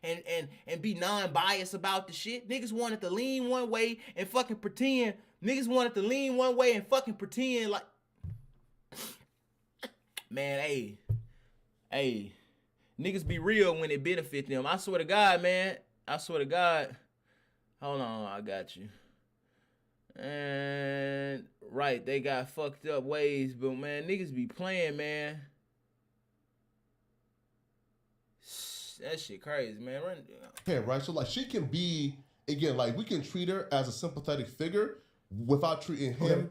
and be non-biased about the shit. Niggas wanted to lean one way and fucking pretend. Niggas wanted to lean one way and fucking pretend like, man, hey. Niggas be real when it benefit them. I swear to God, man. I swear to God. Hold on, I got you. And right, they got fucked up ways, but man, niggas be playing, man. That shit crazy, man. Yeah, right. So like, she can be again, like we can treat her as a sympathetic figure without treating him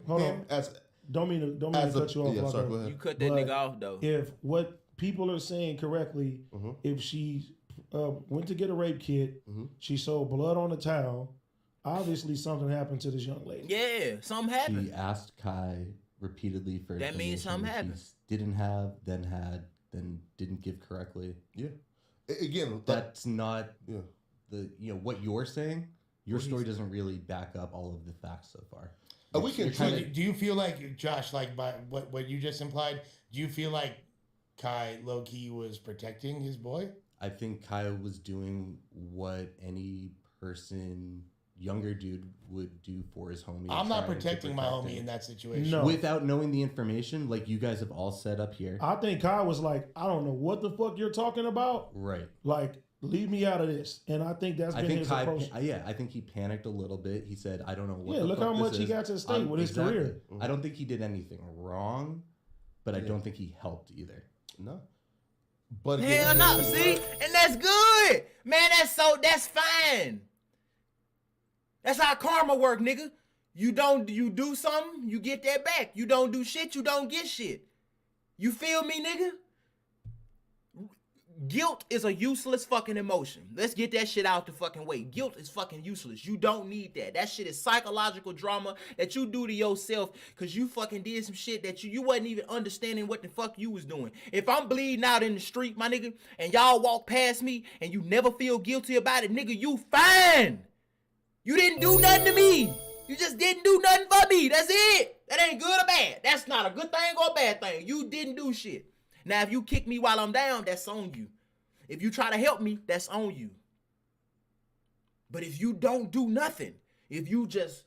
as. Don't mean to cut you off. Yeah, sorry, go ahead. You cut that nigga off though. If what people are saying correctly, if she went to get a rape kit, she saw blood on the towel. Obviously, something happened to this young lady. Yeah, something happened. She asked Kai repeatedly for that means something happened. Didn't have, then had, then didn't give correctly. Yeah. Again, that's not the what you're saying. Your story doesn't really back up all of the facts so far. We can. Do you feel like, Josh, like by what you just implied? Do you feel like Kai low key was protecting his boy? I think Kai was doing what any person, younger dude, would do for his homie. I'm not protecting my homie in that situation. No. Without knowing the information, like you guys have all set up here. I think Kai was like, I don't know what the fuck you're talking about. Right. Like, leave me out of this. And I think that's been his approach. I think he panicked a little bit. He said, I don't know what. Yeah, look how much he got to stake with his career. I don't think he did anything wrong, but I don't think he helped either. No. But hell no, see? And that's good. Man, that's fine. That's how karma work, nigga. You do something, you get that back. You don't do shit, you don't get shit. You feel me, nigga? Guilt is a useless fucking emotion. Let's get that shit out the fucking way. Guilt is fucking useless. You don't need that. That shit is psychological drama that you do to yourself because you fucking did some shit that you wasn't even understanding what the fuck you was doing. If I'm bleeding out in the street, my nigga, and y'all walk past me and you never feel guilty about it, nigga, you fine. You didn't do nothing to me. You just didn't do nothing for me. That's it. That ain't good or bad. That's not a good thing or a bad thing. You didn't do shit. Now, if you kick me while I'm down, that's on you. If you try to help me, that's on you. But if you don't do nothing, if you just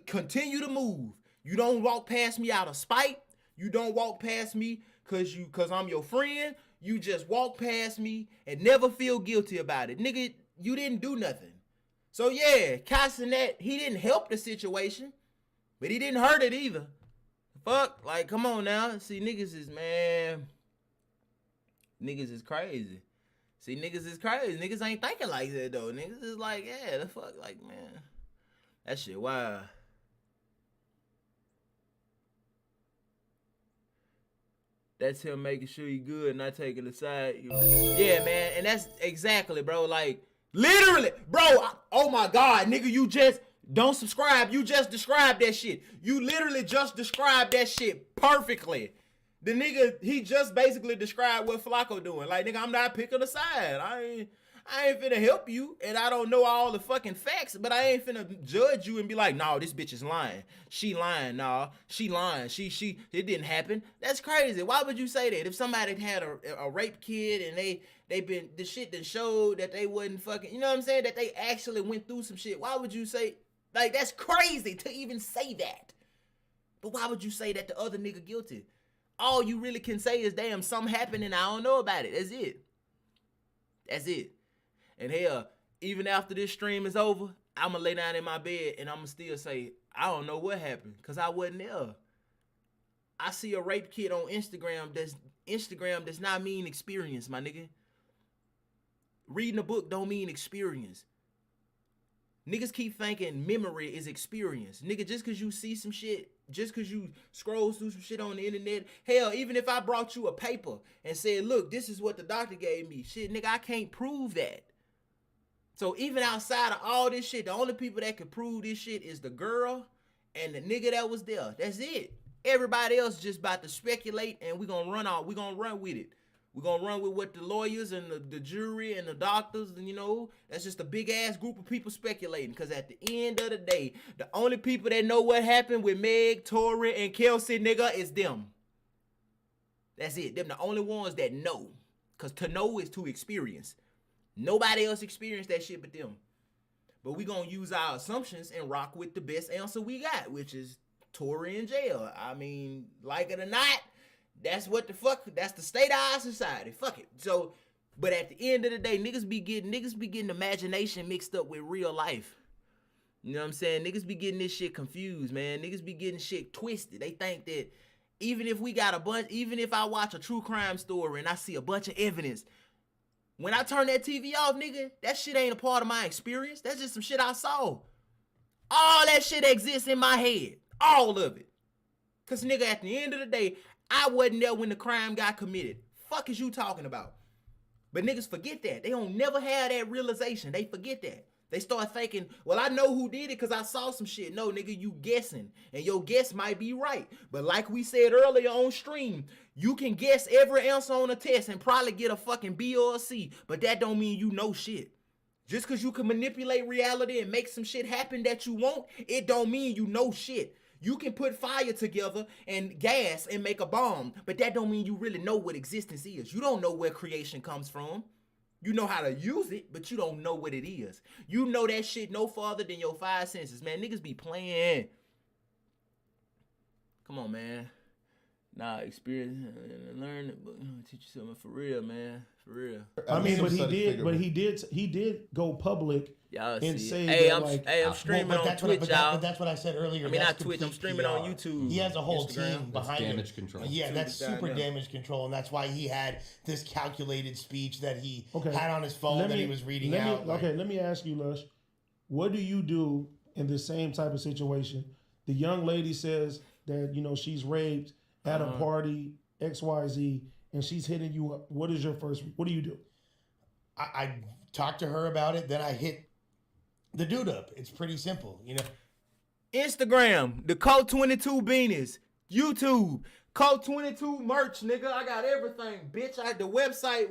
continue to move, you don't walk past me out of spite, you don't walk past me cause I'm your friend, you just walk past me and never feel guilty about it. Nigga, you didn't do nothing. So yeah, Castanet, he didn't help the situation, but he didn't hurt it either. Fuck, like, come on now. See, niggas is crazy. See, niggas is crazy. Niggas ain't thinking like that, though. Niggas is like, yeah, the fuck, like, man. That shit wild. That's him making sure you good, not taking the side. Yeah, man, and that's exactly, bro. Like, literally, bro, oh my God, nigga, you just... Don't subscribe. You just described that shit. You literally just described that shit perfectly. The nigga, he just basically described what Flacco doing. Like, nigga, I'm not picking a side. I ain't finna help you, and I don't know all the fucking facts, but I ain't finna judge you and be like, no, this bitch is lying. She lying, nah. She lying. It didn't happen. That's crazy. Why would you say that? If somebody had a rape kid and the shit that showed that they wasn't fucking, you know what I'm saying? That they actually went through some shit. Why would you say... Like, that's crazy to even say that. But why would you say that the other nigga guilty? All you really can say is, damn, something happened and I don't know about it. That's it. That's it. And hell, even after this stream is over, I'm going to lay down in my bed and I'm going to still say, I don't know what happened because I wasn't there. I see a rape kit on Instagram. Instagram does not mean experience, my nigga. Reading a book don't mean experience. Niggas keep thinking memory is experience. Nigga, just cause you see some shit, just cause you scroll through some shit on the internet, hell, even if I brought you a paper and said, look, this is what the doctor gave me, shit, nigga, I can't prove that. So even outside of all this shit, the only people that can prove this shit is the girl and the nigga that was there. That's it. Everybody else just about to speculate, and we gonna run with it. We're gonna run with what the lawyers and the jury and the doctors, and that's just a big ass group of people speculating. Cause at the end of the day, the only people that know what happened with Meg, Tory, and Kelsey, nigga, is them. That's it. Them the only ones that know. Cause to know is to experience. Nobody else experienced that shit but them. But we gonna use our assumptions and rock with the best answer we got, which is Tory in jail. I mean, like it or not, that's what the fuck, that's the state of our society. Fuck it. So, but at the end of the day, niggas be getting imagination mixed up with real life. You know what I'm saying? Niggas be getting this shit confused, man. Niggas be getting shit twisted. They think that even if I watch a true crime story and I see a bunch of evidence, when I turn that TV off, nigga, that shit ain't a part of my experience. That's just some shit I saw. All that shit exists in my head. All of it. Cause nigga, at the end of the day, I wasn't there when the crime got committed. Fuck is you talking about? But niggas forget that. They don't never have that realization. They forget that. They start thinking, well, I know who did it because I saw some shit. No, nigga, you guessing. And your guess might be right. But like we said earlier on stream, you can guess every answer on a test and probably get a fucking B or a C. But that don't mean you know shit. Just because you can manipulate reality and make some shit happen that you want, it don't mean you know shit. You can put fire together and gas and make a bomb, but that don't mean you really know what existence is. You don't know where creation comes from. You know how to use it, but you don't know what it is. You know that shit no farther than your 5 senses, man. Niggas be playing. Come on, man. Nah, experience and learn it, but teach you something for real, man. For real. I mean, but he did go public and say hey, I'm streaming on Twitch, y'all. But that's what I said earlier. I mean, not Twitch. I'm streaming on YouTube. He has a whole Instagram. team behind him. Damage control. Yeah, that's super damage control, and that's why he had this calculated speech that he had on his phone that he was reading out. Let me ask you, Lush. What do you do in the same type of situation? The young lady says that she's raped at a party XYZ, and she's hitting you up. What do you do? I talk to her about it, then I hit the dude up. It's pretty simple, Instagram, the Code 22 beanies. YouTube, Code 22 merch, nigga. I got everything, bitch. I the website.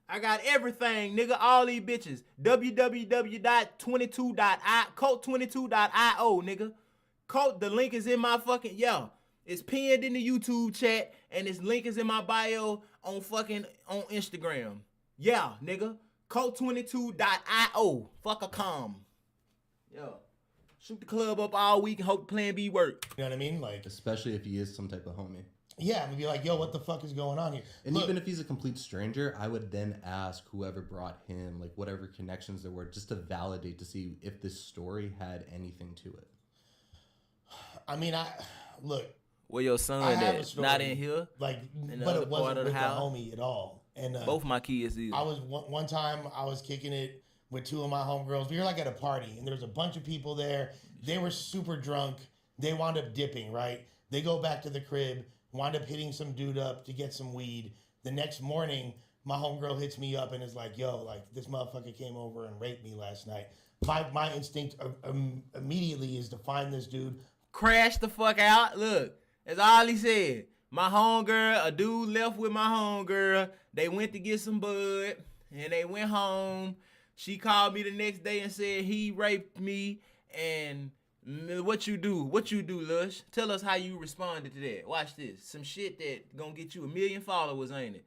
I got everything, nigga. All these bitches. Code22.io, nigga. The link is in my fucking It's pinned in the YouTube chat, and this link is in my bio on Instagram. Yeah, nigga. Code22.io. Fuck a com. Yo. Shoot the club up all week and hope plan B work. You know what I mean? Like, especially if he is some type of homie. Yeah, I'm gonna be like, yo, what the fuck is going on here? And even if he's a complete stranger, I would then ask whoever brought him, like whatever connections there were, just to validate to see if this story had anything to it. I mean, look. Where your son at? Not in here. But it wasn't with the homie at all. And both my kids either. I was one time I was kicking it with two of my homegirls. We were like at a party, and there was a bunch of people there. They were super drunk. They wound up dipping, right? They go back to the crib, wind up hitting some dude up to get some weed. The next morning, my homegirl hits me up and is like, yo, like, this motherfucker came over and raped me last night. My instinct immediately is to find this dude. Crash the fuck out. Look, that's all he said. My homegirl, a dude left with my homegirl. They went to get some bud, and they went home. She called me the next day and said he raped me. And what you do? What you do, Lush? Tell us how you responded to that. Watch this. Some shit that gonna get you 1 million followers, ain't it?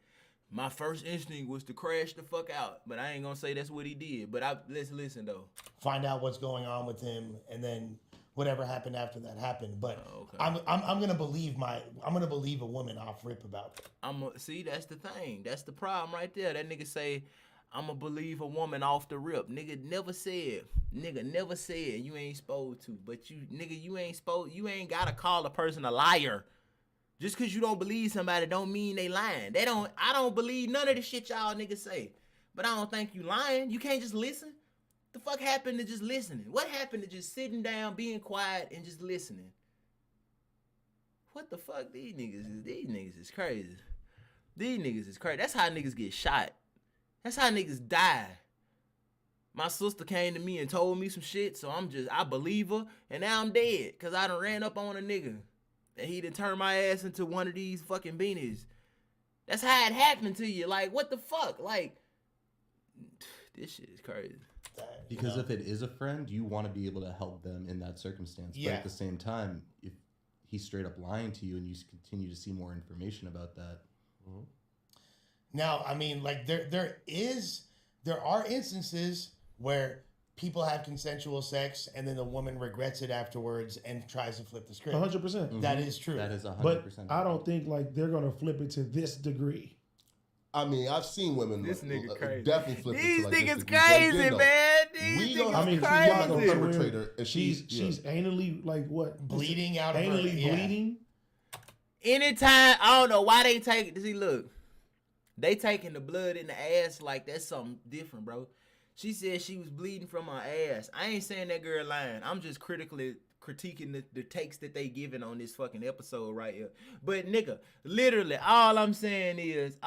My first instinct was to crash the fuck out, but I ain't gonna say that's what he did. But let's listen though. Find out what's going on with him, and then whatever happened after that happened. But I'm gonna believe a woman off rip about it. See, that's the thing. That's the problem right there. That nigga say, I'ma believe a woman off the rip. Nigga never said you ain't supposed to. But you ain't gotta call a person a liar. Just cause you don't believe somebody don't mean they lying. I don't believe none of the shit y'all niggas say. but I don't think you lying. You can't just listen. The fuck happened to just listening? What happened to just sitting down, being quiet, and just listening? What the fuck? These niggas is crazy. These niggas is crazy. That's how niggas get shot. That's how niggas die. My sister came to me and told me some shit, so I believe her, and now I'm dead, cause I done ran up on a nigga. And he done turned my ass into one of these fucking beanies. That's how it happened to you. Like, what the fuck? Like, this shit is crazy. Because if it is a friend, you want to be able to help them in that circumstance. But at the same time, if he's straight up lying to you and you continue to see more information about that. Mm-hmm. Now, I mean, like there are instances where people have consensual sex and then the woman regrets it afterwards and tries to flip the script. 100%. That is true. That is 100%. But I don't think like they're gonna flip it to this degree. I mean, I've seen women This nigga crazy. definitely flip These it to like niggas this. crazy, man. These niggas crazy. Perpetrator, and she's anally like what? Bleeding out of anally her, bleeding. Anytime, I don't know why they take it. See, look, they taking the blood in the ass like that's something different, bro. She said she was bleeding from her ass. I ain't saying that girl lying. I'm just critiquing the takes that they giving on this fucking episode right here. But nigga, literally, all I'm saying is,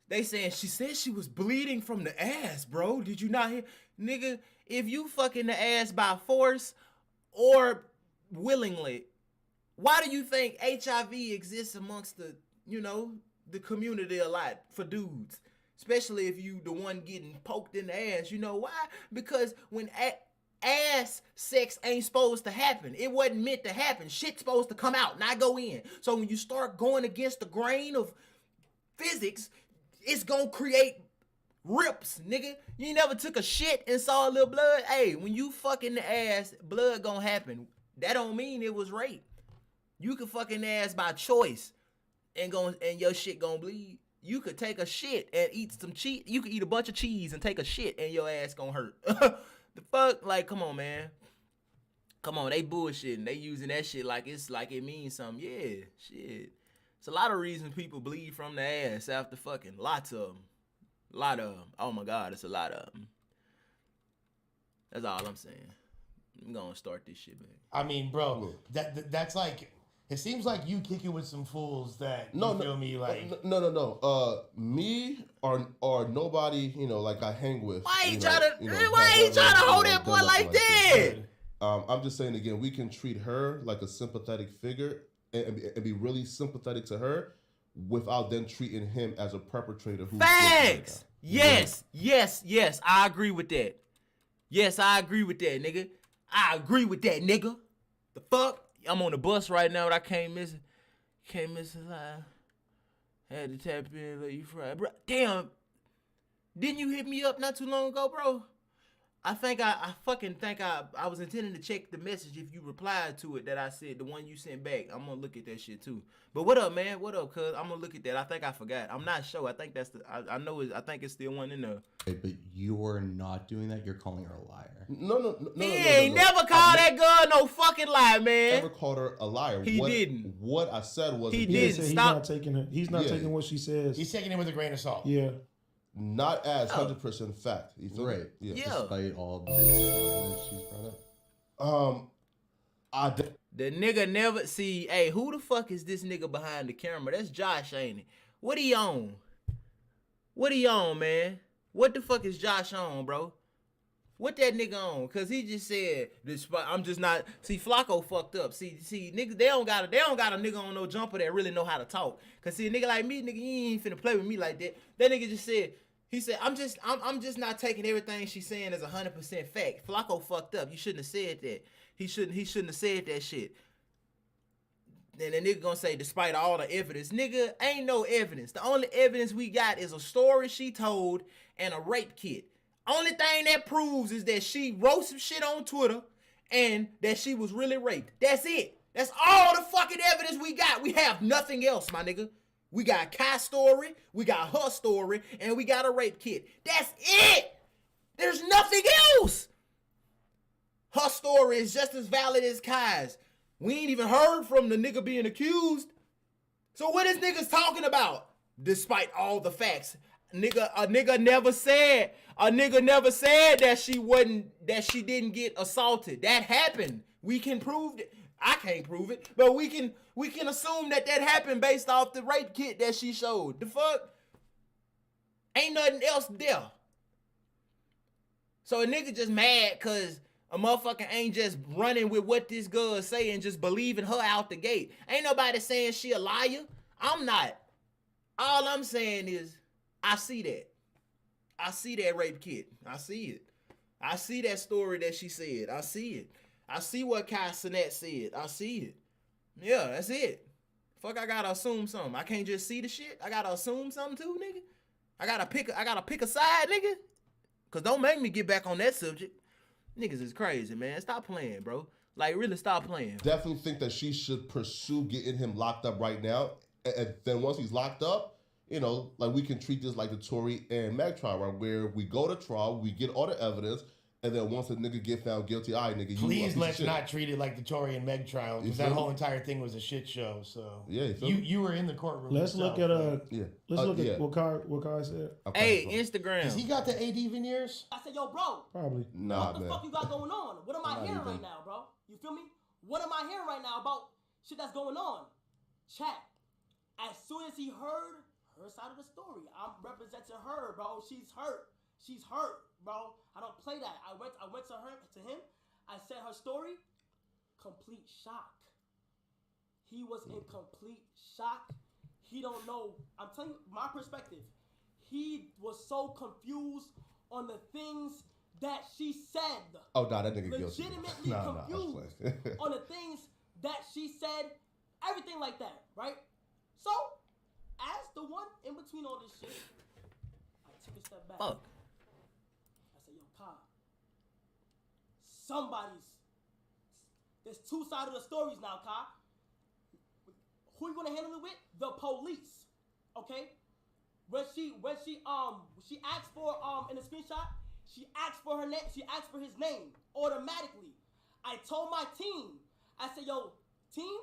they saying she said she was bleeding from the ass, bro. Did you not hear? Nigga, if you fucking the ass by force or willingly, why do you think HIV exists amongst the community a lot for dudes? Especially if you the one getting poked in the ass. You know why? Because when ass sex ain't supposed to happen. It wasn't meant to happen. Shit's supposed to come out, not go in. So when you start going against the grain of physics, it's gonna create rips, nigga. You ain't never took a shit and saw a little blood. Hey, when you fuck in the ass, blood gonna happen. That don't mean it was rape. You could fuck in the ass by choice and your shit gonna bleed. You could take a shit and eat some cheese. You could eat a bunch of cheese and take a shit and your ass gonna hurt. The fuck? Like, come on, man. Come on, they bullshitting. They using that shit like it means something. Yeah, shit. It's a lot of reasons people bleed from the ass after fucking. Lots of them. Oh my God, it's a lot of them. That's all I'm saying. I'm gonna start this shit, man. I mean, bro, that's like, it seems like you kick it with some fools that feel me like. No. Me or nobody, like I hang with. Why you trying to hold that boy like that? I'm just saying again, we can treat her like a sympathetic figure and be really sympathetic to her without then treating him as a perpetrator. Facts. Yes. I agree with that. Yes, I agree with that, nigga. I agree with that, nigga. The fuck? I'm on the bus right now, but I can't miss a line. Had to tap in, let you fry. Bro, damn. Didn't you hit me up not too long ago, bro? I fucking think I was intending to check the message if you replied to it that I said, the one you sent back. I'm gonna look at that shit too. But what up, man? What up, cuz? I'm gonna look at that. I think I forgot. I'm not sure. I think that's I think it's still one in there. But you're not doing that. You're calling her a liar. No. He ain't never called that girl no fucking lie, man. Never called her a liar. He didn't. What I said was he didn't. He's not taking it. He's not taking what she says. He's taking it with a grain of salt. Yeah. Not as 100% fact. You feel right. Me? Yeah. Despite all the she's brought up. The nigga never see. Hey, who the fuck is this nigga behind the camera? That's Josh, ain't it? What he on? What he on, man? What the fuck is Josh on, bro? What that nigga on? Cause he just said, I'm just not. See, Flacco fucked up. See, niggas, they don't got a nigga on no jumper that really know how to talk. Cause see, a nigga like me, nigga, you ain't finna play with me like that. That nigga just said, he said, I'm just not taking everything she's saying as 100% fact. Flacco fucked up. You shouldn't have said that. He shouldn't have said that shit. Then the nigga gonna say, despite all the evidence, nigga, ain't no evidence. The only evidence we got is a story she told and a rape kit. Only thing that proves is that she wrote some shit on Twitter and that she was really raped. That's it. That's all the fucking evidence we got. We have nothing else, my nigga. We got Kai's story, we got her story, and we got a rape kit. That's it. There's nothing else. Her story is just as valid as Kai's. We ain't even heard from the nigga being accused. So what is niggas talking about? Despite all the facts. A nigga never said that she didn't get assaulted. That happened. We can prove it. I can't prove it, but we can assume that happened based off the rape kit that she showed. The fuck? Ain't nothing else there. So a nigga just mad cause a motherfucker ain't just running with what this girl say and just believing her out the gate. Ain't nobody saying she a liar. I'm not. All I'm saying is I see that. I see that rape kit. I see it. I see that story that she said. I see it. I see what Kai Cenat said. I see it. Yeah, that's it. Fuck, I gotta assume something. I can't just see the shit. I gotta assume something too, nigga. I gotta pick a side, nigga. Cause don't make me get back on that subject. Niggas is crazy, man. Stop playing, bro. Like, really stop playing. Definitely think that she should pursue getting him locked up right now. And then once he's locked up, you know, like we can treat this like the Tory and Meg trial, right? Where we go to trial, we get all the evidence, and then once a nigga get found guilty, all right, nigga, please let's not treat it like the Tory and Meg trial, because that whole entire thing was a shit show. So yeah, you were in the courtroom. Let's look at what Kai said. Hey, Instagram. Does he got the AD veneers? I said, yo, bro. Probably. What the fuck you got going on? What am I hearing right now, bro? You feel me? What am I hearing right now about shit that's going on? Chat. As soon as he heard her side of the story, I'm representing her, bro. She's hurt. She's hurt, bro. I don't play that. I went to him. I said her story. Complete shock. He was in complete shock. He don't know. I'm telling you my perspective. He was so confused on the things that she said. Oh, nah, that nigga guilty. Legitimately confused on the things that she said. Everything like that, right? So, as the one in between all this shit, I took a step back. Fuck. I said, yo, Kai, there's two sides of the stories now, Kai. Who you gonna handle it with? The police, okay? When she asked for, in the screenshot, she asked for her name, she asked for his name automatically. I told my team, I said, yo, team,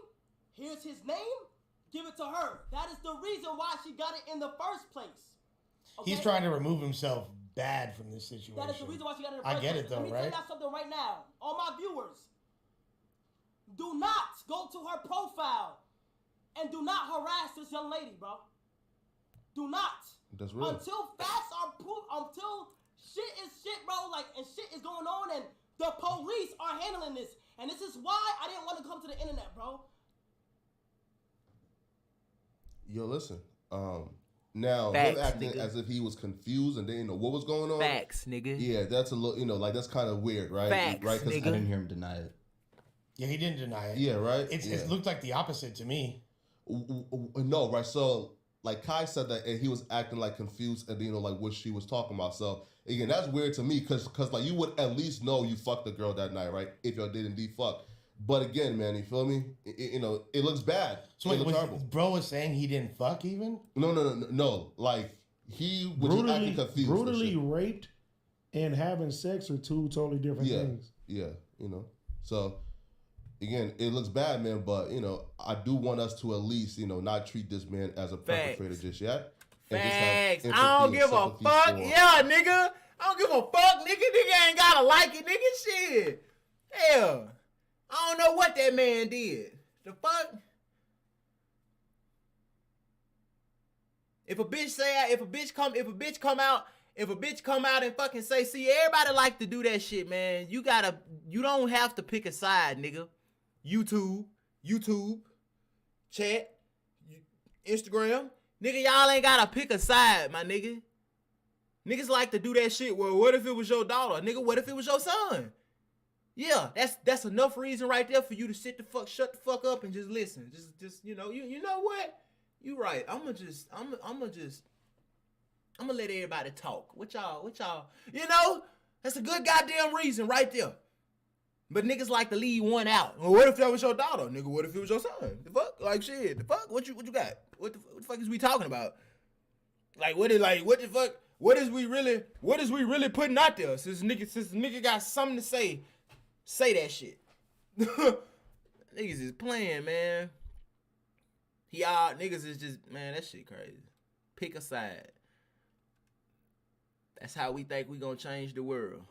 here's his name. Give it to her. That is the reason why she got it in the first place. Okay? He's trying to remove himself bad from this situation. That is the reason why she got it in the first I get place. it though, Let me right? tell you something right now. All my viewers, do not go to her profile and do not harass this young lady, bro. Do not. That's real. Until facts are proved, until shit is shit, bro, like, and shit is going on and the police are handling this. And this is why I didn't want to come to the internet, bro. Yo, listen. Now Facts, him acting nigga. as if he was confused and didn't know what was going on. Facts, nigga. Yeah, that's a little, like that's kind of weird, right? Facts, right? nigga. I didn't hear him deny it. Yeah, he didn't deny it. Yeah, right. It looked like the opposite to me. No, right. So like Kai said that, and he was acting like confused, and like what she was talking about. So again, that's weird to me, cause like you would at least know you fucked the girl that night, right? If y'all did indeed fuck. But again, man, you feel me? It looks bad. So it looks horrible. Bro was saying he didn't fuck even? No. Like he was just acting confused. Brutally raped and having sex are two totally different things. Yeah, So again, it looks bad, man. But I do want us to at least not treat this man as a perpetrator just yet. Facts. I don't give a fuck. Yeah, nigga. I don't give a fuck, nigga. Nigga ain't gotta like it, nigga. Shit. Hell. I don't know what that man did. The fuck? If a bitch come out and fucking say, see, everybody like to do that shit, man. You don't have to pick a side, nigga. YouTube, chat, Instagram. Nigga, y'all ain't gotta pick a side, my nigga. Niggas like to do that shit. Well, what if it was your daughter? Nigga, what if it was your son? Yeah, that's enough reason right there for you to shut the fuck up and just listen. Just you know what? You right. I'ma let everybody talk. What y'all, that's a good goddamn reason right there. But niggas like to leave one out. Well, what if that was your daughter? Nigga, what if it was your son? The fuck? Like shit. The fuck? What you got? What the fuck is we talking about? What the fuck? What is we really putting out there? Since nigga got something to say that shit. Niggas is playing, man. Niggas is just, man, that shit crazy. Pick a side. That's how we think we gonna change the world.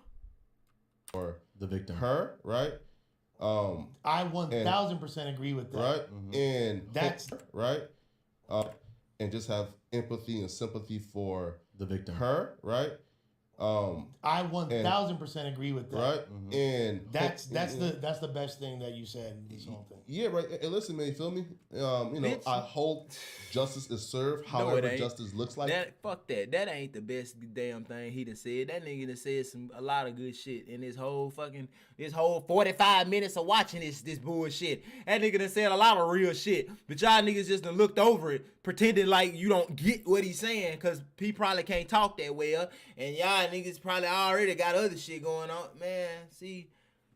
Or The victim. her, right? I 1000% agree with that. Right? And That's right? And just have empathy and sympathy for The victim. her, right? I 1000% agree with that. Right? And That's the best thing that you said in this whole thing. yeah, right. And listen, man, you feel me? You know, Bitch. I hope justice is served, No, it however ain't. justice looks like. Fuck that. That ain't the best damn thing he done said. That nigga done said a lot of good shit in this whole 45 minutes of watching this bullshit. That nigga done said a lot of real shit. But y'all niggas just done looked over it, pretending like you don't get what he's saying, cause he probably can't talk that well. And y'all niggas probably already got other shit going on. Man, see,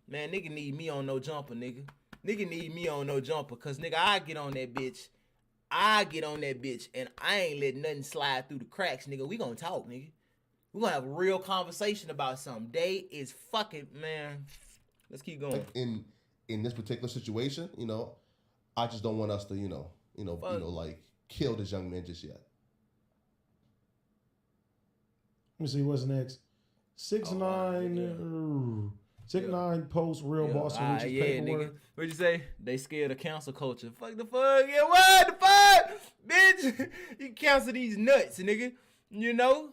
man, nigga need me on no jumper, nigga. Nigga need me on no jumper, cause nigga, I get on that bitch, and I ain't letting nothing slide through the cracks, nigga. We gonna talk, nigga. We gonna have a real conversation about something. They is fucking, man. Let's keep going. In this particular situation, you know, I just don't want us to, like kill this young man just yet. Let me see what's next. 6ix9ine 6ix9ine post real Boston Rich's paperwork. Nigga. What'd you say? They scared of cancel culture. Fuck the fuck. Yeah, what the fuck? Bitch, you cancel these nuts, nigga. You know?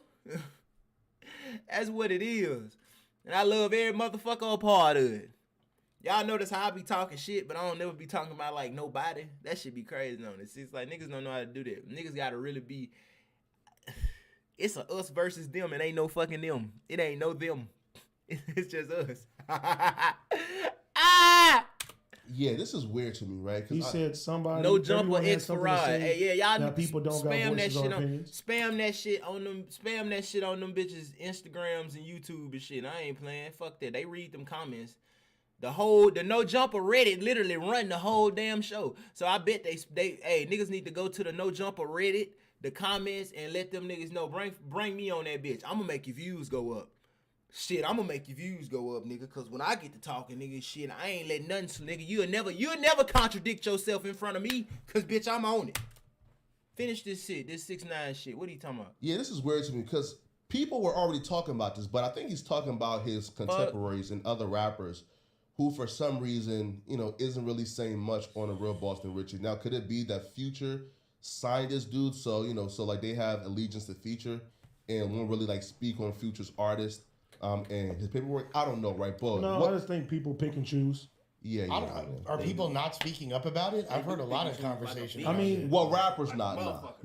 That's what it is. And I love every motherfucker a part of it. Y'all notice how I be talking shit, but I don't never be talking about like nobody. That shit be crazy on this. It's like niggas don't know how to do that. Niggas gotta really be. It's a us versus them. It ain't no fucking them. It ain't no them. It's just us. Yeah, this is weird to me, right? He said somebody. No jumper everyone has X something for to ride. say. Hey, yeah, y'all Now people don't got spam that voices shit or on. opinions. Spam that shit on them. Spam that shit on them bitches Instagrams and YouTube and shit. I ain't playing. Fuck that. They read them comments. The no jumper Reddit literally run the whole damn show. So I bet hey, niggas need to go to the no jumper Reddit, the comments, and let them niggas know. Bring me on that bitch. I'm gonna make your views go up. Shit, I'm gonna make your views go up, nigga. Cause when I get to talking, nigga, shit, I ain't letting nothing, nigga. You'll never contradict yourself in front of me. Cause bitch, I'm on it. Finish this shit, this 6ix9ine shit. What are you talking about? Yeah, this is weird to me because people were already talking about this, but I think he's talking about his contemporaries and other rappers who, for some reason, isn't really saying much on a real Boston Richie. Now, could it be that Future signed this dude, so like they have allegiance to Future and won't really like speak on Future's artist and his paperwork? I don't know, right? But I just think people pick and choose. Yeah. Are people not speaking up about it? I've heard a lot of conversation. I mean, well, rappers not.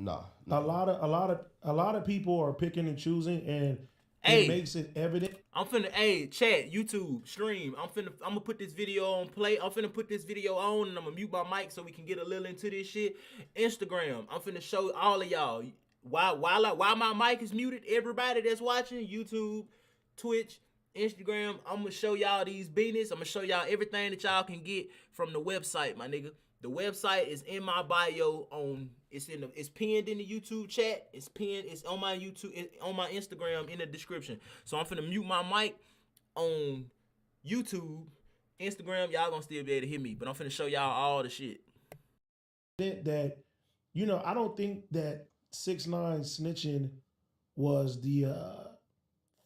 A lot of people are picking and choosing, and it makes it evident. I'm finna, chat, YouTube, stream. I'm gonna put this video on play. I'm finna put this video on, and I'm gonna mute my mic so we can get a little into this shit. Instagram, I'm finna show all of y'all while my mic is muted. Everybody that's watching YouTube, Twitch, Instagram, I'm gonna show y'all these beanies. I'm gonna show y'all everything that y'all can get from the website, my nigga. The website is in my bio it's pinned in the YouTube chat. It's on my YouTube, on my Instagram in the description. So I'm finna mute my mic on YouTube, Instagram. Y'all gonna still be able to hear me, but I'm finna show y'all all the shit. That I don't think that 6ix9ine snitching was the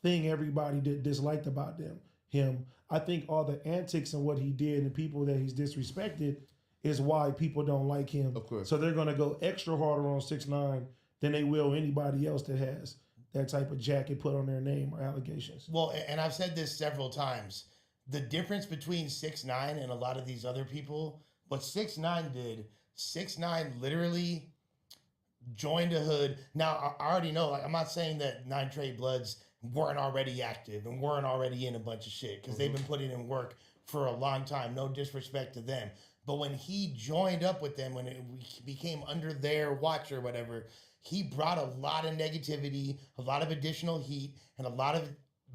thing everybody disliked about him. I think all the antics and what he did and people that he's disrespected is why people don't like him. Of course. So they're gonna go extra harder on 6ix9ine than they will anybody else that has that type of jacket put on their name or allegations. Well, and I've said this several times. The difference between 6ix9ine and a lot of these other people, what 6ix9ine did, 6ix9ine literally joined a hood. Now, I already know, like, I'm not saying that 9 Trey Bloods weren't already active and weren't already in a bunch of shit, because they've been putting in work for a long time. No disrespect to them. But when he joined up with them, when it became under their watch or whatever, he brought a lot of negativity, a lot of additional heat, and a lot of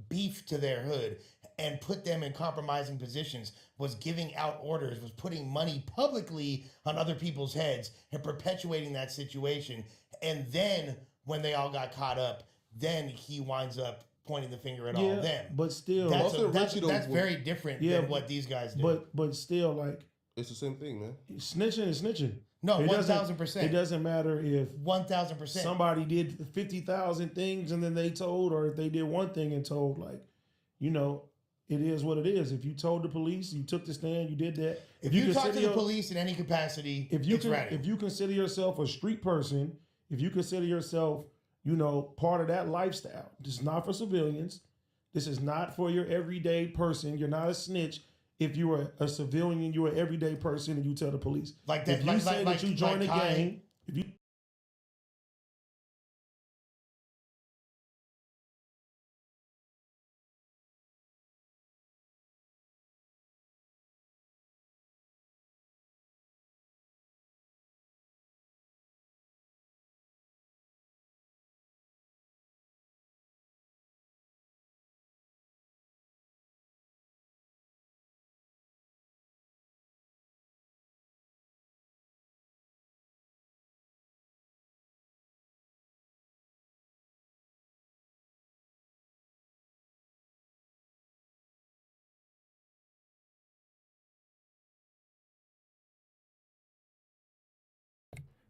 beef to their hood, and put them in compromising positions, was giving out orders, was putting money publicly on other people's heads and perpetuating that situation. And then when they all got caught up, then he winds up pointing the finger at all of them. But still, that's very different than what these guys do. But still, like, it's the same thing, man. Snitching is snitching. No, It doesn't- 1,000%. It doesn't matter if 1,000%. somebody did 50,000 things and then they told, or if they did one thing and told. Like, it is what it is. If you told the police, you took the stand, you did that. If you talk to consider the police in any capacity, if you it's ready. if you consider yourself a street person, if you consider yourself, part of that lifestyle, this is not for civilians. This is not for your everyday person. You're not a snitch. If you are a civilian, you're an everyday person, and you tell the police. Like that. If you say that you joined a Kai- gang, if you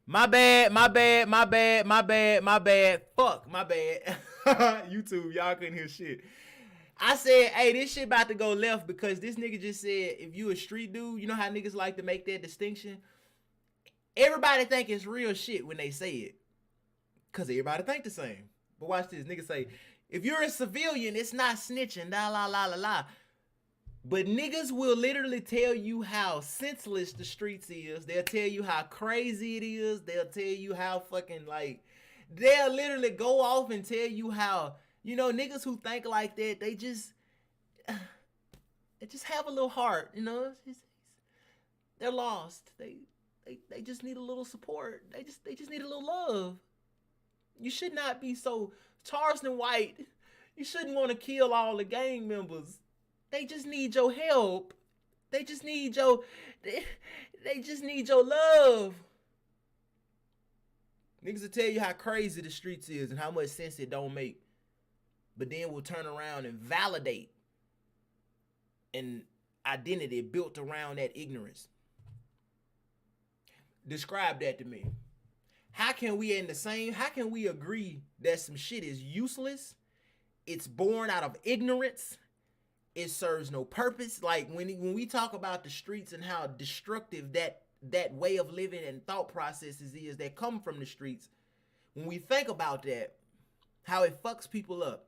My bad. Fuck, my bad. YouTube, y'all couldn't hear shit. I said, hey, this shit about to go left because this nigga just said, if you a street dude, you know how niggas like to make that distinction? Everybody think it's real shit when they say it. Because everybody think the same. But watch this. Nigga say, if you're a civilian, it's not snitching, la. But niggas will literally tell you how senseless the streets is. They'll tell you how crazy it is. They'll tell you how fucking they'll literally go off and tell you how, niggas who think like that, they just have a little heart, they're lost. They just need a little support. They just need a little love. You should not be so Charleston White. You shouldn't want to kill all the gang members. They just need your help. They just need your love. Niggas will tell you how crazy the streets is and how much sense it don't make. But then we'll turn around and validate an identity built around that ignorance. Describe that to me. How can we agree that some shit is useless? It's born out of ignorance. It serves no purpose. Like when we talk about the streets and how destructive that way of living and thought processes is that come from the streets, when we think about that, how it fucks people up,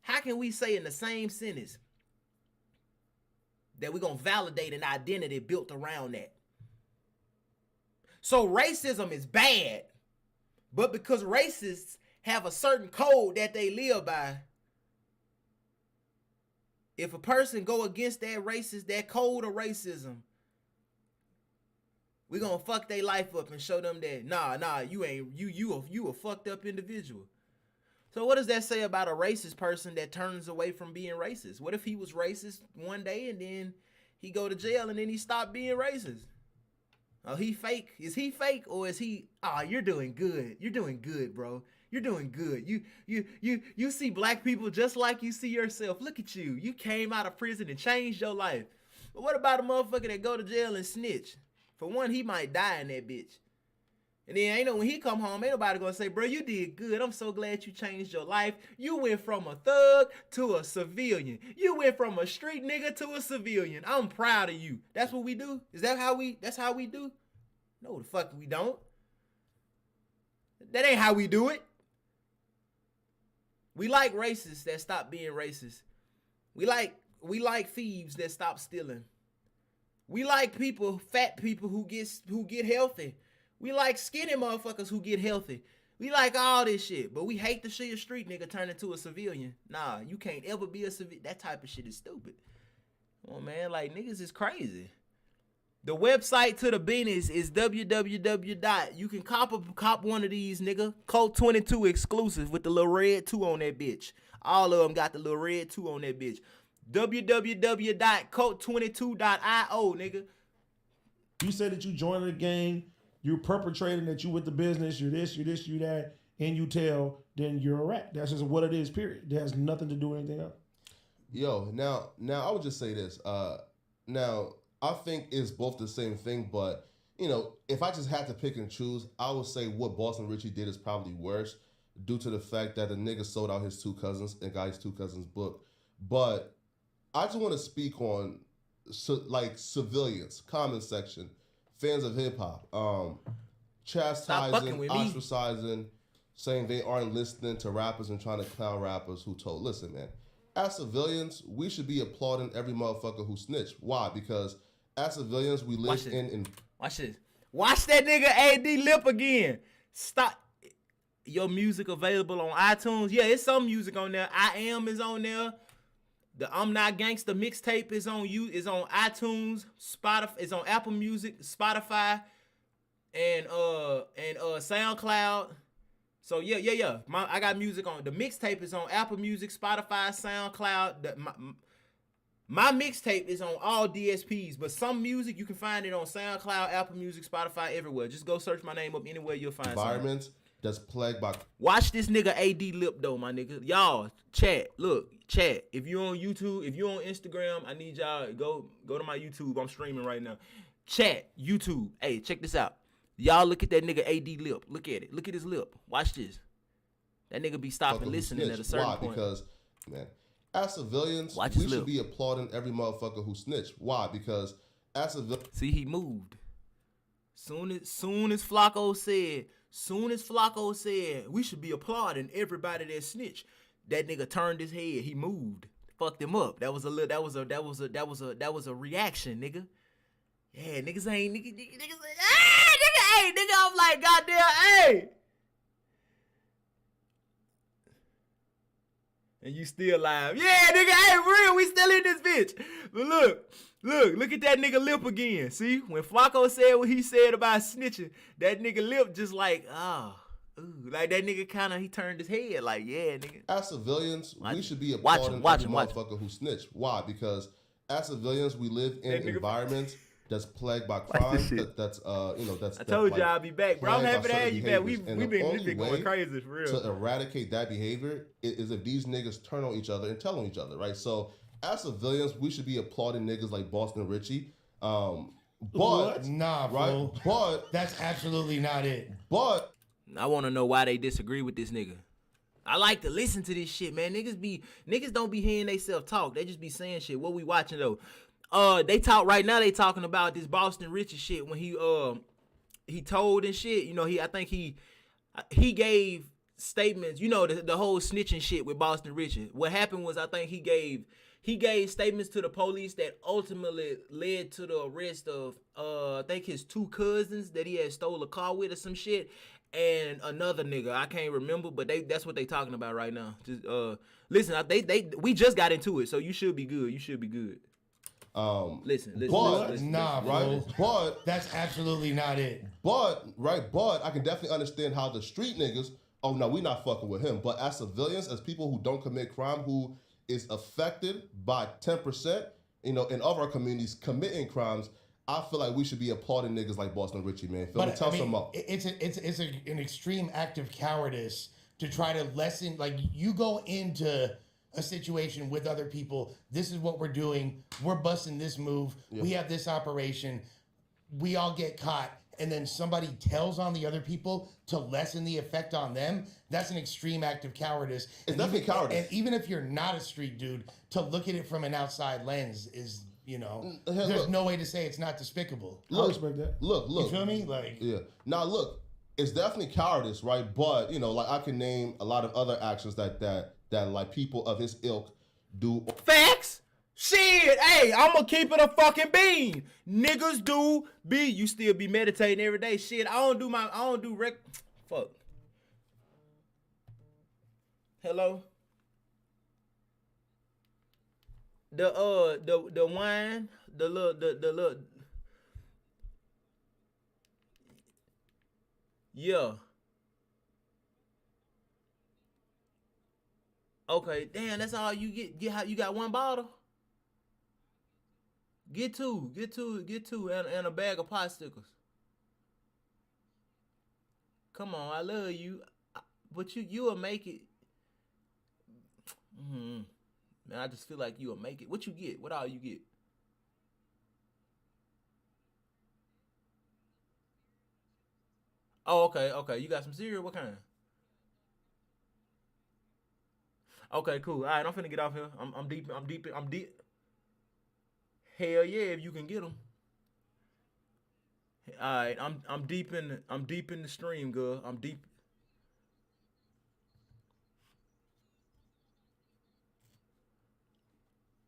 how can we say in the same sentence that we're gonna validate an identity built around that? So racism is bad, but because racists have a certain code that they live by, if a person go against that code of racism, we gonna fuck their life up and show them that nah, you a fucked up individual. So what does that say about a racist person that turns away from being racist? What if he was racist one day and then he go to jail and then he stopped being racist? Oh, he fake? Is he fake or is he? You're doing good. You're doing good, bro. You're doing good. You see black people just like you see yourself. Look at you. You came out of prison and changed your life. But what about a motherfucker that go to jail and snitch? For one, he might die in that bitch. And then when he come home, ain't nobody gonna say, bro, you did good. I'm so glad you changed your life. You went from a thug to a civilian. You went from a street nigga to a civilian. I'm proud of you. That's what we do? That's how we do? No, the fuck we don't. That ain't how we do it. We like racists that stop being racist. We like thieves that stop stealing. We like fat people who get healthy. We like skinny motherfuckers who get healthy. We like all this shit, but we hate to see a street nigga turn into a civilian. Nah, you can't ever be a civilian. That type of shit is stupid. Come on, man, like niggas is crazy. The website to the business is www. You can cop one of these, nigga. Code 22 exclusive with the little red 2 on that bitch. All of them got the little red 2 on that bitch. www.code22.io, nigga. You said that you joined the gang, you're perpetrating that you with the business, you're this, you that, and you tell, then you're a rat. That's just what it is, period. It has nothing to do with anything else. Yo, now I would just say this. Now I think it's both the same thing, but you know, if I just had to pick and choose, I would say what Boston Richie did is probably worse due to the fact that the nigga sold out his 2 cousins and got his 2 cousins booked. But I just want to speak on like civilians, comment section, fans of hip hop, chastising, ostracizing, saying they aren't listening to rappers and trying to clown rappers who told. Listen, man, as civilians, we should be applauding every motherfucker who snitched. Why? Because as civilians, we live in. Watch this. Watch that nigga AD Lip again. Stop. Your music available on iTunes? Yeah, it's some music on there. I Am is on there. The I'm Not Gangsta mixtape is on iTunes, Spotify, is on Apple Music, Spotify, and SoundCloud. So yeah. I got music on. The mixtape is on Apple Music, Spotify, SoundCloud. My mixtape is on all DSPs, but some music you can find it on SoundCloud, Apple Music, Spotify, everywhere. Just go search my name up anywhere you'll find environments something. That's plagued by. Watch this nigga AD Lip though, my nigga. Y'all, chat. If you're on YouTube, if you're on Instagram, I need y'all go to my YouTube. I'm streaming right now. Chat, YouTube. Hey, check this out. Y'all look at that nigga AD Lip. Look at it. Look at his lip. Watch this. That nigga be stopping listening at a certain point. Because, man, as civilians, we should be applauding every motherfucker who snitched. Why? Because as civilians. See, he moved. Soon as Flacco said, we should be applauding everybody that snitched. That nigga turned his head. He moved. Fucked him up. That was a reaction, nigga. Yeah, niggas ain't nigga. Hey, nigga, I'm like, goddamn, hey. And you still live. Yeah, nigga, hey, for real, we still in this bitch. But look at that nigga Lip again. See, when Flacco said what he said about snitching, that nigga Lip just like, like that nigga kind of, he turned his head like, yeah, nigga. As civilians, we should be applauding every motherfucker who snitched. Why? Because as civilians, we live in environments that's plagued by crime. That's I told you I'll be back, bro. I'm happy to have you back. We've been going crazy for real. To eradicate that behavior is if these niggas turn on each other and tell on each other, right? So as civilians, we should be applauding niggas like Boston Richie. But nah, bro. Right? But that's absolutely not it. But I want to know why they disagree with this nigga. I like to listen to this shit, man. Niggas don't be hearing themselves talk. They just be saying shit. What we watching though? They talk right now. They talking about this Boston Richie shit when he told and shit. You know, I think he gave statements. You know, the whole snitching shit with Boston Richie. What happened was I think he gave statements to the police that ultimately led to the arrest of I think his 2 cousins that he had stole a car with or some shit, and another nigga I can't remember, but that's what they talking about right now. Just listen, we just got into it, so you should be good. Listen. Nah, bro. Right? But that's absolutely not it. But I can definitely understand how the street niggas. Oh no, we not fucking with him. But as civilians, as people who don't commit crime, who is affected by 10%, in of our communities committing crimes, I feel like we should be applauding niggas like Boston Richie, man. Tell some up. It's an extreme act of cowardice to try to lessen. Like, you go into a situation with other people. This is what we're doing. We're busting this move. Yeah. We have this operation. We all get caught. And then somebody tells on the other people to lessen the effect on them. That's an extreme act of cowardice. It's definitely cowardice. And even if you're not a street dude, to look at it from an outside lens is, there's no way to say it's not despicable. I respect that. Look. You feel me? Like, yeah. Now look, it's definitely cowardice, right? But like I can name a lot of other actions that like people of his ilk do. Facts. Shit, hey, I'ma keep it a fucking bean. Niggas you still be meditating every day. Shit, I don't do fuck. Hello? The wine, the little yeah. Okay, damn, that's all you get. You got one bottle? Get two, and a bag of pot stickers. Come on, I love you, but you will make it. Man, I just feel like you will make it. What you get? What all you get? Oh, okay. You got some cereal? What kind? Okay, cool. All right, I'm finna get off here. I'm deep. Hell yeah, if you can get them. All right, I'm deep in the stream, girl. I'm deep.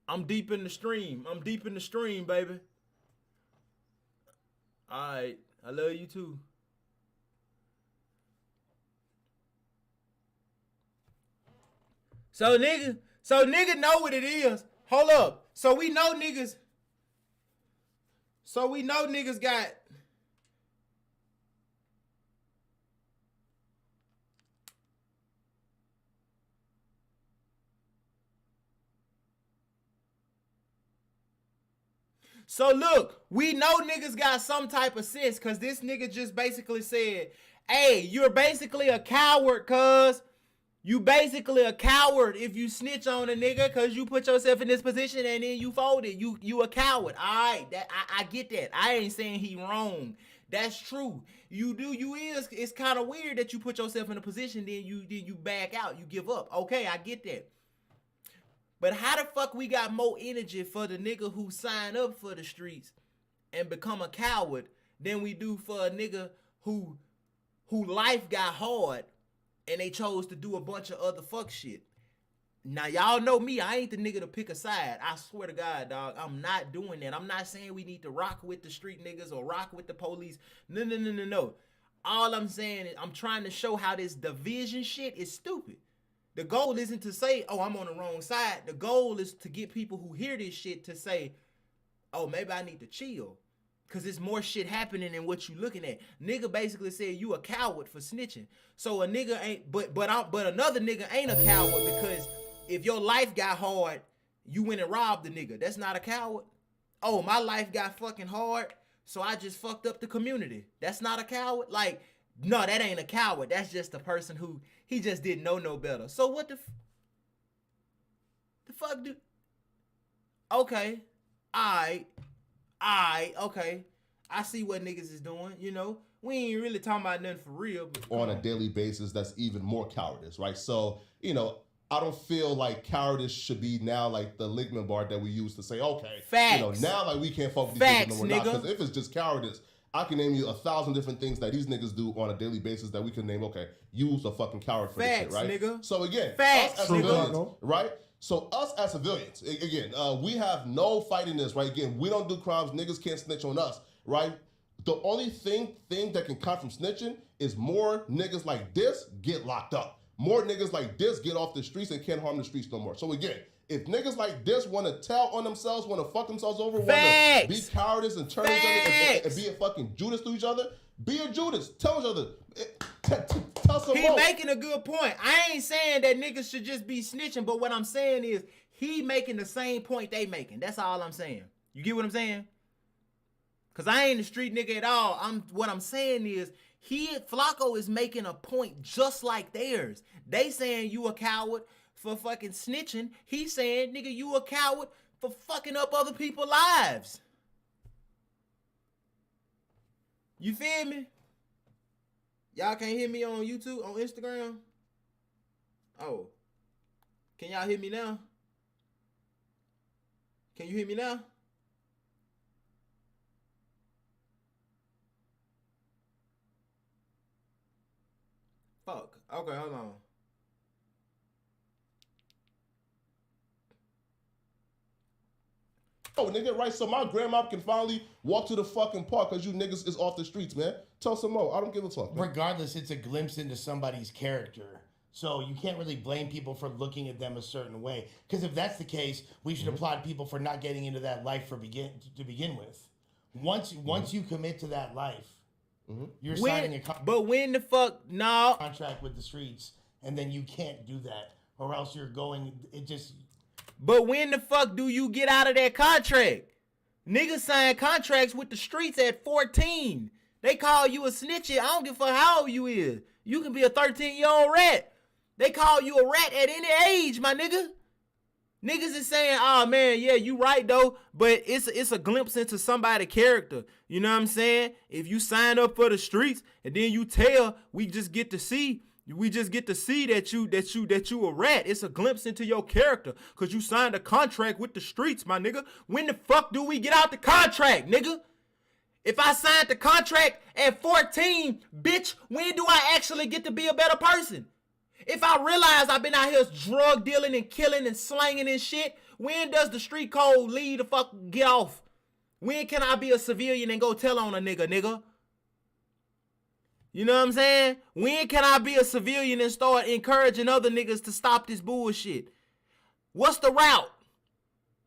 I'm deep in the stream. I'm deep in the stream, baby. All right, I love you too. So nigga know what it is. Hold up. So we know niggas got So look, we know niggas got some type of sense because this nigga just basically said, hey, you're basically a coward, cuz. You basically a coward if you snitch on a nigga because you put yourself in this position and then you folded. You a coward. All right, I get that. I ain't saying he wrong. That's true. It's kind of weird that you put yourself in a position, then you back out, you give up. Okay, I get that. But how the fuck we got more energy for the nigga who signed up for the streets and become a coward than we do for a nigga who life got hard and they chose to do a bunch of other fuck shit? Now, y'all know me. I ain't the nigga to pick a side. I swear to God, dog. I'm not doing that. I'm not saying we need to rock with the street niggas or rock with the police. No. All I'm saying is I'm trying to show how this division shit is stupid. The goal isn't to say, oh, I'm on the wrong side. The goal is to get people who hear this shit to say, oh, maybe I need to chill. Because there's more shit happening than what you looking at. Nigga basically said you a coward for snitching. So a nigga ain't, but another nigga ain't a coward because if your life got hard, you went and robbed the nigga. That's not a coward. Oh, my life got fucking hard, so I just fucked up the community. That's not a coward. Like, no, that ain't a coward. That's just a person who, he just didn't know no better. So what the fuck do? Okay. Alright, okay. I see what niggas is doing, you know. We ain't really talking about nothing for real. But on a daily basis, that's even more cowardice, right? So, you know, I don't feel like cowardice should be now like the ligament bar that we use to say, okay, facts. You know, now like we can't fuck with these facts, niggas no more. Because if it's just cowardice, I can name you 1,000 different things that these niggas do on a daily basis that we can name, okay, you's a fucking coward for facts, this shit, right? Nigga. So again, facts, us as civilians, right? So us as civilians, again, we have no fight in this, right? Again, we don't do crimes. Niggas can't snitch on us, right? The only thing that can come from snitching is more niggas like this get locked up. More niggas like this get off the streets and can't harm the streets no more. So again, if niggas like this want to tell on themselves, want to fuck themselves over, want to be cowardice and turn each other and be a fucking Judas to each other, be a Judas. Tell each other. Tell some he making a good point. I ain't saying that niggas should just be snitching, but what I'm saying is he making the same point they making. That's all I'm saying. You get what I'm saying? Cause I ain't a street nigga at all. What I'm saying is Flacco is making a point just like theirs. They saying you a coward for fucking snitching. He's saying, nigga, you a coward for fucking up other people's lives. You feel me? Y'all can't hear me on YouTube, on Instagram? Oh. Can y'all hear me now? Can you hear me now? Fuck. Okay, hold on. Oh, nigga, right? So my grandma can finally walk to the fucking park because you niggas is off the streets, man. Tell some more. I don't give a fuck, man. Regardless, it's a glimpse into somebody's character. So you can't really blame people for looking at them a certain way. Because if that's the case, we should applaud people for not getting into that life to begin with. Once you commit to that life, you're signing a contract with the streets, and then you can't do that, or else you're going. But when the fuck do you get out of that contract? Niggas sign contracts with the streets at 14. They call you a snitch. I don't give a fuck how old you is. You can be a 13-year-old rat. They call you a rat at any age, my nigga. Niggas is saying, oh man, yeah, you right though, but it's a glimpse into somebody's character. You know what I'm saying? If you sign up for the streets and then you tell, we just get to see that you a rat. It's a glimpse into your character because you signed a contract with the streets, my nigga. When the fuck do we get out the contract, nigga? If I signed the contract at 14, bitch, when do I actually get to be a better person? If I realize I've been out here drug dealing and killing and slanging and shit, when does the street code lead to fuck get off? When can I be a civilian and go tell on a nigga? You know what I'm saying? When can I be a civilian and start encouraging other niggas to stop this bullshit? What's the route?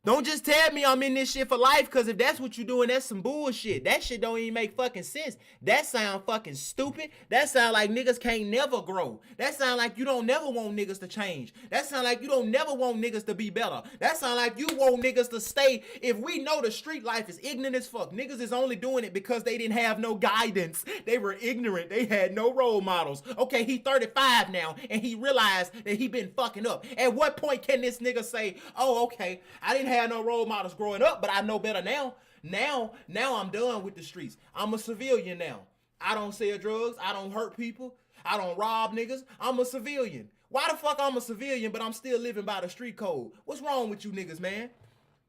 Don't just tell me I'm in this shit for life, because if that's what you doing, that's some bullshit. That shit don't even make fucking sense. That sound fucking stupid. That sound like niggas can't never grow. That sound like you don't never want niggas to change. That sound like you don't never want niggas to be better. That sound like you want niggas to stay. If we know the street life is ignorant as fuck, niggas is only doing it because they didn't have no guidance. They were ignorant. They had no role models. Okay, he 35 now, and he realized that he been fucking up. At what point can this nigga say, oh, okay, I didn't have no role models growing up, but I know better now. Now I'm done with the streets. I'm a civilian now. I don't sell drugs. I don't hurt people. I don't rob niggas. I'm a civilian. Why the fuck I'm a civilian, but I'm still living by the street code? What's wrong with you niggas, man?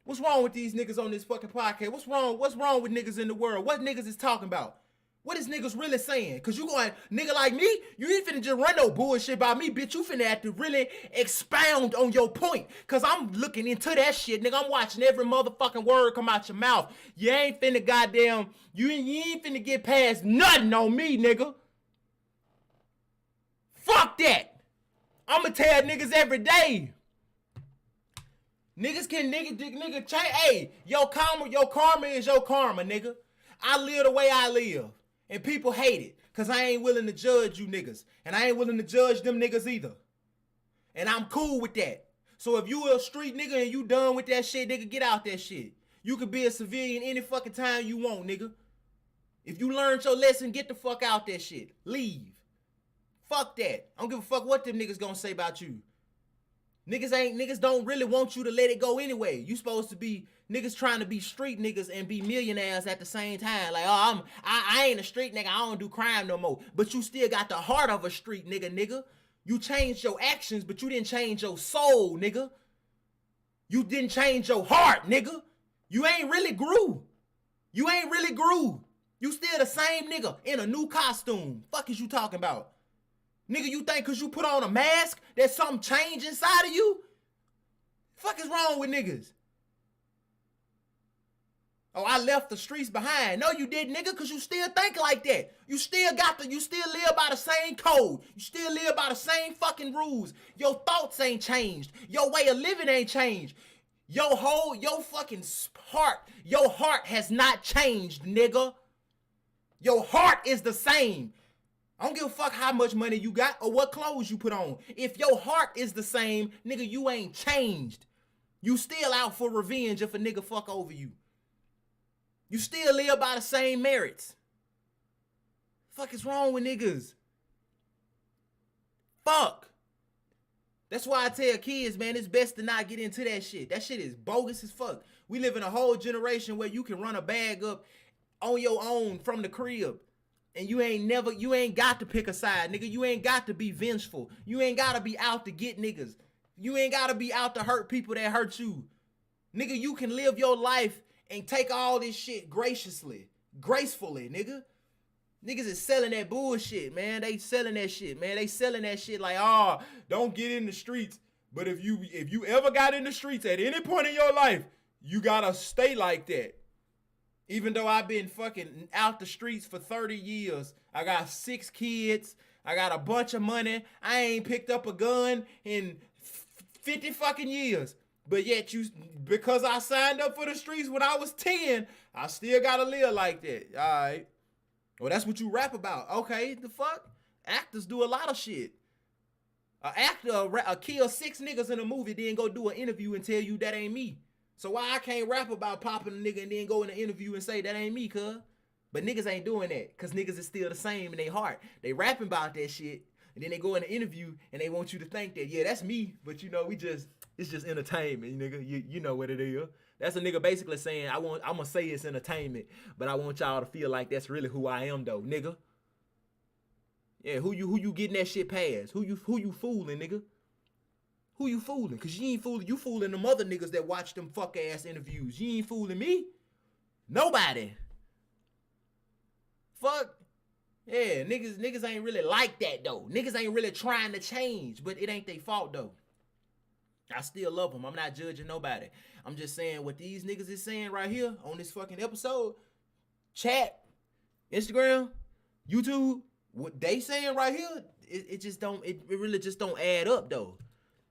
What's wrong with these niggas on this fucking podcast? What's wrong with niggas in the world? What niggas is talking about? What is niggas really saying? Cause you going, nigga like me, you ain't finna just run no bullshit about me, bitch. You finna have to really expound on your point. Cause I'm looking into that shit, nigga. I'm watching every motherfucking word come out your mouth. You ain't finna goddamn, you ain't finna get past nothing on me, nigga. Fuck that. I'ma tell niggas every day. Niggas can, nigga, change. Hey, your karma is your karma, nigga. I live the way I live. And people hate it, because I ain't willing to judge you niggas. And I ain't willing to judge them niggas either. And I'm cool with that. So if you a street nigga and you done with that shit, nigga, get out that shit. You could be a civilian any fucking time you want, nigga. If you learned your lesson, get the fuck out that shit. Leave. Fuck that. I don't give a fuck what them niggas gonna say about you. Niggas don't really want you to let it go anyway. You supposed to be niggas trying to be street niggas and be millionaires at the same time. Like, oh, I ain't a street nigga. I don't do crime no more. But you still got the heart of a street nigga. You changed your actions, but you didn't change your soul, nigga. You didn't change your heart, nigga. You ain't really grew. You ain't really grew. You still the same nigga in a new costume. Fuck is you talking about? Nigga, you think cause you put on a mask that something changed inside of you? Fuck is wrong with niggas? Oh, I left the streets behind. No, you didn't, nigga, cause you still think like that. You still live by the same code. You still live by the same fucking rules. Your thoughts ain't changed. Your way of living ain't changed. Your fucking heart, your heart has not changed, nigga. Your heart is the same. I don't give a fuck how much money you got or what clothes you put on. If your heart is the same, nigga, you ain't changed. You still out for revenge if a nigga fuck over you. You still live by the same merits. Fuck is wrong with niggas? Fuck. That's why I tell kids, man, it's best to not get into that shit. That shit is bogus as fuck. We live in a whole generation where you can run a bag up on your own from the crib. And you ain't got to pick a side, nigga. You ain't got to be vengeful. You ain't got to be out to get niggas. You ain't got to be out to hurt people that hurt you. Nigga, you can live your life and take all this shit gracefully, nigga. Niggas is selling that bullshit, man. They selling that shit, man. They selling that shit like, oh, don't get in the streets. But if you ever got in the streets at any point in your life, you gotta stay like that. Even though I've been fucking out the streets for 30 years, I got 6 kids, I got a bunch of money, I ain't picked up a gun in 50 fucking years. But yet because I signed up for the streets when I was 10, I still gotta live like that. All right. Well, that's what you rap about. Okay, the fuck? Actors do a lot of shit. An actor kill 6 niggas in a movie, then go do an interview and tell you that ain't me. So why I can't rap about popping a nigga and then go in an interview and say that ain't me, cuz? But niggas ain't doing that, cuz niggas is still the same in their heart. They rapping about that shit, and then they go in an interview and they want you to think that, yeah, that's me, but you know, we just It's just entertainment, nigga. You know what it is. That's a nigga basically saying, I'm gonna say it's entertainment, but I want y'all to feel like that's really who I am, though, nigga. Yeah, who you getting that shit past? Who you fooling, nigga? Who you fooling? Cause you ain't fooling. You fooling them other niggas that watch them fuck ass interviews. You ain't fooling me. Nobody. Fuck. Yeah, niggas ain't really like that though. Niggas ain't really trying to change, but it ain't their fault though. I still love them. I'm not judging nobody. I'm just saying what these niggas is saying right here on this fucking episode. Chat, Instagram, YouTube, what they saying right here, it just don't, it really just don't add up though.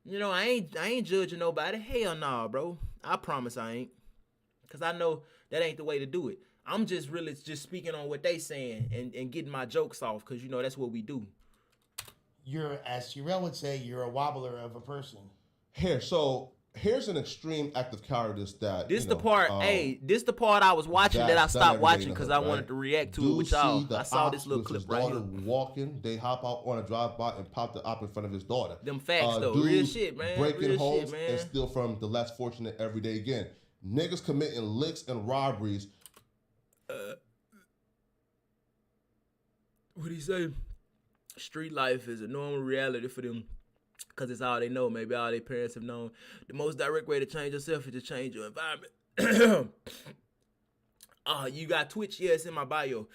You know, I ain't judging nobody. Hell nah, bro. I promise I ain't. Cause I know that ain't the way to do it. I'm just really just speaking on what they saying and getting my jokes off, cause you know that's what we do. You're, as Sherelle would say, you're a wobbler of a person. Here's an extreme act of cowardice that this the part I was watching that I stopped watching because I wanted to react to it with y'all. I saw this little clip right here. Walking, they hop out on a drive-by and pop the op in front of his daughter. Them facts though, real shit, man. Breaking real homes shit, man. and steal from the less fortunate every day again. Niggas committing licks and robberies. What he say? Street life is a normal reality for them. Because it's all they know. Maybe all their parents have known. The most direct way to change yourself is to change your environment. You got Twitch? Yeah, it's in my bio.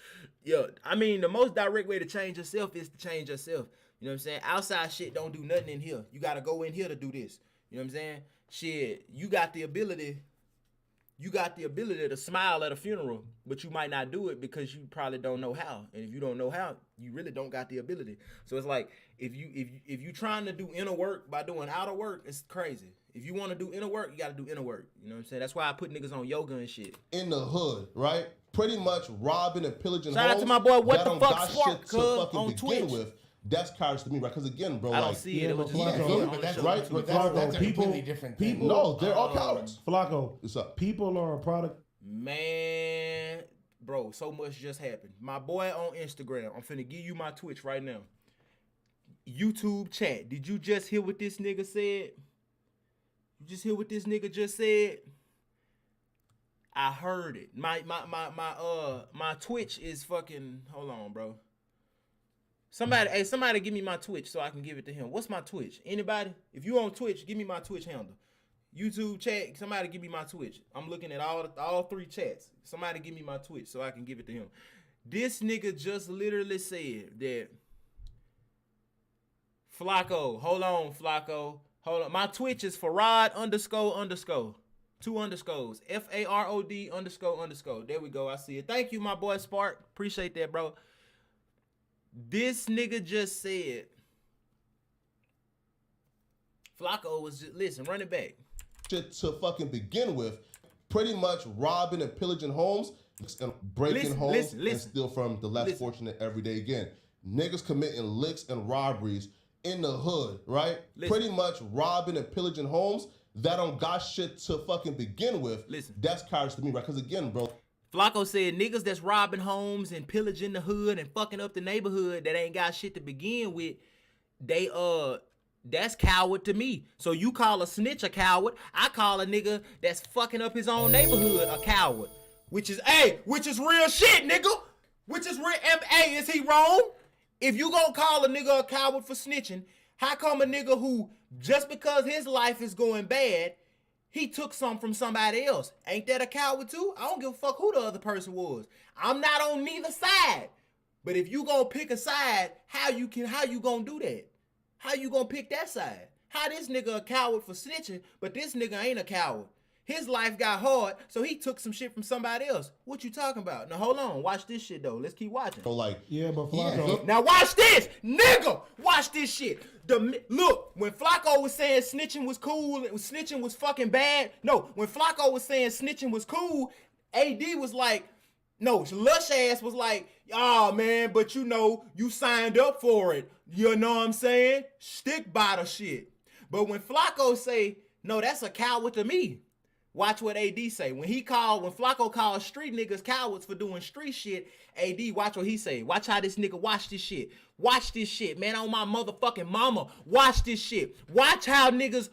Yeah, I mean, the most direct way to change yourself is to change yourself. You know what I'm saying? Outside shit don't do nothing in here. You got to go in here to do this. You know what I'm saying? Shit, you got the ability to smile at a funeral, but you might not do it because you probably don't know how. And if you don't know how, you really don't got the ability. So it's like if you trying to do inner work by doing outer work, it's crazy. If you want to do inner work, you got to do inner work. You know what I'm saying? That's why I put niggas on yoga and shit. In the hood, right? Pretty much robbing and pillaging Shout homes. out to my boy, What that the Fuck got Spark, shit to fucking on begin Twitch. with. That's courage to me, right? Because again, bro, I don't like, see it. It was just Flacco, but that's right? But Flacco, that's a people- completely different thing. people- no, they're all cowards. Flacco, What's up? people are a product. Man, bro, so much just happened. My boy on Instagram, I'm finna give you my Twitch right now. YouTube chat. Did you just hear what this nigga said? You just hear what this nigga just said? I heard it. My Twitch is fucking, hold on, bro. Somebody give me my Twitch so I can give it to him. What's my Twitch? Anybody? If you on Twitch, give me my Twitch handle. YouTube chat, somebody give me my Twitch. I'm looking at all three chats. Somebody give me my Twitch so I can give it to him. This nigga just literally said that Flacco, hold on, Flacco. Hold on. My Twitch is Farad __. 2 underscores. FAROD __. There we go. I see it. Thank you, my boy Spark. Appreciate that, bro. This nigga just said Flacco was just, listen, run it back. Shit to fucking begin with, pretty much robbing and pillaging homes and breaking homes and steal from the less fortunate every day again. Niggas committing licks and robberies in the hood, right? Pretty much robbing and pillaging homes that don't got shit to fucking begin with. That's courage to me, right? Because again, bro. Flacco said niggas that's robbing homes and pillaging the hood and fucking up the neighborhood that ain't got shit to begin with, they that's coward to me. So you call a snitch a coward, I call a nigga that's fucking up his own neighborhood a coward. Which is real shit, nigga. Which is real. Hey, is he wrong? If you gonna call a nigga a coward for snitching, how come a nigga who, just because his life is going bad, he took some from somebody else? Ain't that a coward too? I don't give a fuck who the other person was. I'm not on neither side. But if you gonna pick a side, how you gonna do that? How you gonna pick that side? How this nigga a coward for snitching, but this nigga ain't a coward? His life got hard, so he took some shit from somebody else. What you talking about? Now hold on, watch this shit though. Let's keep watching. So like, yeah, but Flacco. Now watch this, nigga. Watch this shit. Look, when Flacco was saying snitching was cool, snitching was fucking bad. No, when Flacco was saying snitching was cool, AD was like, no, Lush ass was like, oh man, but you know, you signed up for it. You know what I'm saying? Stick by the shit. But when Flacco say, no, that's a coward to me. Watch what AD say. When Flacco called street niggas cowards for doing street shit, AD, watch what he say. Watch how this nigga watch this shit. Watch this shit, man. On my motherfucking mama. Watch this shit. Watch how niggas,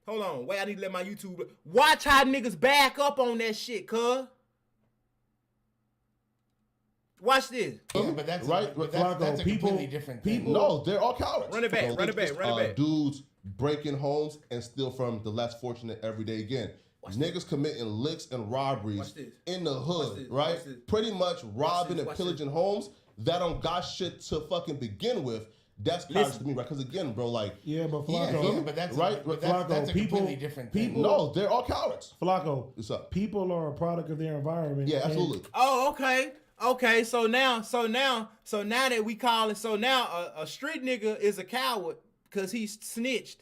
hold on, wait, I need to let my YouTube, watch how niggas back up on that shit, cuz. Watch this. Yeah, but that's Right, that's a people- completely different thing. people- No, they're all cowards. Run it back, You know, run it back, it's, run it back. Dudes breaking homes and steal from the less fortunate every day again. Niggas committing licks and robberies Watch this. in the hood, this, right? watch this. Pretty much robbing this, and watch pillaging homes that don't got shit to fucking begin with. That's cowards to me, right? Because again, bro, like, Yeah, but Yeah, Flacco, yeah, but that's Right, but Flacco, that's a people- completely different thing. people- no, they're all cowards. Flacco, What's up? people are a product of their environment. Yeah, and absolutely. Oh, okay. Okay, so now that we call it, so now a street nigga is a coward because he snitched.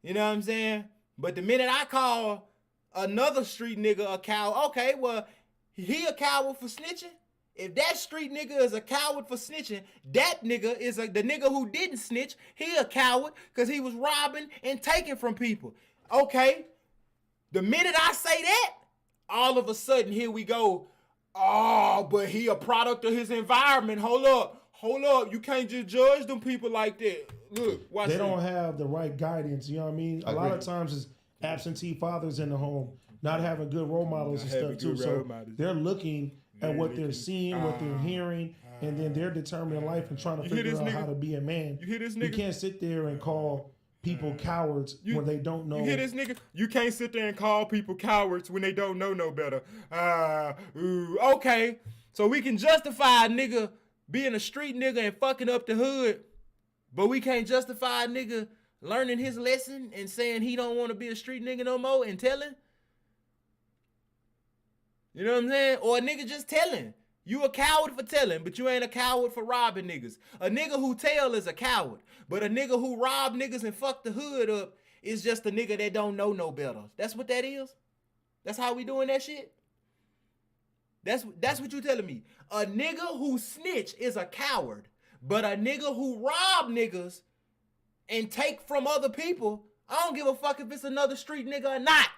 You know what I'm saying? But the minute I call another street nigga a coward, okay, well, he a coward for snitching? If that street nigga is a coward for snitching, that nigga is the nigga who didn't snitch, he a coward because he was robbing and taking from people. Okay, the minute I say that, all of a sudden, here we go. Oh, but he a product of his environment. Hold up. You can't just judge them people like that. Look, watch they this. don't have the right guidance. You know what I mean? A lot of times it's absentee fathers in the home, not having good role models and stuff too. So they're looking at what they're seeing, what they're hearing, and then they're determining life and trying to figure out how to be a man. You hear this You nigga? can't sit there and call people cowards when they don't know. You hear this nigga? You can't sit there and call people cowards when they don't know no better. Okay. So we can justify a nigga being a street nigga and fucking up the hood, but we can't justify a nigga learning his lesson and saying he don't want to be a street nigga no more and telling. You know what I'm saying? Or a nigga just telling. You a coward for telling, but you ain't a coward for robbing niggas. A nigga who tell is a coward, but a nigga who rob niggas and fuck the hood up is just a nigga that don't know no better. That's what that is? That's how we doing that shit? That's what you telling me. A nigga who snitch is a coward, but a nigga who rob niggas and take from other people, I don't give a fuck if it's another street nigga or not.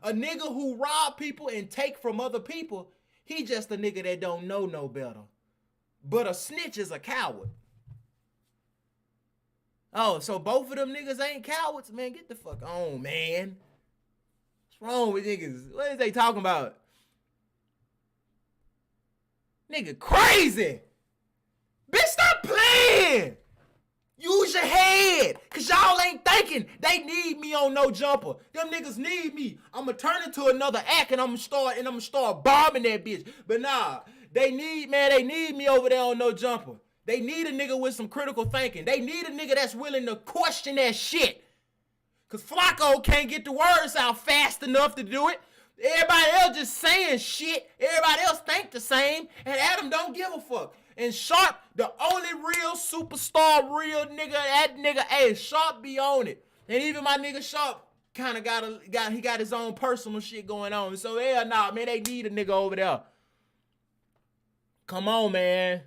A nigga who rob people and take from other people, he just a nigga that don't know no better. But a snitch is a coward. Oh, so both of them niggas ain't cowards? Man, get the fuck on, man. What's wrong with niggas? What is they talking about? Nigga crazy. Bitch, stop playing. Use your head, cause y'all ain't thinking they need me on no jumper. Them niggas need me. I'ma turn into another act and I'ma start bombing that bitch. But nah, they need me over there on no jumper. They need a nigga with some critical thinking. They need a nigga that's willing to question that shit. Cause Flacco can't get the words out fast enough to do it. Everybody else just saying shit. Everybody else think the same. And Adam don't give a fuck. And Sharp, the only real superstar, real nigga, that nigga, hey, Sharp be on it. And even my nigga Sharp kind of got his own personal shit going on. So yeah, nah, man, they need a nigga over there. Come on, man.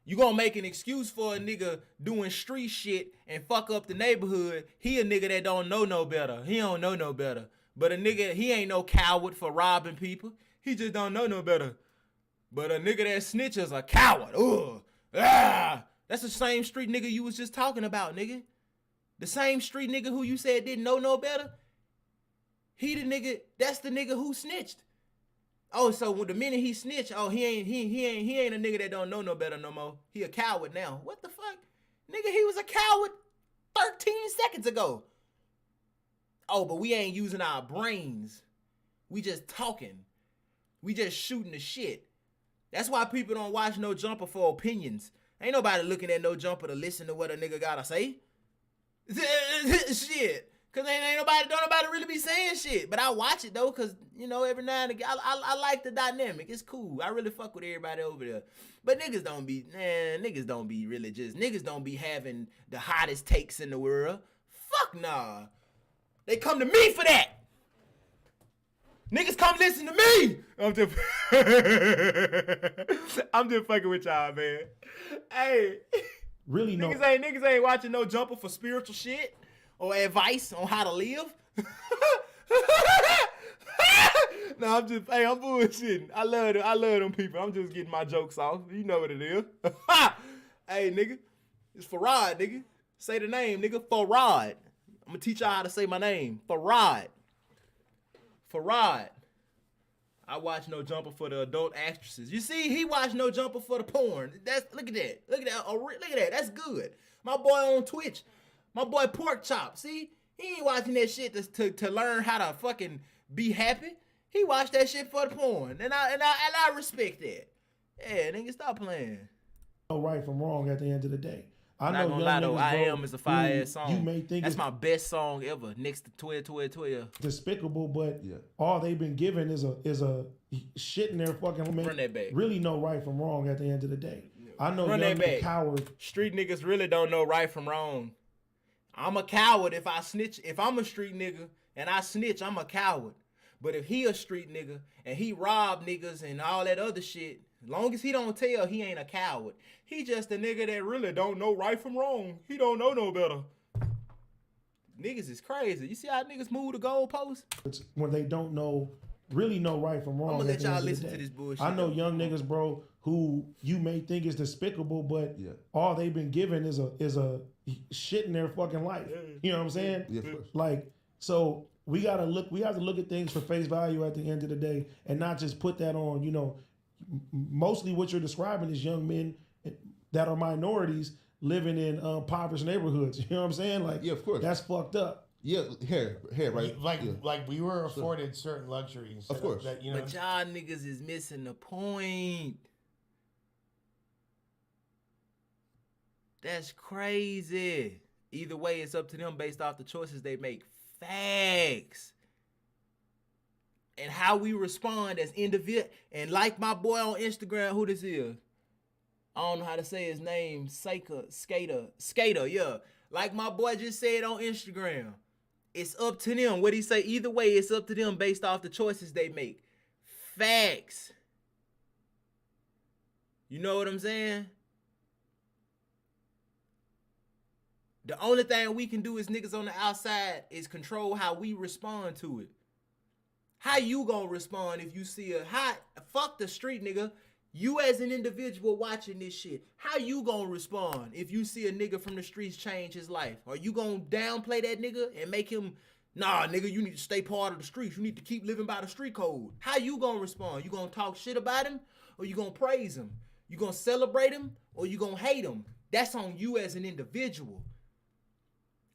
You gonna make an excuse for a nigga doing street shit and fuck up the neighborhood. He a nigga that don't know no better. He don't know no better. But a nigga, he ain't no coward for robbing people. He just don't know no better. But a nigga that snitches a coward. Ugh. Ah. That's the same street nigga you was just talking about, nigga. The same street nigga who you said didn't know no better. He the nigga, that's the nigga who snitched. Oh, so when the minute he snitched, oh, he ain't a nigga that don't know no better no more. He a coward now. What the fuck? Nigga, he was a coward 13 seconds ago. Oh, but we ain't using our brains. We just talking. We just shooting the shit. That's why people don't watch No Jumper for opinions. Ain't nobody looking at No Jumper to listen to what a nigga gotta say. Shit. Cause don't nobody really be saying shit. But I watch it though, cause you know, every now and again, I like the dynamic. It's cool. I really fuck with everybody over there. But niggas don't be having the hottest takes in the world. Fuck nah. They come to me for that. Niggas come listen to me. I'm just fucking with y'all, man. Hey, really, niggas ain't watching No Jumper for spiritual shit or advice on how to live. No, I'm bullshitting. I love them people. I'm just getting my jokes off. You know what it is. Hey, nigga, it's Farad, nigga. Say the name, nigga. Farad. I'm gonna teach y'all how to say my name. Farad. I watch No Jumper for the adult actresses. You see, he watched No Jumper for the porn. Look at that. Look at that. That's good. My boy on Twitch. My boy Pork Chop. See, he ain't watching that shit to learn how to fucking be happy. He watched that shit for the porn, and I respect that. Yeah, nigga, stop playing. No right from wrong at the end of the day. I'm not gonna lie though, I Am is a fire ass song. You may think that's my best song ever, next to 12. Despicable, but all they've been given is a shit in their fucking Run that back. Really know right from wrong at the end of the day. I know Run young that back. coward. Street niggas really don't know right from wrong. I'm a coward if I snitch. If I'm a street nigga and I snitch, I'm a coward. But if he a street nigga and he rob niggas and all that other shit, as long as he don't tell, he ain't a coward. He just a nigga that really don't know right from wrong. He don't know no better. Niggas is crazy. You see how niggas move the goalpost? When they don't really know right from wrong. I'm gonna let y'all listen to this bullshit. I know young niggas, bro, who you may think is despicable, but all they've been given is a shit in their fucking life. You know what I'm saying? Yeah. Like, so we have to look at things for face value at the end of the day and not just put that on, mostly what you're describing is young men that are minorities living in impoverished neighborhoods. You know what I'm saying? Like, of course. That's fucked up. Yeah, hair, right? Like we were afforded certain luxuries. Of course. That, But y'all niggas is missing the point. That's crazy. Either way, it's up to them based off the choices they make. Facts. And how we respond as individuals. And like my boy on Instagram, who this is? I don't know how to say his name. Skater, yeah. Like my boy just said on Instagram. It's up to them. What he say? Either way, it's up to them based off the choices they make. Facts. You know what I'm saying? The only thing we can do as niggas on the outside is control how we respond to it. How you gonna respond if you see fuck the street nigga? You as an individual watching this shit, how you gonna respond if you see a nigga from the streets change his life? Are you gonna downplay that nigga and make him, nah nigga, you need to stay part of the streets. You need to keep living by the street code. How you gonna respond? You gonna talk shit about him or you gonna praise him? You gonna celebrate him or you gonna hate him? That's on you as an individual.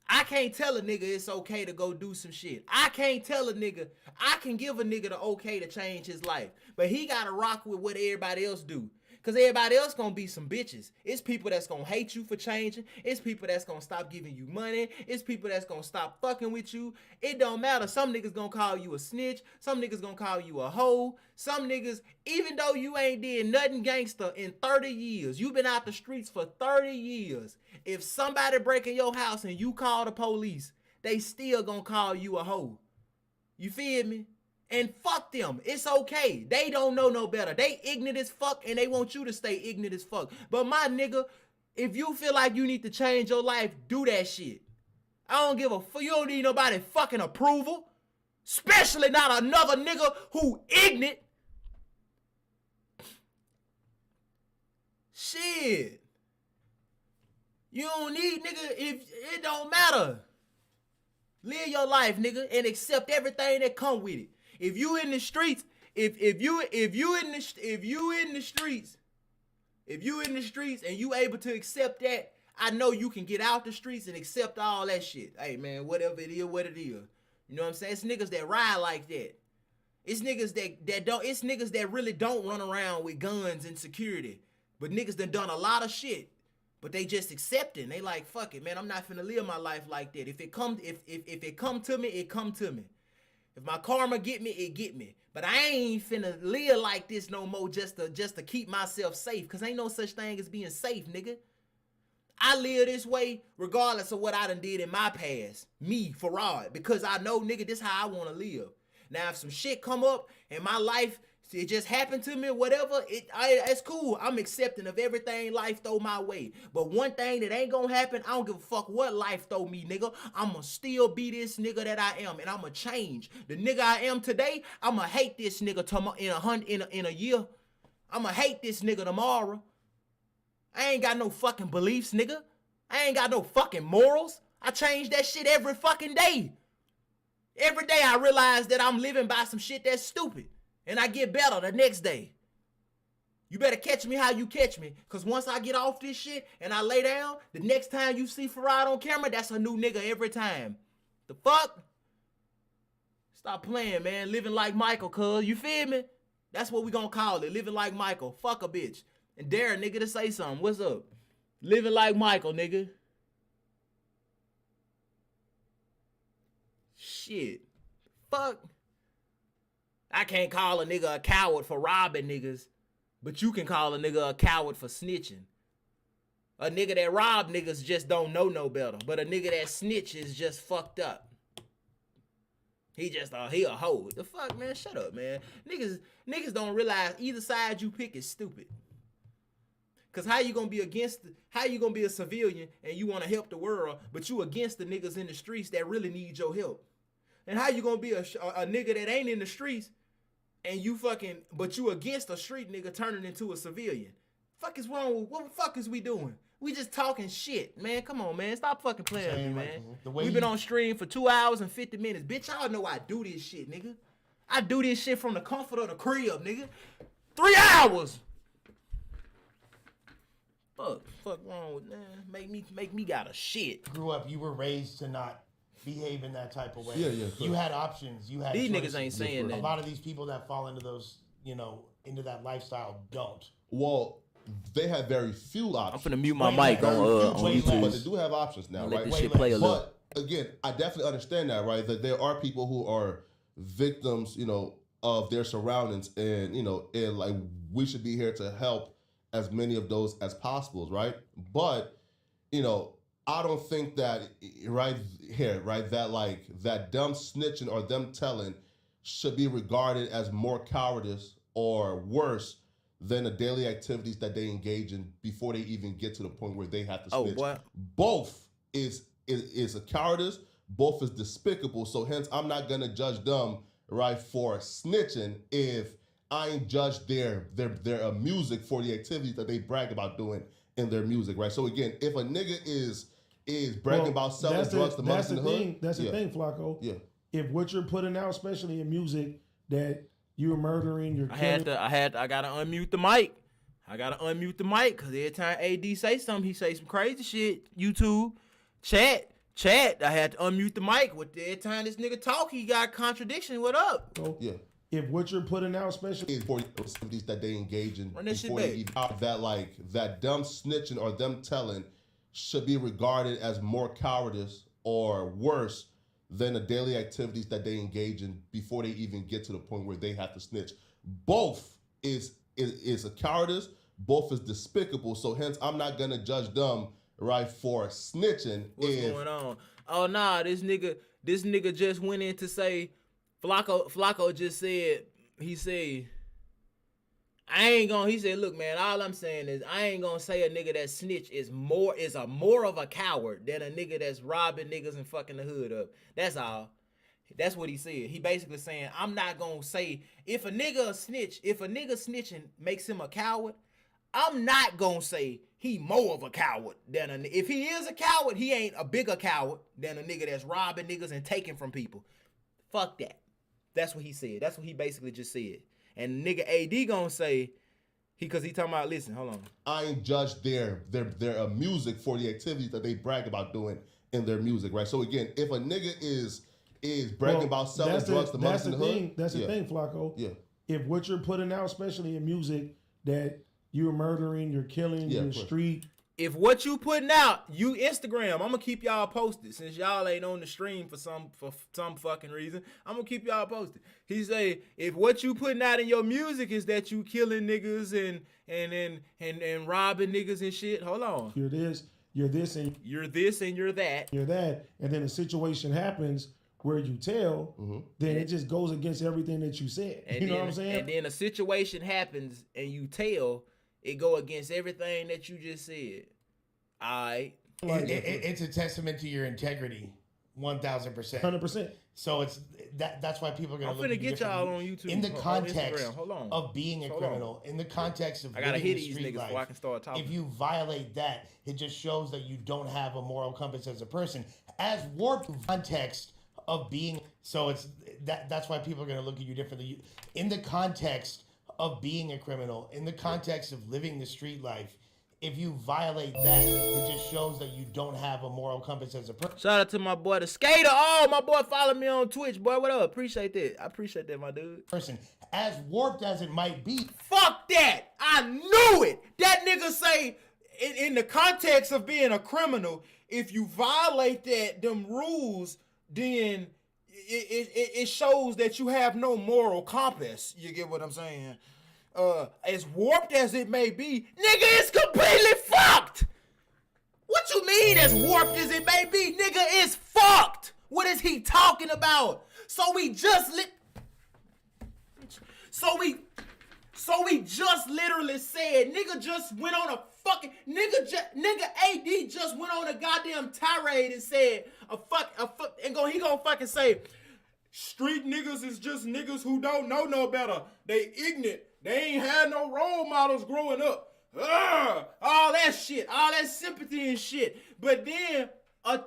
I can't tell a nigga it's okay to go do some shit. I can't tell a nigga, I can give a nigga the okay to change his life. But he gotta rock with what everybody else do. Cause everybody else gonna be some bitches. It's people that's gonna hate you for changing. It's people that's gonna stop giving you money. It's people that's gonna stop fucking with you. It don't matter. Some niggas gonna call you a snitch. Some niggas gonna call you a hoe. Some niggas, even though you ain't did nothing gangster in 30 years, you been out the streets for 30 years. If somebody break in your house and you call the police, they still gonna call you a hoe. You feel me? And fuck them. It's okay. They don't know no better. They ignorant as fuck and they want you to stay ignorant as fuck. But my nigga, if you feel like you need to change your life, do that shit. I don't give a fuck. You don't need nobody fucking approval. Especially not another nigga who ignorant. Shit. You don't need, nigga, if it don't matter. Live your life, nigga, and accept everything that come with it. If you in the streets, if you in the streets and you able to accept that, I know you can get out the streets and accept all that shit. Hey man, whatever it is, what it is. You know what I'm saying? It's niggas that ride like that. It's niggas it's niggas that really don't run around with guns and security. But niggas done a lot of shit. But they just accepting. They like, fuck it, man. I'm not finna live my life like that. If it come to me, it come to me. If my karma get me, it get me. But I ain't finna live like this no more just to keep myself safe. Cause ain't no such thing as being safe, nigga. I live this way regardless of what I done did in my past. Me, Farad. Because I know, nigga, this how I wanna live. Now, if some shit come up and my life It just happened to me, whatever. It's cool. I'm accepting of everything life throw my way. But one thing that ain't gonna happen, I don't give a fuck what life throw me, nigga. I'ma still be this nigga that I am, and I'ma change. The nigga I am today, I'ma hate this nigga in a year. I'ma hate this nigga tomorrow. I ain't got no fucking beliefs, nigga. I ain't got no fucking morals. I change that shit every fucking day. Every day I realize that I'm living by some shit that's stupid. And I get better the next day. You better catch me how you catch me. Because once I get off this shit and I lay down, the next time you see Farad on camera, that's a new nigga every time. The fuck? Stop playing, man. Living like Michael, cuz. You feel me? That's what we gonna call it. Living like Michael. Fuck a bitch. And dare a nigga to say something. What's up? Living like Michael, nigga. Shit. Fuck. I can't call a nigga a coward for robbing niggas, but you can call a nigga a coward for snitching. A nigga that rob niggas just don't know no better, but a nigga that snitch is just fucked up. He a hoe. The fuck, man? Shut up, man. Niggas don't realize either side you pick is stupid. Cause how you gonna be a civilian and you wanna help the world, but you against the niggas in the streets that really need your help? And how you gonna be a nigga that ain't in the streets and but you against a street nigga turning into a civilian? Fuck is wrong? What the fuck is we doing? We just talking shit, man. Come on, man. Stop fucking playing with me, man. We've been on stream for 2 hours and 50 minutes. Bitch, y'all know I do this shit, nigga. I do this shit from the comfort of the crib, nigga. 3 hours. Fuck wrong with, man. Make me got a shit. Grew up, you were raised to not behave in that type of way. Yeah. You had options. You had these choices. niggas ain't saying that. A lot of these people that fall into those, into that lifestyle don't. Well, they have very few options. I'm finna mute my mic on YouTube. But they do have options now, Let right? this shit play a little. But again, I definitely understand that, right? That there are people who are victims, of their surroundings, and and like we should be here to help as many of those as possible, right? But I don't think that that dumb snitching or them telling should be regarded as more cowardice or worse than the daily activities that they engage in before they even get to the point where they have to snitch. What? Both is a cowardice. Both is despicable. So hence, I'm not gonna judge them right for snitching if I ain't judge their music for the activities that they brag about doing in their music, right? So again, if a nigga is bragging about selling drugs to monkeys in the hood, that's the thing, Flacco. Yeah. If what you're putting out, especially in music, that you're murdering, you're killing. I gotta unmute the mic. I gotta unmute the mic because every time AD say something, he say some crazy shit. YouTube, chat. I had to unmute the mic. With every time this nigga talk, he got contradiction. What up? So, yeah. If what you're putting out, especially for activities that they engage in Run that before shit they even that dumb snitching or them telling should be regarded as more cowardice or worse than the daily activities that they engage in before they even get to the point where they have to snitch. Both is a cowardice. Both is despicable. So hence, I'm not gonna judge them right for snitching. What's going on? Oh nah, this nigga just went in to say. Flacco just said, he said, look, man, all I'm saying is I ain't gonna say a nigga that snitch is more of a coward than a nigga that's robbing niggas and fucking the hood up. That's all. That's what he said. He basically saying, I'm not gonna say if a nigga snitching makes him a coward, I'm not gonna say he more of a coward than if he is a coward, he ain't a bigger coward than a nigga that's robbing niggas and taking from people. Fuck that. That's what he said. That's what he basically just said. And nigga AD gonna say, because he talking about, listen, hold on. I ain't judge their music for the activities that they brag about doing in their music, right? So again, if a nigga is bragging about selling drugs to monkeys in the hood, that's the thing, Flacco. Yeah. If what you're putting out, especially in music, that you're murdering, you're killing, you're street. If what you putting out, you Instagram, I'm gonna keep y'all posted. Since y'all ain't on the stream for some fucking reason, I'm gonna keep y'all posted. He say, if what you putting out in your music is that you killing niggas and robbing niggas and shit, hold on. You're this, and you're this, and you're that. You're that, and then a situation happens where you tell, then it just goes against everything that you said. And you know then, what I'm saying? And then a situation happens and you tell, it go against everything that you just said. All right. It's a testament to your integrity, 1,000%. 100%. So it's that's why people are gonna. I'm look finna at you get y'all differently. on YouTube. In the on context Instagram. Hold on. of being a Hold on. criminal, in the context of I gotta living hit the these street niggas life, before I can start talking. if you violate that, it just shows that you don't have a moral compass as a person. As warped context of being, so it's that's why people are gonna look at you differently. In the context of being a criminal, in the context of living the street life, if you violate that, it just shows that you don't have a moral compass as a person. Shout out to my boy, the skater. Oh, my boy follow me on Twitch, boy. What up? Appreciate that. I appreciate that, my dude. Person, as warped as it might be. Fuck that. I knew it. That nigga say, in the context of being a criminal, if you violate them rules, then it shows that you have no moral compass. You get what I'm saying? As warped as it may be, nigga, it's completely fucked. What you mean as warped as it may be? Nigga, it's fucked. What is he talking about? So we just literally said, nigga just went on a fucking nigga AD just went on a goddamn tirade and said he gonna fucking say street niggas is just niggas who don't know no better. They ignorant. They ain't had no role models growing up. All that shit, all that sympathy and shit. But then I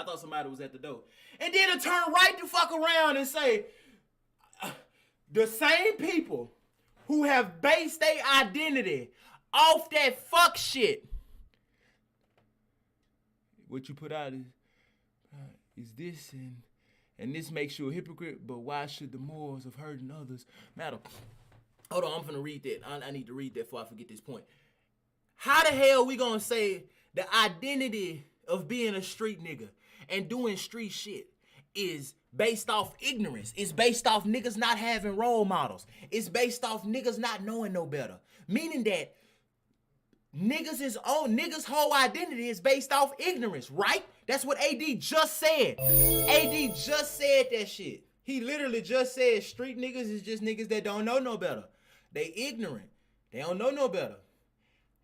thought somebody was at the door. And then to turn right the fuck around and say, the same people who have based their identity off that fuck shit. What you put out is this, and this makes you a hypocrite, but why should the morals of hurting others matter? Hold on, I'm finna read that. I need to read that before I forget this point. How the hell we gonna say the identity of being a street nigga and doing street shit is based off ignorance? It's based off niggas not having role models. It's based off niggas not knowing no better. Meaning that niggas' whole identity is based off ignorance, right? That's what AD just said. AD just said that shit. He literally just said street niggas is just niggas that don't know no better. They ignorant. They don't know no better.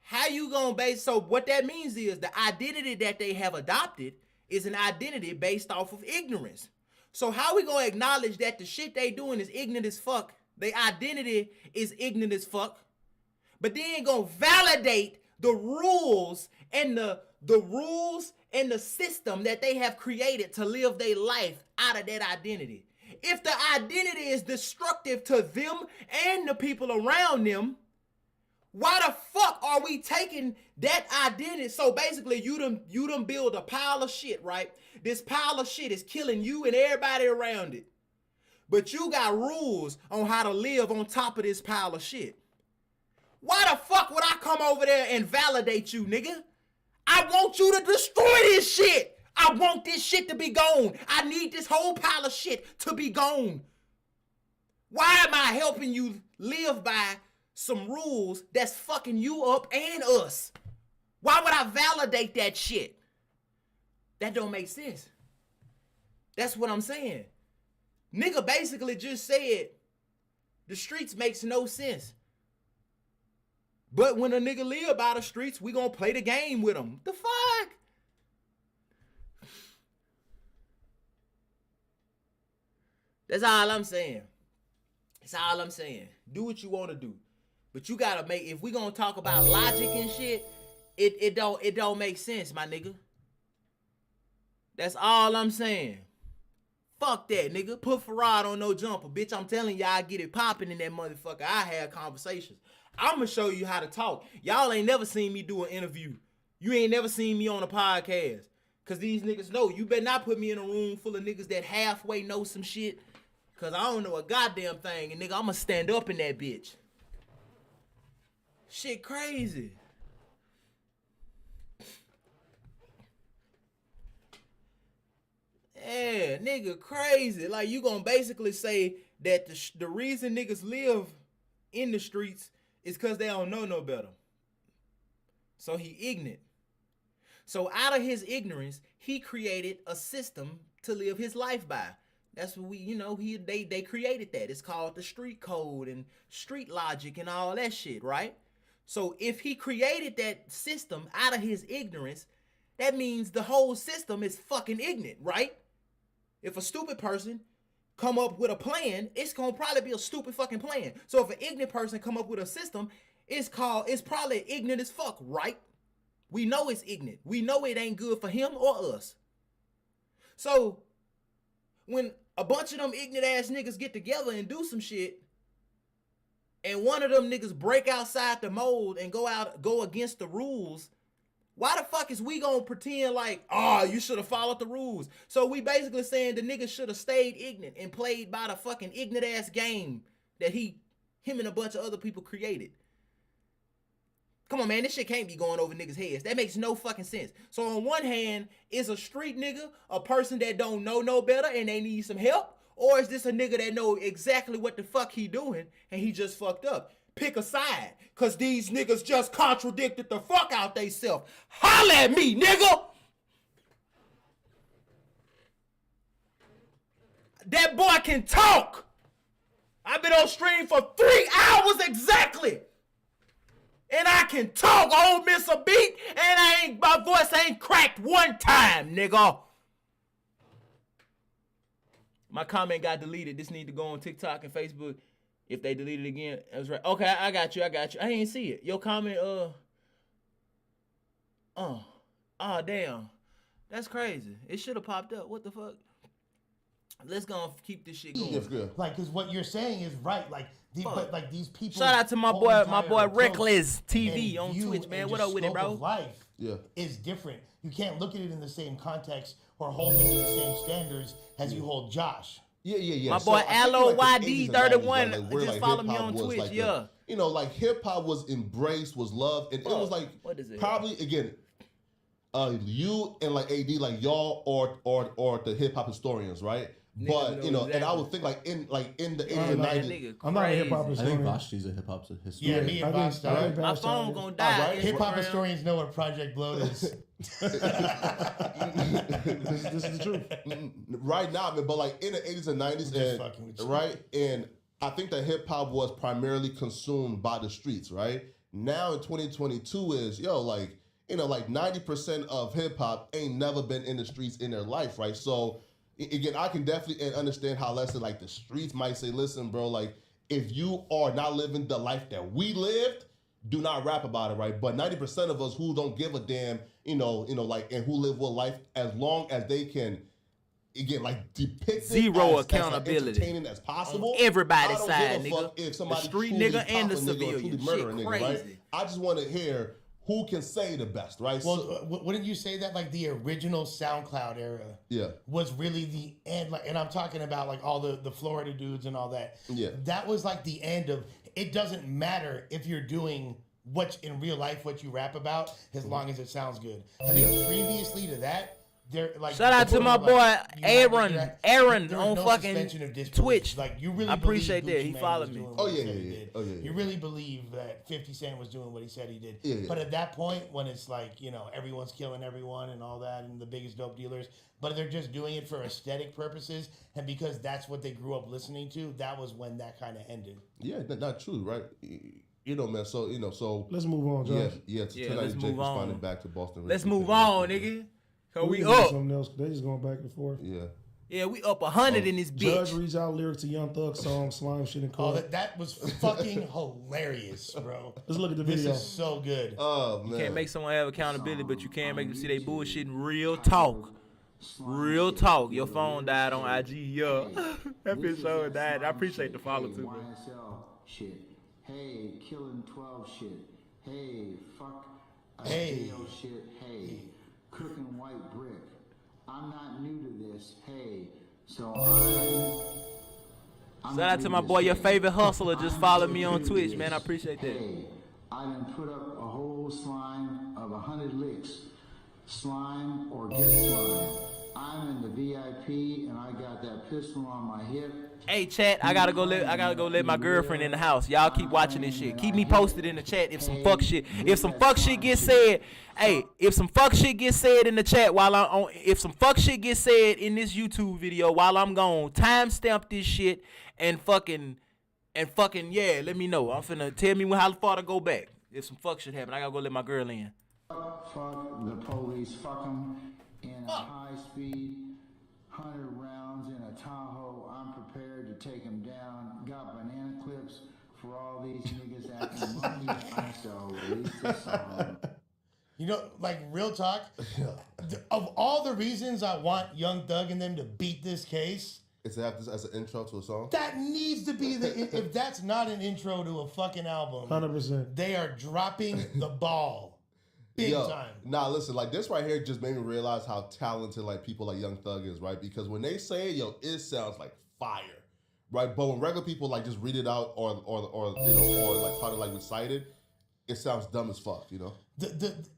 How you gonna base? So what that means is the identity that they have adopted is an identity based off of ignorance. So how we gonna acknowledge that the shit they doing is ignorant as fuck? Their identity is ignorant as fuck. But then gonna validate the rules and the rules and the system that they have created to live their life out of that identity. If the identity is destructive to them and the people around them, why the fuck are we taking that identity? So basically, you done build a pile of shit, right? This pile of shit is killing you and everybody around it. But you got rules on how to live on top of this pile of shit. Why the fuck would I come over there and validate you, nigga? I want you to destroy this shit. I want this shit to be gone. I need this whole pile of shit to be gone. Why am I helping you live by some rules that's fucking you up and us? Why would I validate that shit? That don't make sense. That's what I'm saying. Nigga basically just said the streets makes no sense. But when a nigga live by the streets, we gonna play the game with him. The fuck? That's all I'm saying. That's all I'm saying. Do what you want to do. But you gotta make, if we gonna talk about logic and shit, it don't make sense, my nigga. That's all I'm saying. Fuck that, nigga. Put Farad on no jumper. Bitch, I'm telling y'all, I get it popping in that motherfucker. I have conversations. I'm gonna show you how to talk. Y'all ain't never seen me do an interview. You ain't never seen me on a podcast. Cause these niggas know. You better not put me in a room full of niggas that halfway know some shit. Cause I don't know a goddamn thing. And nigga, I'ma stand up in that bitch. Shit crazy. Yeah, nigga crazy. Like, you gonna basically say that the reason niggas live in the streets is because they don't know no better. So he ignorant. So out of his ignorance, he created a system to live his life by. That's what they created that. It's called the street code and street logic and all that shit, right? So if he created that system out of his ignorance, that means the whole system is fucking ignorant, right? If a stupid person come up with a plan, it's gonna probably be a stupid fucking plan. So if an ignorant person come up with a system, it's probably ignorant as fuck, right? We know it's ignorant. We know it ain't good for him or us. So when a bunch of them ignorant ass niggas get together and do some shit, and one of them niggas break outside the mold and go against the rules, why the fuck is we gonna pretend like, you should have followed the rules? So we basically saying the nigga should have stayed ignorant and played by the fucking ignorant ass game that him and a bunch of other people created. Come on, man, this shit can't be going over niggas' heads. That makes no fucking sense. So on one hand, is a street nigga a person that don't know no better and they need some help? Or is this a nigga that know exactly what the fuck he doing and he just fucked up? Pick a side, cause these niggas just contradicted the fuck out they self. Holla at me, nigga! That boy can talk! I've been on stream for 3 hours exactly! And I can talk, old miss a beat, and my voice ain't cracked one time, nigga. My comment got deleted. This need to go on TikTok and Facebook. If they delete it again, that was right. Okay, I got you. I didn't see it. Your comment, damn. That's crazy. It should have popped up. What the fuck? Let's go and keep this shit going. Yeah. Like, because what you're saying is right. Like, these people. Shout out to my boy Reckless TV on Twitch, man. What up with it, bro? Life is different. You can't look at it in the same context or hold it to the same standards as you hold Josh. Yeah. My boy Allo YD31 just follow me on Twitch. Like hip hop was embraced, was loved, and it was like what is it? Probably again, you and like AD, like y'all or the hip hop historians, right? But exactly. And I would think like in the 80s and 90s. I'm not a hip hop historian. I think Vashti's a hip hop historian. Yeah, me and Vash. My phone gonna die. Hip hop historians know what Project Bloat is. This is the truth. Right now, but like in the 80s and 90s, right? And I think that hip hop was primarily consumed by the streets, right? Now in 2022 is like 90% of hip hop ain't never been in the streets in their life, right? So again, I can definitely understand how, let's say, like the streets might say, listen, bro, like if you are not living the life that we lived, do not rap about it, right? But 90% of us who don't give a damn, and who live with life as long as they can, again, like depict zero as accountability, entertaining as possible. On everybody's side, nigga. If somebody the street nigga and the civilian, shit crazy. Nigga, right? I just want to hear who can say the best, right? Well, wouldn't you say that like the original SoundCloud era was really the end? Like, and I'm talking about like all the Florida dudes and all that. Yeah. That was like the end of, it doesn't matter if you're doing what in real life, what you rap about, as long as it sounds good. I think previously to that, like, shout out to my boy Aaron on no fucking Twitch. Like you really, I appreciate that. Gucci He Mane followed me. You really believe that 50 Cent was doing what he said he did. Yeah. But at that point, when it's like everyone's killing everyone and all that, and the biggest dope dealers, but they're just doing it for aesthetic purposes, and because that's what they grew up listening to, that was when that kind of ended. Yeah, not true, right? Man. So let's move on, Josh. Tonight, Jake responding back to Boston. Let's move on, nigga. Cause we up. Something else. They just going back and forth. Yeah, we up 100 in this bitch. Judge reads out lyrics to Young Thug song, Slime Shit and Cold. That was fucking hilarious, bro. Let's look at the video. This is so good. Oh, man. You can't make someone have accountability, but you can make them see they bullshitting. Real talk. Real talk. Your phone died on IG. Yeah. That bitch so died. I appreciate the follow too, bro. YSL shit. Hey, Killing 12 shit. Hey, fuck. Hey. Shit. Hey. Cooking white brick. I'm not new to this. Hey, so I'm shout out to my boy, your favorite hustler. Just follow me on Twitch, man. I appreciate that. Hey, I done put up a whole slime of 100 licks. Slime or get slime. I'm in the VIP and I got that pistol on my hip. Hey chat, I gotta go let my girlfriend in the house. Y'all keep watching this shit. Keep me posted in the chat if some fuck shit gets said. Hey, if some fuck shit gets said in the chat while I'm on, if some fuck shit gets said in this YouTube video while I'm gone, timestamp this shit and fucking yeah, let me know. I'm finna tell me how far to go back. If some fuck shit happen, I gotta go let my girl in. Fuck the police, fuck them in a high speed, 100 rounds in a Tahoe. I'm prepared to take them down. Got banana clips for all these niggas acting monkey. I shall release this song. You know, like real talk, of all the reasons I want Young Thug and them to beat this case, Is to have this as an intro to a song? that needs to be if that's not an intro to a fucking album, 100%. they are dropping the ball big time. Nah, listen, like this right here just made me realize how talented like people like Young Thug is, right? Because when they say it, it sounds like fire, right? But when regular people like just read it out or like try to like recite it, it sounds dumb as fuck, you know?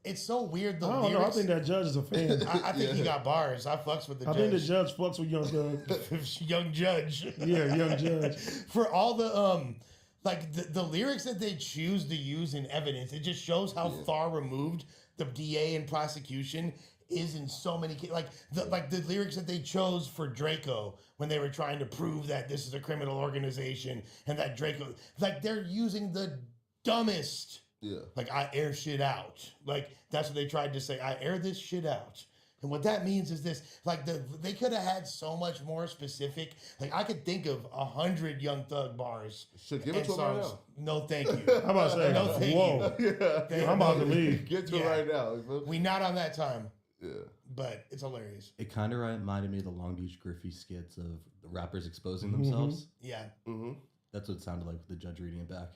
It's so weird. I don't know. I think that judge is a fan. I think he got bars. I fucks with the judge. I think the judge fucks with Young Thug. Young Judge. Yeah, Young Judge. For all the like the lyrics that they choose to use in evidence, it just shows how far removed the DA and prosecution is in so many cases. Like the lyrics that they chose for Draco when they were trying to prove that this is a criminal organization and that Draco, like they're using the dumbest. Yeah. Like, I air shit out. Like, that's what they tried to say. I air this shit out. And what that means is this. Like, they could have had so much more specific. Like, I could think of 100 Young Thug bars. Should give it to him right now. No, thank you. I'm about to say, no, thank whoa. you. I'm about to leave. Get to it right now. We not on that time. Yeah. But it's hilarious. It kind of reminded me of the Long Beach Griffey skits of the rappers exposing themselves. Yeah. Mm-hmm. That's what it sounded like with the judge reading it back.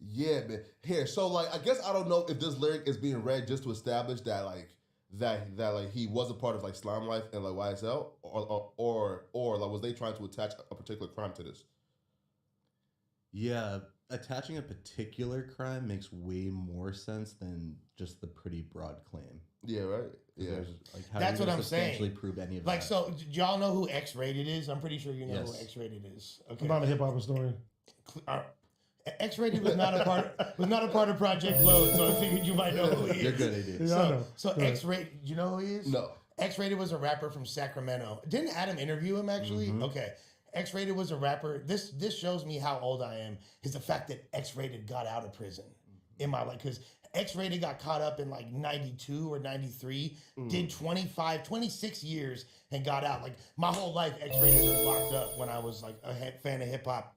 Yeah, man. Here, so like, I guess I don't know if this lyric is being read just to establish that like he was a part of like Slime Life and like YSL, or like was they trying to attach a particular crime to this? Yeah, attaching a particular crime makes way more sense than just the pretty broad claim. Yeah, right. Yeah, like how That's do you what I'm substantially saying. prove any of like, that? so do y'all know who X-Rated is? I'm pretty sure you know Yes. who X-Rated is. Okay. I'm not a hip hop historian. X-Rated was not a part of Project Load, so I figured you might know who he is. You're good, AD. Yeah, I know. So Go ahead. X-Rated, you know who he is? No. X-Rated was a rapper from Sacramento. Didn't Adam interview him actually? Mm-hmm. Okay. X-Rated was a rapper. This shows me how old I am. Is the fact that X-Rated got out of prison in my life, because X-Rated got caught up in like 92 or 93, did 26 years and got out. Like my whole life, X-Rated was locked up when I was like a fan of hip hop.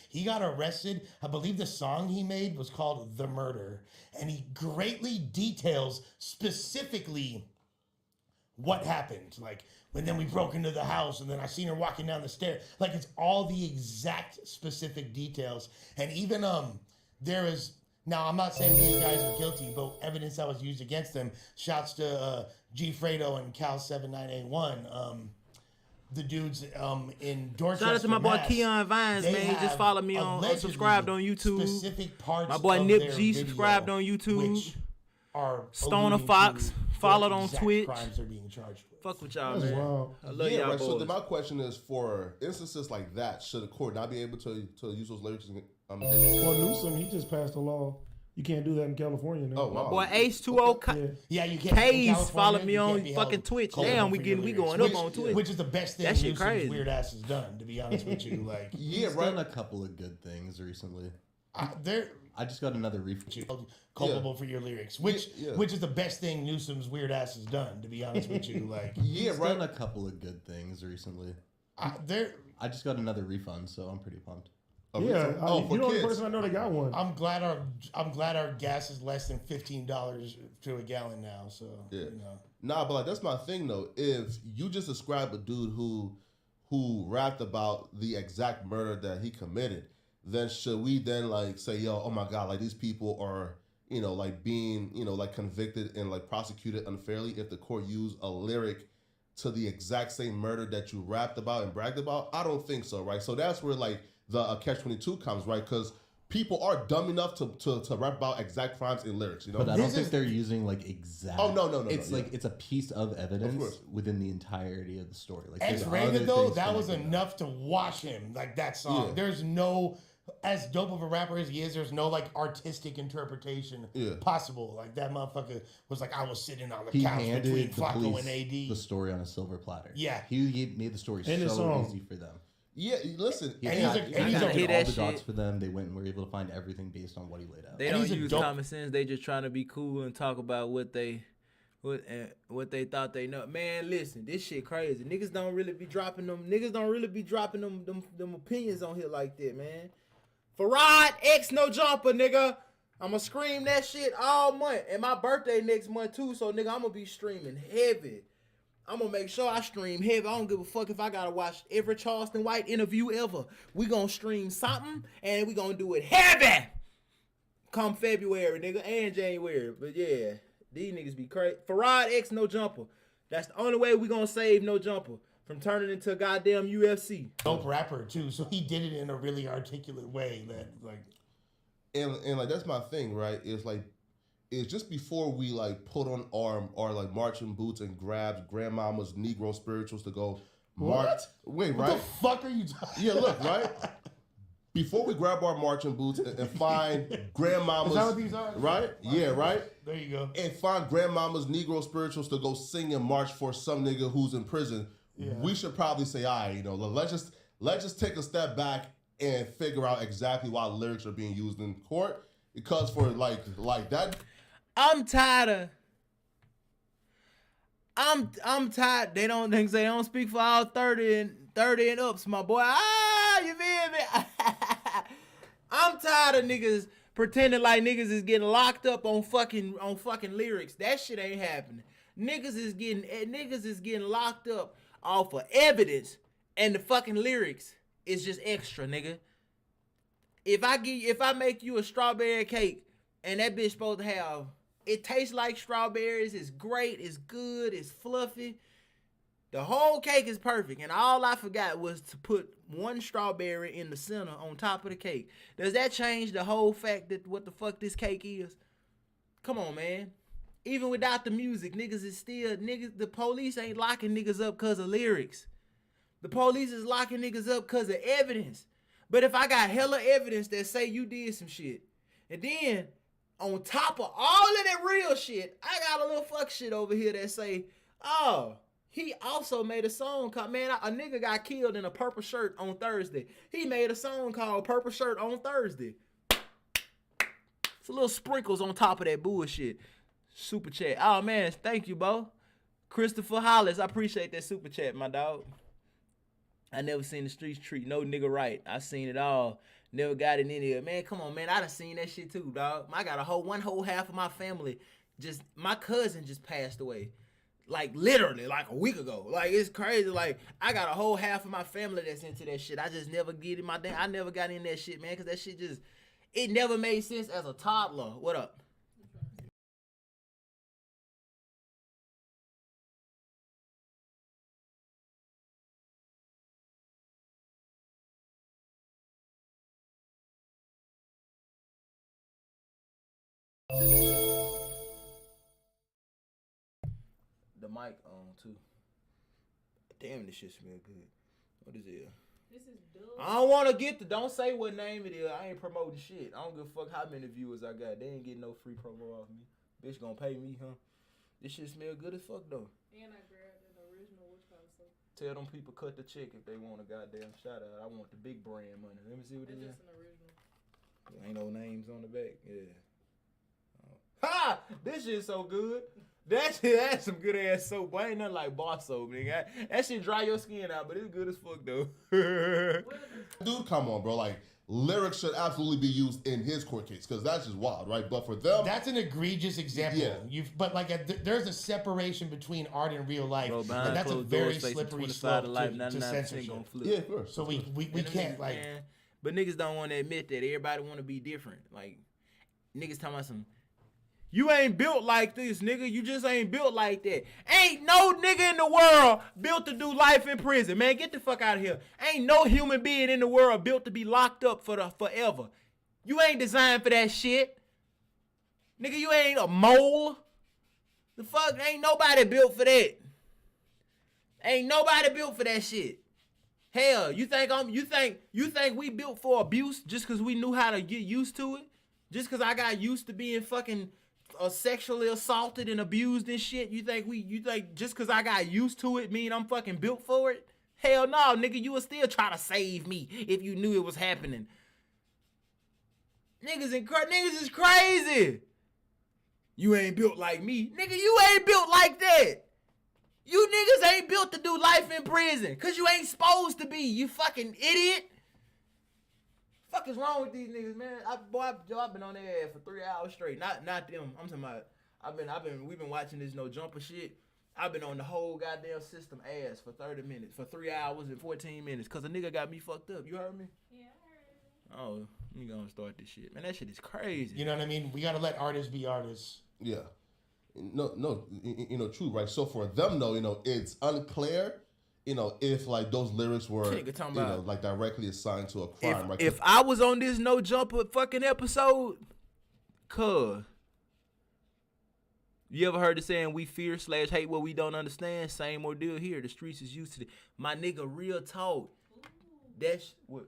He got arrested. I believe the song he made was called The Murder. And he greatly details specifically what happened. Like, when then we broke into the house and then I seen her walking down the stairs. Like, it's all the exact specific details. And even, there is, now I'm not saying these guys are guilty, but evidence that was used against them. Shouts to G Fredo and Cal 7981. The dudes in Dorchester, Shout out to my boy Mass, Keon Vines, they man. Just have follow me on allegedly subscribed on YouTube. Specific parts My boy of Nip their G video subscribed on YouTube. which are Stoner alluding Fox to followed what on exact Twitch. Crimes are being charged with. Fuck with y'all, That's man. wild. I love Yeah, y'all right. So boys. then my question is, for instances like that, should a court not be able to use those lyrics? Well, Newsom, he just passed a law. You can't do that in California now. Oh, wow. Boy, H2O Yeah. Yeah, you can't. in K's California, follow me you on can't be held fucking Twitch. culpable Damn, we for getting your we lyrics, going up which- on Twitch. Which is the best thing That shit Newsom's crazy. weird ass has done. To be honest with you, like Yeah, He's right. done a couple of good things recently. they're I just got another refund. culpable for your lyrics, which Yeah. which is the best thing Newsom's weird ass has done. To be honest with you, like Yeah, He's right. done a couple of good things recently. they're. I just got another refund, so I'm pretty pumped. Yeah, Oh, you're for the only kids. person I know that got one. I'm glad our gas is less than $15 to a gallon now. So Yeah. you know. Nah, but like that's my thing though. If you just describe a dude who rapped about the exact murder that he committed, then should we then like say, yo, oh my god, like these people are, like being, like convicted and like prosecuted unfairly if the court used a lyric to the exact same murder that you rapped about and bragged about? I don't think so, right? So that's where like the catch-22 comes, right? Because people are dumb enough to rap about exact crimes in lyrics. You know, but I don't think they're using like exact. Oh no, It's like it's a piece of evidence within the entirety of the story. Like X-Rated though, that was enough to wash him. Like that song. Yeah. There's no, as dope of a rapper as he is, there's no like artistic interpretation possible. Like that motherfucker was like, I was sitting on the he couch handed between the Flacco police and AD. the story on a silver platter. Yeah. He made the story In his so song. easy for them. Yeah, listen, He And had he's a- all that the shit. dots for them. They went and were able to find everything based on what he laid out. They And don't he's a use dope- common sense. They just trying to be cool and talk about what they thought they know. Man, listen, this shit crazy. Niggas don't really be dropping them opinions on here like that, man. Farad X no jumper, nigga. I'ma scream that shit all month. And my birthday next month too, so nigga, I'ma be streaming heavy. I'm gonna make sure I stream heavy. I don't give a fuck if I gotta watch every Charleston White interview ever. We gonna stream something and we gonna do it heavy. Come February, nigga, and January. But yeah, these niggas be crazy. Farad X no jumper. That's the only way we gonna save no jumper from turning into a goddamn UFC. Dope rapper too, so he did it in a really articulate way that like. and like that's my thing, right? It's just before we like put on our like marching boots and grab grandmama's Negro spirituals to go march. Wait, What right? the fuck are you talking? Yeah, look, right? Before we grab our marching boots and find grandmama's, Is that what these are? right? Yeah, right. There you go. And find grandmama's Negro spirituals to go sing and march for some nigga who's in prison. Yeah. We should probably say, all right, let's just take a step back and figure out exactly why lyrics are being used in court. Because for like that. I'm tired. They don't speak for all 30 and ups, my boy. You feel me? I'm tired of niggas pretending like niggas is getting locked up on fucking lyrics. That shit ain't happening. Niggas is getting locked up off of evidence, and the fucking lyrics is just extra, nigga. If I make you a strawberry cake and that bitch supposed to have, it tastes like strawberries, it's great, it's good, it's fluffy. The whole cake is perfect, and all I forgot was to put one strawberry in the center on top of the cake. Does that change the whole fact that what the fuck this cake is? Come on, man. Even without the music, the police ain't locking niggas up because of lyrics. The police is locking niggas up because of evidence. But if I got hella evidence that say you did some shit, and then on top of all of that real shit, I got a little fuck shit over here that say, oh, he also made a song called, man, a nigga got killed in a purple shirt on Thursday. He made a song called Purple Shirt on Thursday. It's a little sprinkles on top of that bullshit. Super chat. Oh, man, thank you, bro. Christopher Hollis, I appreciate that super chat, my dog. I never seen the streets treat no nigga right. I seen it all. Never got it in here. Man, come on, man. I done seen that shit too, dog. I got one whole half of my family. My cousin just passed away. Like, literally, like a week ago. Like, it's crazy. Like, I got a whole half of my family that's into that shit. I just never get in I never got in that shit, man, because that shit it never made sense as a toddler. What up? The mic on too. Damn, this shit smell good. What is it? This is Doug. I don't want to don't say what name it is. I ain't promoting shit. I don't give a fuck how many viewers I got. They ain't getting no free promo off me. Bitch gonna pay me, huh? This shit smell good as fuck though. And I grabbed an original stuff. Tell them people cut the check if they want a goddamn shout out. I want the big brand money. Let me see what it is. It's just an original. Ain't no names on the back. Yeah. Ha! This shit so good. That shit, that's some good ass soap. Boy, ain't nothing like bar soap, nigga. That shit dry your skin out, but it's good as fuck though. Dude, come on, bro. Like, lyrics should absolutely be used in his court case because that's just wild, right? But for them, that's an egregious example. Yeah. But like, there's a separation between art and real life, Bro, and that's a very slippery slope to censorship. Yeah, of course. So we can't like. Man. But niggas don't want to admit that. Everybody want to be different. Like, niggas talking about some. You ain't built like this, nigga. You just ain't built like that. Ain't no nigga in the world built to do life in prison, man. Get the fuck out of here. Ain't no human being in the world built to be locked up for forever. You ain't designed for that shit. Nigga, you ain't a mole. The fuck, ain't nobody built for that. Ain't nobody built for that shit. Hell, you think we built for abuse just cause we knew how to get used to it? Just cause I got used to being fucking sexually assaulted and abused and shit? You think just cause I got used to it mean I'm fucking built for it? Hell no, nigga, you would still try to save me if you knew it was happening. Niggas is crazy. You ain't built like me. Nigga, you ain't built like that. You niggas ain't built to do life in prison. Cause you ain't supposed to be, you fucking idiot. Fuck is wrong with these niggas, man? I've been on their ass for 3 hours straight. Not them. I'm talking about we've been watching this No Jumper shit. I've been on the whole goddamn system ass for 30 minutes, for 3 hours and 14 minutes. Cause a nigga got me fucked up. You heard me? Yeah, I heard you. Oh, you gonna start this shit. Man, that shit is crazy. You know what I mean? We gotta let artists be artists. Yeah. No, true, right? So for them, though, it's unclear, if like those lyrics were, like directly assigned to a crime, right? If I was on this No Jumper fucking episode, you ever heard the saying, we fear / hate what we don't understand? Same ordeal here. The streets is used to it. My nigga, real talk. That's what.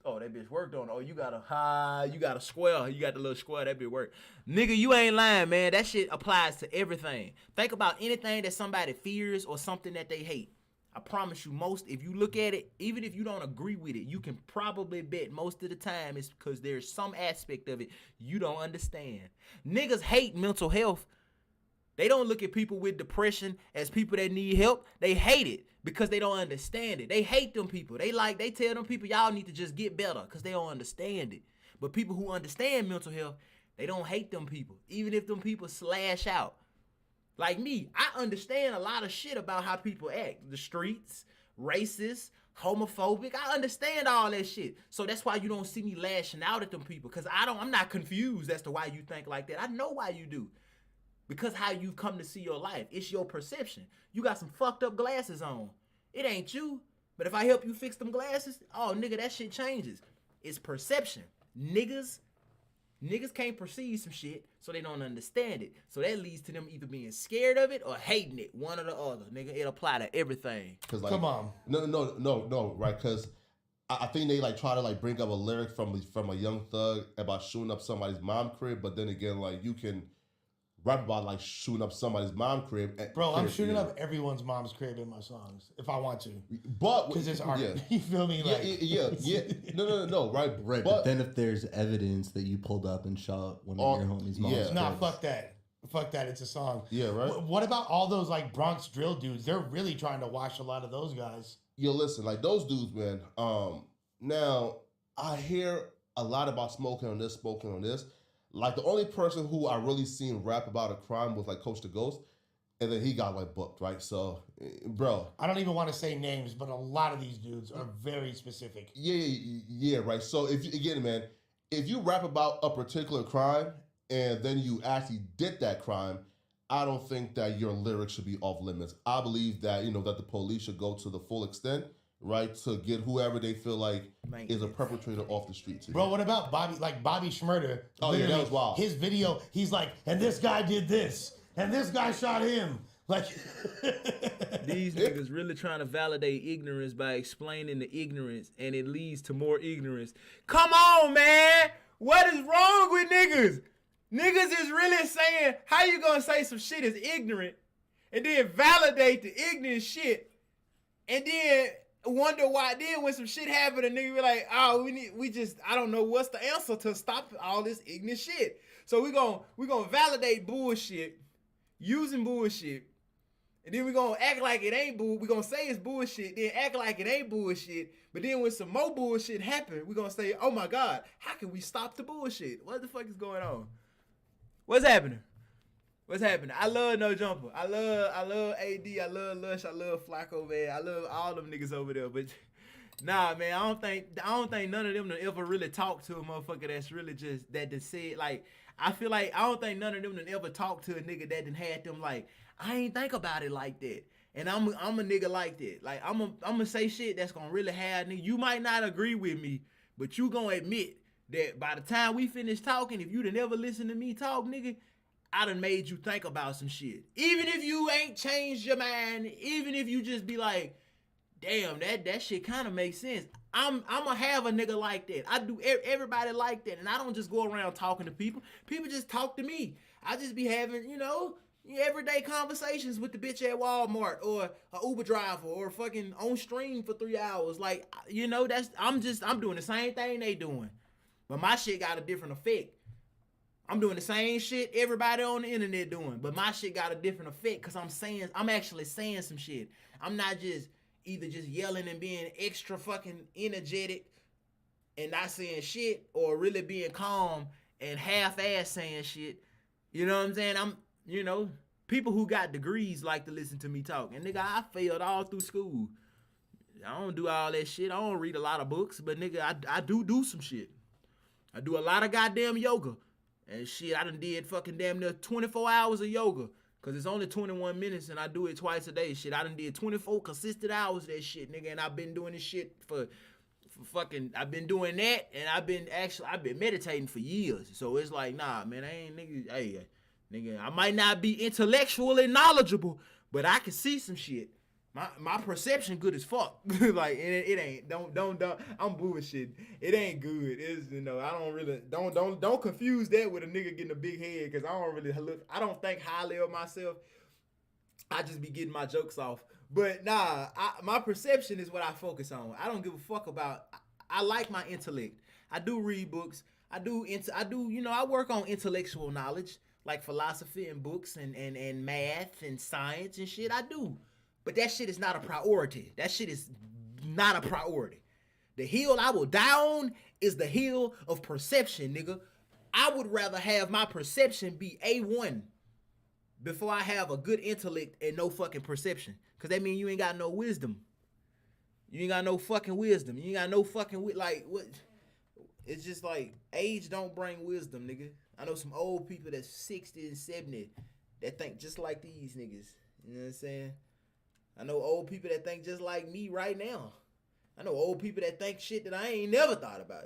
Oh, that bitch worked on it. Oh, you got a square. You got the little square. That bitch work. Nigga, you ain't lying, man. That shit applies to everything. Think about anything that somebody fears or something that they hate. I promise you, if you look at it, even if you don't agree with it, you can probably bet most of the time it's because there's some aspect of it you don't understand. Niggas hate mental health. They don't look at people with depression as people that need help. They hate it because they don't understand it. They hate them people. They tell them people, y'all need to just get better because they don't understand it. But people who understand mental health, they don't hate them people, even if them people slash out. Like me, I understand a lot of shit about how people act. The streets, racist, homophobic. I understand all that shit. So that's why you don't see me lashing out at them people, because I'm not confused as to why you think like that. I know why you do. Because how you've come to see your life. It's your perception. You got some fucked up glasses on. It ain't you. But if I help you fix them glasses, oh, nigga, that shit changes. It's perception. Niggas can't perceive some shit, so they don't understand it. So that leads to them either being scared of it or hating it. One or the other. Nigga, it apply to everything. Come on. No, right? Because I think they try to bring up a lyric from a Young Thug about shooting up somebody's mom crib, but then again, you can rap about shooting up somebody's mom crib. Bro, I'm shooting up everyone's mom's crib in my songs if I want to. But because it's art. Yeah. You feel me? Yeah. No, right. Right, but then if there's evidence that you pulled up and shot one of your homies' mom's cribs. Nah, fuck that. Fuck that. It's a song. Yeah, right. What about all those Bronx drill dudes? They're really trying to wash a lot of those guys. Yo, listen, those dudes, man. Now I hear a lot about smoking on this. The only person who I really seen rap about a crime was Coach the Ghost, and then he got booked, right? So, bro, I don't even want to say names, but a lot of these dudes are very specific. Yeah, right. So if you rap about a particular crime and then you actually did that crime, I don't think that your lyrics should be off limits. I believe that that the police should go to the full extent, right, to get whoever they feel like is a perpetrator off the streets. Bro, what about Bobby Shmurda? Oh yeah, that was wild. His video, he's like, and this guy did this, and this guy shot him. These niggas really trying to validate ignorance by explaining the ignorance, and it leads to more ignorance. Come on, man! What is wrong with niggas? Niggas is really saying, how you gonna say some shit is ignorant, and then validate the ignorant shit, and then wonder why then when some shit happen, a nigga be like, oh, I don't know what's the answer to stop all this ignorant shit. So we gonna validate bullshit, using bullshit, and then we gonna act like it ain't we gonna say it's bullshit, then act like it ain't bullshit, but then when some more bullshit happen, we gonna say, oh my God, how can we stop the bullshit? What the fuck is going on? What's happening? I love No Jumper. I love AD. I love Lush. I love Flacco, man. I love all them niggas over there. But nah, man, I don't think none of them done ever really talked to a motherfucker that's really just that said I feel like I don't think none of them done ever talked to a nigga that done had them I ain't think about it like that. And I'm a nigga like that. I'm gonna say shit that's gonna really have nigga. You might not agree with me, but you gonna admit that by the time we finish talking, if you'd have never listened to me talk, nigga, I done made you think about some shit. Even if you ain't changed your mind, even if you just be like, damn, that shit kind of makes sense. I'm gonna have a nigga like that. I do everybody like that, and I don't just go around talking to people. People just talk to me. I just be having, everyday conversations with the bitch at Walmart or a Uber driver or fucking on stream for 3 hours. Like, I'm doing the same thing they doing, but my shit got a different effect. I'm doing the same shit everybody on the internet doing, but my shit got a different effect because I'm actually saying some shit. I'm not just either just yelling and being extra fucking energetic and not saying shit, or really being calm and half-ass saying shit. You know what I'm saying? People who got degrees like to listen to me talk. And nigga, I failed all through school. I don't do all that shit. I don't read a lot of books, but nigga, I do some shit. I do a lot of goddamn yoga. And shit, I done did fucking damn near 24 hours of yoga. Cause it's only 21 minutes and I do it twice a day. Shit, I done did 24 consistent hours of that shit, nigga. And I've been doing this shit for I've been doing that, and I've been meditating for years. So it's like, nah, man, nigga, I might not be intellectually knowledgeable, but I can see some shit. My perception good as fuck. Like it ain't. Don't. I'm bullshit. It ain't good. It's I don't really don't confuse that with a nigga getting a big head, because I don't think highly of myself. I just be getting my jokes off. But nah, my perception is what I focus on. I don't give a fuck about. I like my intellect. I do read books. I work on intellectual knowledge, like philosophy and books and math and science and shit. I do. But that shit is not a priority. That shit is not a priority. The hill I will die on is the hill of perception, nigga. I would rather have my perception be A1 before I have a good intellect and no fucking perception. Because that means you ain't got no wisdom. You ain't got no fucking wisdom. You ain't got no fucking, what? It's just like, age don't bring wisdom, nigga. I know some old people that's 60 and 70 that think just like these niggas. You know what I'm saying? I know old people that think just like me right now. I know old people that think shit that I ain't never thought about,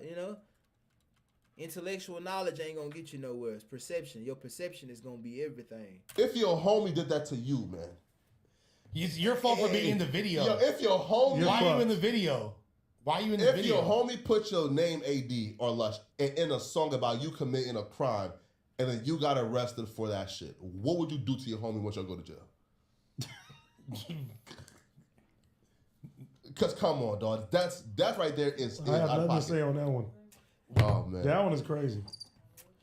Intellectual knowledge ain't gonna get you nowhere. It's perception. Your perception is gonna be everything. If your homie did that to you, man. It's your fault for being in the video. Yo, if your homie... Why are you in the video? Why are you in the video? If your homie put your name AD or Lush in a song about you committing a crime, and then you got arrested for that shit, what would you do to your homie once y'all go to jail? Because come on, dog. That's right there is I have nothing to say on that one. Oh, man. That one is crazy.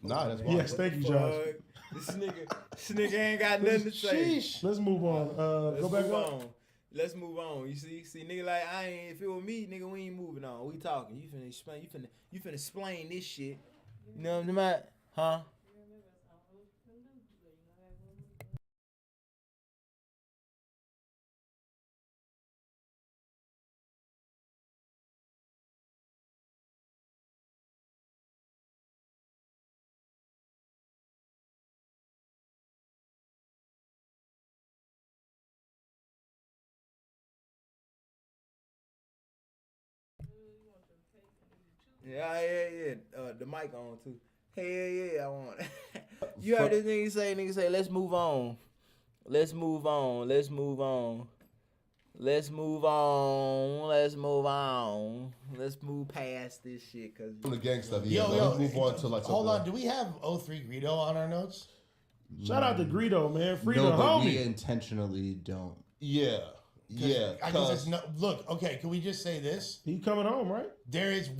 Nah, that's wild. Yes, thank you, Josh. This nigga ain't got nothing to say. Sheesh. Let's move on. Go back on. Let's move on. You see, nigga, like if it was me, nigga, we ain't moving on. We talking. You finna explain. You finna explain this shit. You know what I'm saying? Huh? Yeah. The mic on too. Hell yeah, I want it. You heard this nigga say, let's move on. Let's move on. Let's move on. Let's move on. Let's move on. Let's move past this shit. Cause the gang stuff. Yeah, let's move on to like. Hold on. Do we have 03 Greedo on our notes? Shout out to Greedo, man. Free no, the but homie. we intentionally don't. Yeah. Yeah. I guess it's no, look, okay, can we just say this? He coming home, right? There is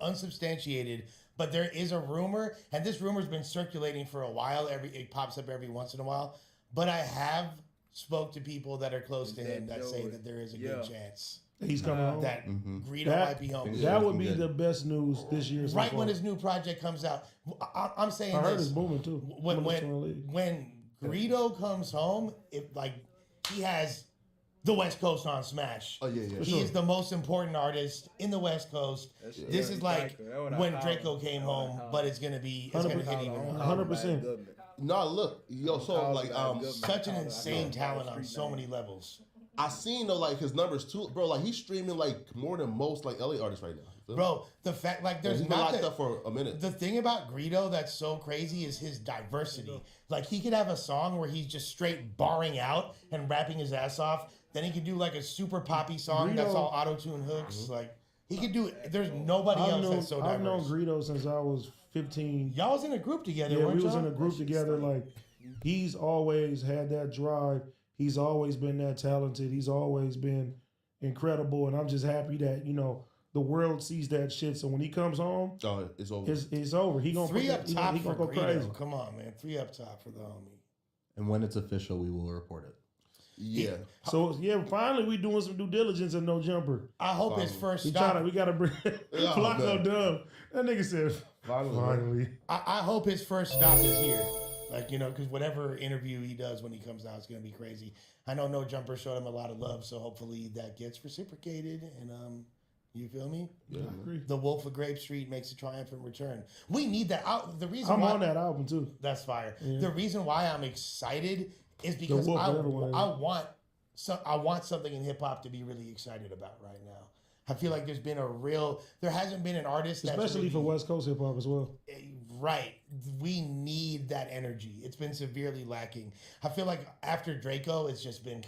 unsubstantiated, but there is a rumor, and this rumor's been circulating for a while. It pops up every once in a while. But I have spoke to people that are close to him that say that there is a good chance he's coming home. That Greedo might be home. That would be the best news this year. Right when his new project comes out. I'm saying I heard it's booming too. When Greedo comes home, he has the West Coast on smash. Oh, yeah. He is the most important artist in the West Coast. This is like when Draco came home, but it's gonna hit even 100%. No, look, yo, so like such an insane talent on so many levels. I seen though like his numbers too, bro. Like he's streaming like more than most like LA artists right now. Bro, the fact like there's he's been not locked up for a minute. The thing about Greedo that's so crazy is his diversity. Like he could have a song where he's just straight barring out and rapping his ass off. Then he could do like a super poppy song that's all auto-tune hooks. Like he could do it. There's nobody else that's so diverse. I've known Greedo since I was 15. Y'all was in a group together, Yeah, weren't we was y'all? in a group together. Like he's always had that drive. He's always been that talented. He's always been incredible. And I'm just happy that, the world sees that shit. So when he comes home, it's over. It's over. He gonna Three up top he for gonna go Greedo. crazy. Come on, man. 3 up top for the homie. And when it's official, we will report it. Yeah. So finally we doing some due diligence and No Jumper. I hope his first We stop. we gotta bring Flacco dumb. That nigga said finally. I hope his first stop is here. Like, because whatever interview he does when he comes out is going to be crazy. I know No Jumper showed him a lot of love, so hopefully that gets reciprocated. And you feel me? Yeah, I agree. The Wolf of Grape Street makes a triumphant return. We need that out. The reason I'm why, on that album too. That's fire. Yeah. The reason why I'm excited is because Wolf, I everyone. want something in hip hop to be really excited about right now. I feel like there hasn't been an artist that's Especially for really, West Coast hip hop as well. right. We need that energy. It's been severely lacking. I feel like after Draco, it's just been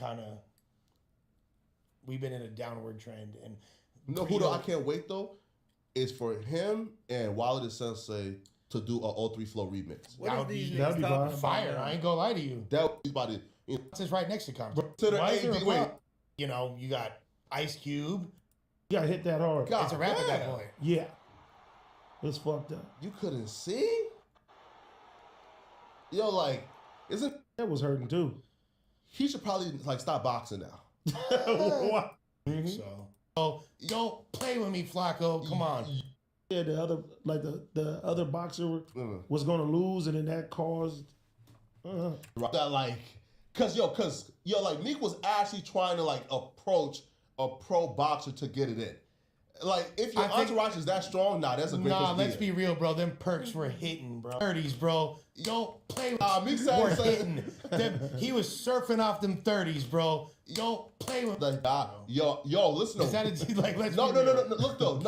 we've been in a downward trend. And who though I can't wait though is for him and Walid Sensei to do a 03 Flow remix. That'd be fire. fire. I ain't gonna lie to you. That would be about it. It's just right next to Compton. Why is there a clock? You got Ice Cube. You gotta hit that hard. It's a rap at that point. Yeah. It's fucked up. You couldn't see? Yo, like, isn't that was hurting too? He should probably stop boxing now. What? So don't play with me, Flacco. Come on. Yeah, the other boxer was gonna lose, and then that caused. That cause like Meek was actually trying to approach a pro boxer to get it in. Like if your entourage is that strong, that's a great. Let's be real, bro. Them perks were hitting, bro. 30s, bro. Don't play with Meek were said hitting. He was surfing off them 30s, bro. Don't play with yo, listen. Is that let's no, be real. look though,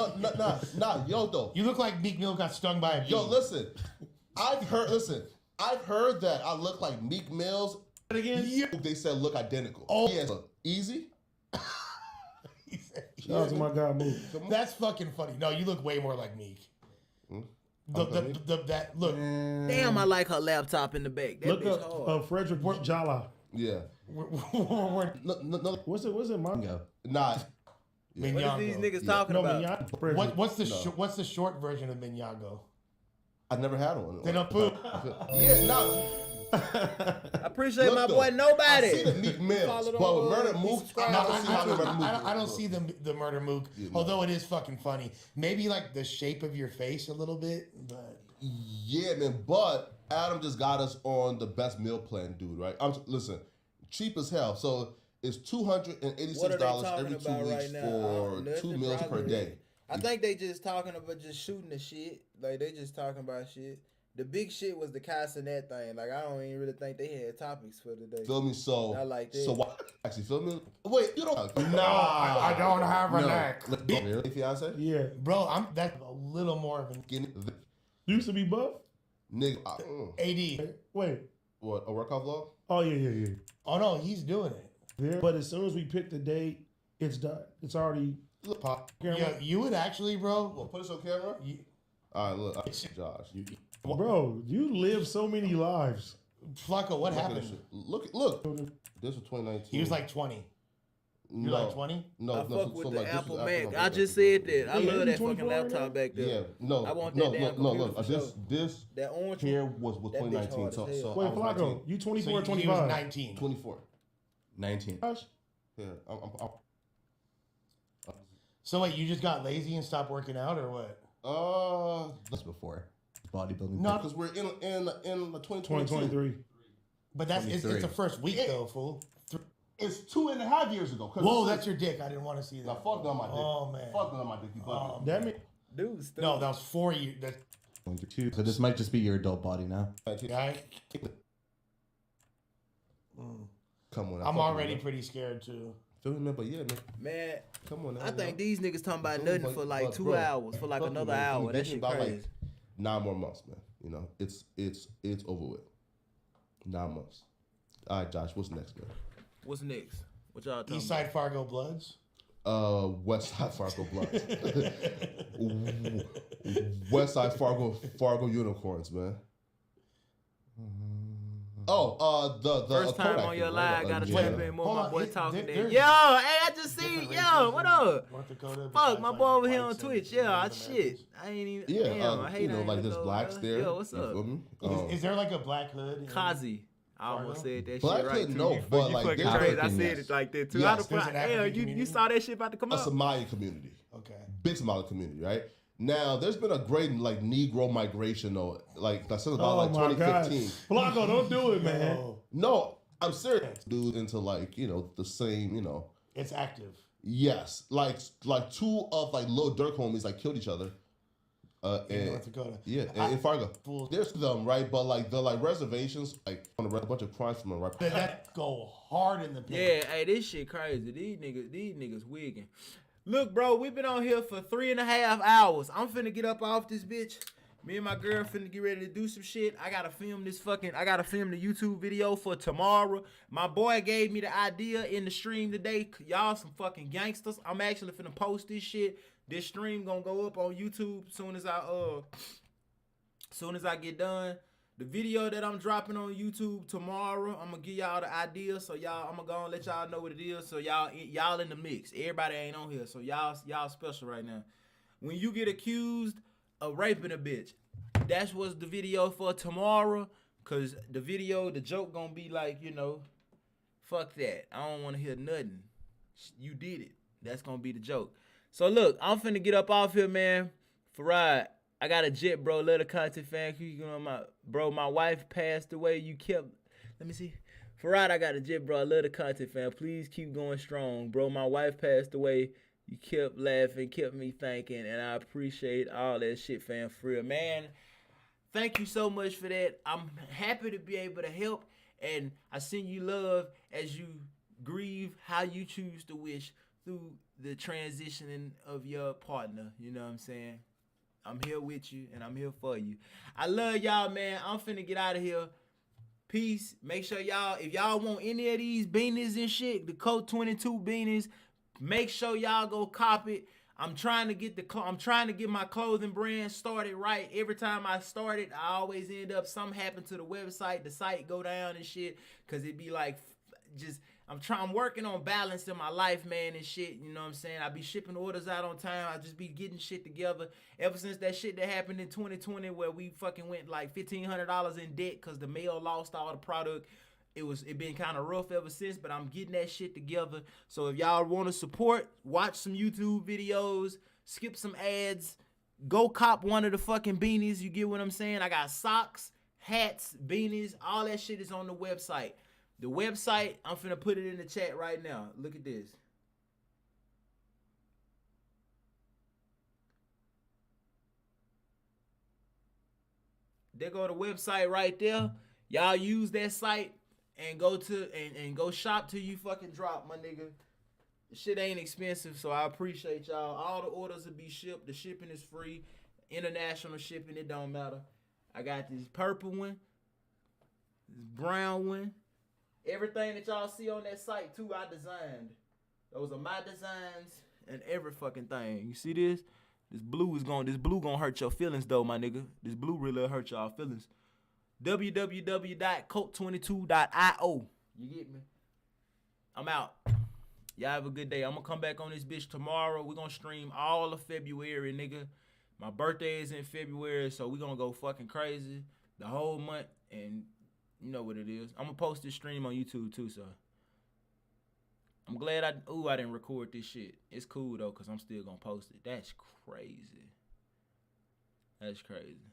yo though. You look like Meek Mill got stung by a bee. Yo, listen. I've heard that I look like Meek Mills. Again? Yeah. They said look identical. Oh, yes. Easy. Shout out to my guy Mook. That's fucking funny. No, you look way more like Meek. Look. Damn, I like her laptop in the back. That Look bitch up hard. Frederick Jala. Yeah. No. What's it? Mango. Nah. What are these niggas talking about? What's the short version of Minyago? I never had one. They don't put. Yeah, no. I appreciate my boy Nobody. I see the Meek Mills, but with Murder Mook, I don't see the Murder Mook, although it is fucking funny. Maybe the shape of your face a little bit, but yeah, man. But Adam just got us on the best meal plan, dude. Right? Listen, cheap as hell. So it's $286 every 2 weeks for 2 meals per day. I think they just talking about just shooting the shit. Like they just talking about shit. The big shit was the Castanet thing. Like I don't even really think they had topics for today. Feel me? So I like that. So what? Actually, feel me? Wait, you don't? No, I don't have a neck. Your fiance? Yeah, bro, that's a little more of an You used to be buff. Nigga, AD. Wait. What? A workout vlog? Oh yeah. Oh no, he's doing it. Yeah. But as soon as we pick the date, it's done. It's already. Yeah, you would actually, bro. Well, put this on camera. All right, look, Josh. Bro, you live so many lives. Flacco, what happened? Look. This was 2019. He was like 20. You're like 20? No, I fuck with the this Apple was Mac. after I just said that. I love that 24 fucking laptop back there. Yeah, no, I want no, that damn no, computer look. for sure. This That orange here one, was that bitch 2019. hard So as hell. I Wait, was Flacco, 19. you 24 So or he 25? was 19. 24. 19. Yeah, I'm So wait, you just got lazy and stopped working out, or what? That's before bodybuilding. No, because we're in the 2023. But it's the first week though, fool. It's 2.5 years ago. Whoa, that's your dick. I didn't want to see that. Now fuck on my dick. Oh man. Fuck on my dick. You bugging. That mean, Dude, No, that was 4 years. That's 22. So this might just be your adult body now. right. Come on. I'm already pretty scared too. Feel me, man? But yeah, Man, come on now. I think you these niggas talking about know? nothing for like But, 2 bro, hours, for like fuck you, another man. hour. Give That me shit about, crazy. like 9 more months, man. You know, it's over with. 9 months. All right, Josh, what's next, man? What's next? What y'all talking East Side Fargo Bloods. West Side Fargo Bloods. West Side Fargo Unicorns, man. Oh, the First time Kodak on your thing, live, right? gotta Yeah. tap in more. Hold My on, boy it- talking there- there. there's Yo, hey, I just seen. different Yo, races what in up? North Dakota Fuck, besides, my like, boy over here on whites and Twitch. Yeah, Native shit. Americans? I ain't even. Yeah, damn, I hate you know, I ain't like even there's know, blacks bro. there. Yo, what's you up? feel me? Is there like a black hood? in Kazi. I almost Fargo? said that Black shit right hood, too. no, You but, you like, fucking there's crazy. I African, said yes. it like that too. Yes. How the There's fuck? an Hell, African you community? saw that shit about to come A out? Somali community. Okay. Big Somali community, right? Now, there's been a great like Negro migration, though. Like since about like my God. 2015. Blanco, don't do it, man. No, I'm serious. Dude, into like the same, It's active. Yes, like 2 of like Lil Durk homies like killed each other. In And, North Dakota. yeah, in Fargo. There's them, right? But like the reservations, like on a bunch of crimes from them, right? That go hard in the paint. Yeah, hey, this shit crazy. These niggas wigging. Look, bro, we been on here for 3.5 hours. I'm finna get up off this bitch. Me and my girl finna get ready to do some shit. I gotta film the YouTube video for tomorrow. My boy gave me the idea in the stream today. Y'all some fucking gangsters. I'm actually finna post this shit. This stream gonna go up on YouTube soon as I get done. The video that I'm dropping on YouTube tomorrow, I'm gonna give y'all the idea. So I'm gonna go and let y'all know what it is. So y'all in the mix. Everybody ain't on here. So y'all special right now. When you get accused of raping a bitch, that's what's the video for tomorrow. Cause the joke gonna be like, fuck that. I don't wanna hear nothing. You did it. That's gonna be the joke. So look, I'm finna get up off here, man. Farad, I got a jet, bro. Let a content fan. My wife passed away. Let me see. Farad, I got a jet, bro. I love the content fan. Please keep going strong, bro. My wife passed away. You kept laughing, kept me thinking, and I appreciate all that shit, fam. For real, man. Thank you so much for that. I'm happy to be able to help, and I send you love as you grieve how you choose to wish through the transitioning of your partner. You know what I'm saying? I'm here with you, and I'm here for you. I love y'all, man. I'm finna get out of here. Peace. Make sure y'all, if y'all want any of these beanies and shit, the Coat 22 beanies, make sure y'all go cop it. I'm trying to get my clothing brand started right. Every time I start it, I always end up something happen to the website. The site go down and shit, cause it be like I'm working on balancing my life, man, and shit. You know what I'm saying? I be shipping orders out on time. I just be getting shit together. Ever since that shit that happened in 2020 where we fucking went like $1,500 in debt because the mail lost all the product. It been kind of rough ever since, but I'm getting that shit together. So if y'all want to support, watch some YouTube videos, skip some ads, go cop one of the fucking beanies. You get what I'm saying? I got socks, hats, beanies, all that shit is on the website. The website, I'm finna put it in the chat right now. Look at this. There go the website right there. Y'all use that site and go to and go shop till you fucking drop, my nigga. The shit ain't expensive, so I appreciate y'all. All the orders will be shipped. The shipping is free. International shipping, it don't matter. I got this purple one, this brown one. Everything that y'all see on that site too, I designed. Those are my designs and every fucking thing. You see this? This blue gonna hurt your feelings though, my nigga. This blue really hurt y'all feelings. www.coat22.io. You get me? I'm out. Y'all have a good day. I'm gonna come back on this bitch tomorrow. We're gonna stream all of February, nigga. My birthday is in February, so we're gonna go fucking crazy the whole month, and you know what it is. I'm gonna post this stream on YouTube too, so I'm glad I didn't record this shit. It's cool though, cause I'm still gonna post it. That's crazy. That's crazy.